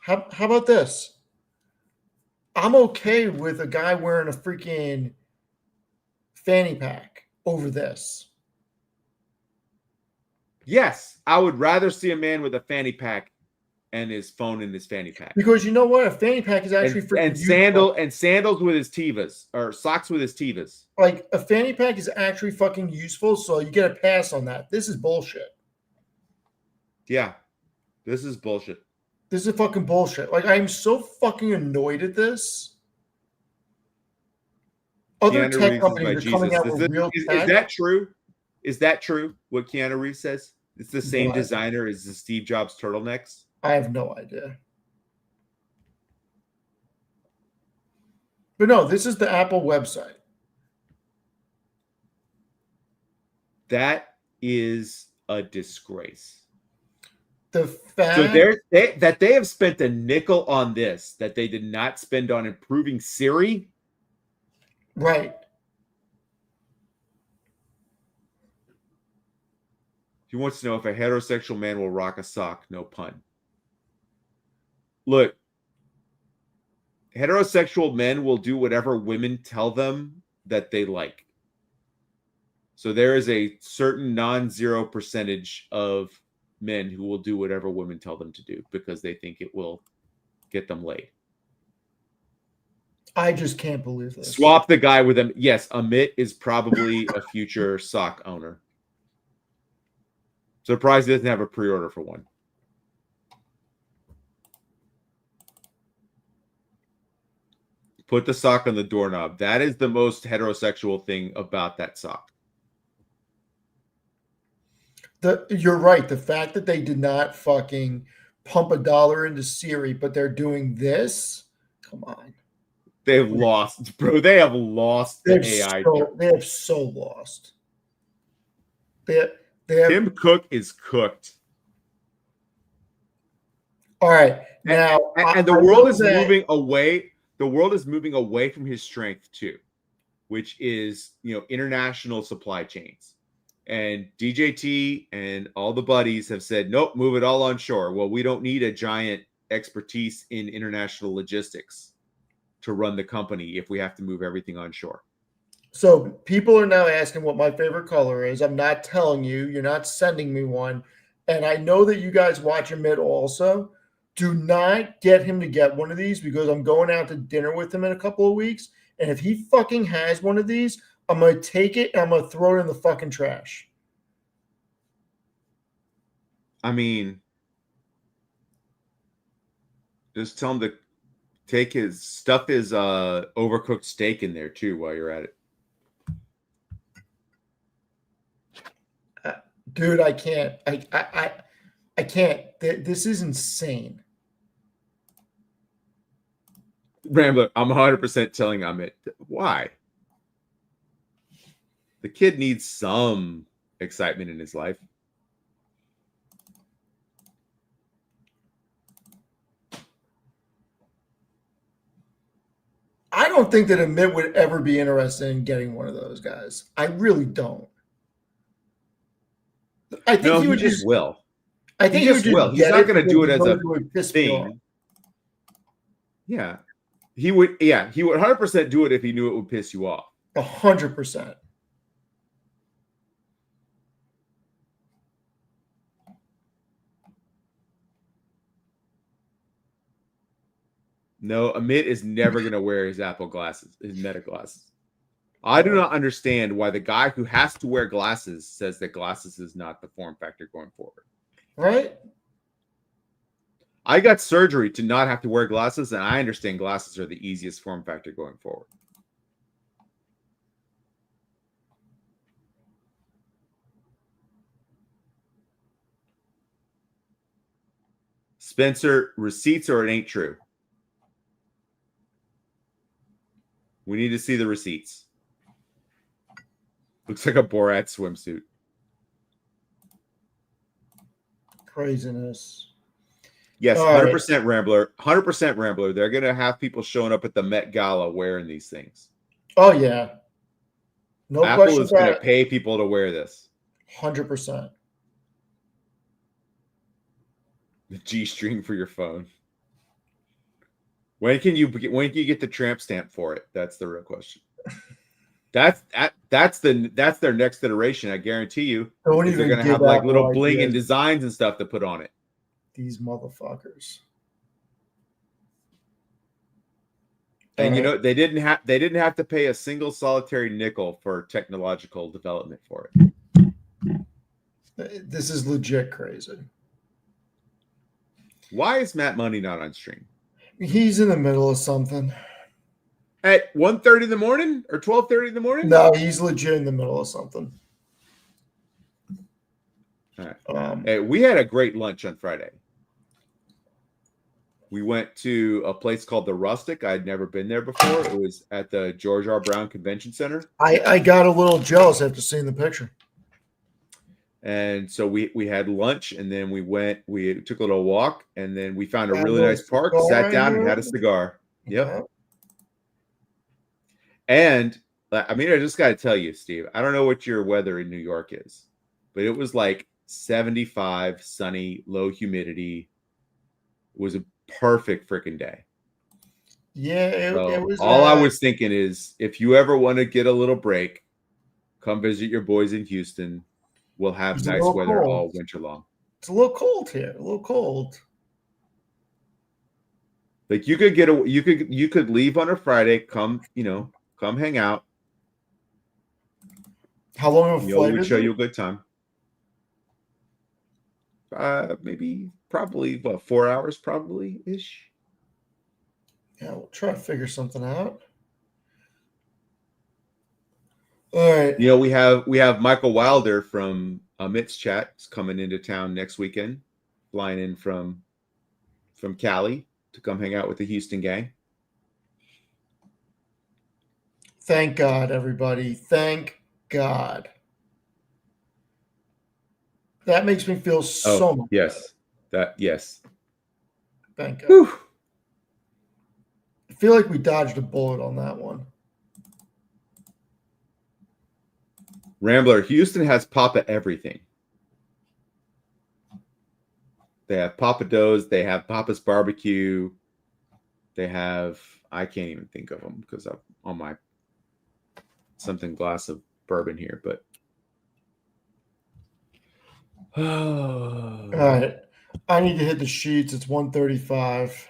How about this? I'm okay with a guy wearing a freaking fanny pack over this. Yes, I would rather see a man with a fanny pack and his phone in his fanny pack. Because you know what? A fanny pack is actually freaking And useful. sandals with his Tevas or socks with his Tevas. Like, a fanny pack is actually fucking useful, so you get a pass on that. This is bullshit. Yeah, this is bullshit. This is fucking bullshit. Like, I'm so fucking annoyed at this. Other Keanu tech Reeves companies is are my coming out Jesus. with real Is tech. that true? Is that true? What Keanu Reeves says? It's the same What? designer as the Steve Jobs turtlenecks. I have no idea. But no, this is the Apple website. That is a disgrace. The fact So they have spent a nickel on this that they did not spend on improving Siri. right. He wants to know if a heterosexual man will rock a sock. No pun. Look, heterosexual men will do whatever women tell them that they like. So there is a certain non-zero percentage of men who will do whatever women tell them to do because they think it will get them laid. I just can't believe this. Swap the guy with him. Yes, Amit is probably a future sock owner. Surprised he doesn't have a pre-order for one. Put the sock on the doorknob. That is the most heterosexual thing about that sock. You're right. The fact that they did not fucking pump $1 into Siri, but they're doing this. Come on. They've lost, bro. They have lost the AI. They have so lost. They have, Tim Cook is cooked. all right. Now, And the world is moving away. The world is moving away from his strength too, which is, international supply chains. And DJT and all the buddies have said, nope, move it all on shore. Well, we don't need a giant expertise in international logistics to run the company if we have to move everything onshore. So people are now asking what my favorite color is. I'm not telling you. You're not sending me one. And I know that you guys watch Amit also. Do not get him to get one of these because I'm going out to dinner with him in a couple of weeks. And if he fucking has one of these, I'm going to take it and I'm going to throw it in the fucking trash. I mean, just tell him to take his overcooked steak in there too while you're at it. Dude, I can't. I can't. This is insane. Rambler, I'm 100% telling Amit. Why? The kid needs some excitement in his life. I don't think that Amit would ever be interested in getting one of those guys. I really don't. I think No, he he would just will. I think He just will. He's not going to do it as a thing. Yeah. He would 100% do it if he knew it would piss you off. 100%. No, Amit is never going to wear his Apple glasses, his Meta glasses. I do not understand why the guy who has to wear glasses says that glasses is not the form factor going forward. Right? I got surgery to not have to wear glasses, and I understand glasses are the easiest form factor going forward. Spencer, receipts or it ain't true. We need to see the receipts. Looks like a Borat swimsuit. Craziness. Yes, All 100% right. Rambler. 100% Rambler. They're going to have people showing up at the Met Gala wearing these things. Oh, yeah. No Apple question is going to about it. pay people to wear this. 100%. The G-string for your phone. When can you get the tramp stamp for it? That's the real question. That's their next iteration. I guarantee you. Don't They're even going to give have like Apple little bling ideas. and designs and stuff to put on it. These motherfuckers. And All right. they didn't have to pay a single solitary nickel for technological development for it. This is legit crazy. Why is Matt Money not on stream? He's in the middle of something. At 1:30 in the morning or 12:30 in the morning? No, he's legit in the middle of something. All right. Hey, we had a great lunch on Friday. We went to a place called The Rustic. I had never been there before. It was at the George R. Brown Convention Center. I got a little jealous after seeing the picture. And so we had lunch, and then we took a little walk, and then we found a really nice park, sat down and had a cigar. Yep. Yeah. And I mean, I just got to tell you, Steve, I don't know what your weather in New York is, but it was like 75, sunny, low humidity. It was a perfect freaking day. Yeah, it was. All I was thinking is, if you ever want to get a little break, come visit your boys in Houston. We'll have It's a nice little weather cold. all winter long. It's a little cold here. A little cold. Like you could leave on a Friday, come hang out. How long of a Yo flight would is show it? you a good time. Probably 4 hours, probably ish. Yeah, we'll try to figure something out. All right. We have Michael Wilder from Amit's chat is coming into town next weekend, flying in from Cali to come hang out with the Houston gang. Thank God, everybody. Thank God. That makes me feel so much yes. Yes. better. Thank God. Whew. I feel like we dodged a bullet on that one. Rambler, Houston has Papa everything. They have Papa Do's. They have Papa's Barbecue. They have, I can't even think of them because I'm on my something glass of bourbon here, but. All right. I need to hit the sheets. It's 1:35.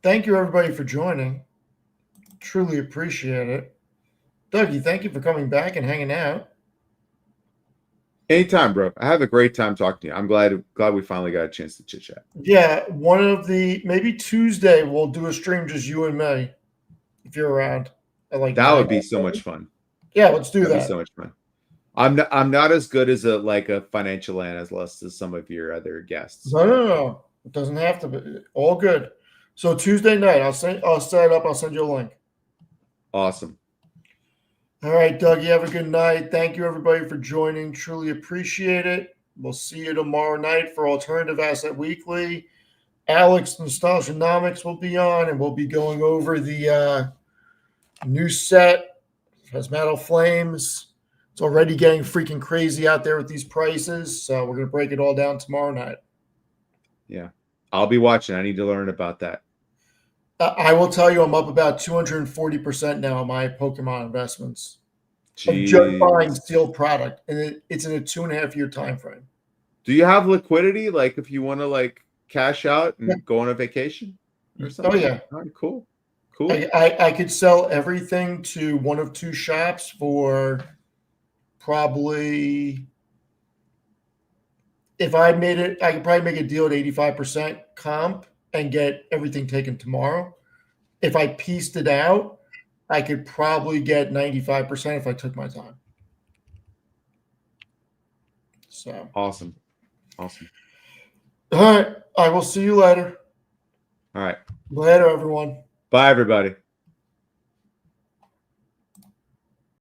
Thank you, everybody, for joining. Truly appreciate it. Dougie, thank you for coming back and hanging out. Anytime, bro. I have a great time talking to you. I'm glad we finally got a chance to chit chat. Yeah, maybe Tuesday we'll do a stream just you and me if you're around. That would be so much fun. Yeah, let's do That'd that. be so much fun. I'm not as good as a financial analyst as some of your other guests. No. It doesn't have to be. All good. So Tuesday night, I'll set it up. I'll send you a link. Awesome. All right, Doug, you have a good night. Thank you, everybody, for joining. Truly appreciate it. We'll see you tomorrow night for Alternative Asset Weekly. Alex Nostalgianomics will be on, and we'll be going over the new set, Metal Flames. It's already getting freaking crazy out there with these prices, so we're going to break it all down tomorrow night. Yeah. I'll be watching. I need to learn about that. I will tell you, I'm up about 240% now on my Pokemon investments. Of Jeez. just buying steel product, and it's in a 2.5-year time frame. Do you have liquidity? Like if you want to cash out and go on a vacation or something? Oh yeah. All right, cool. Cool. I could sell everything to one of two shops for probably, if I made it, I could probably make a deal at 85% comp and get everything taken tomorrow. If I pieced it out, I could probably get 95% if I took my time. So Awesome. all right. I will see you later. All right. Later, everyone. Bye, everybody.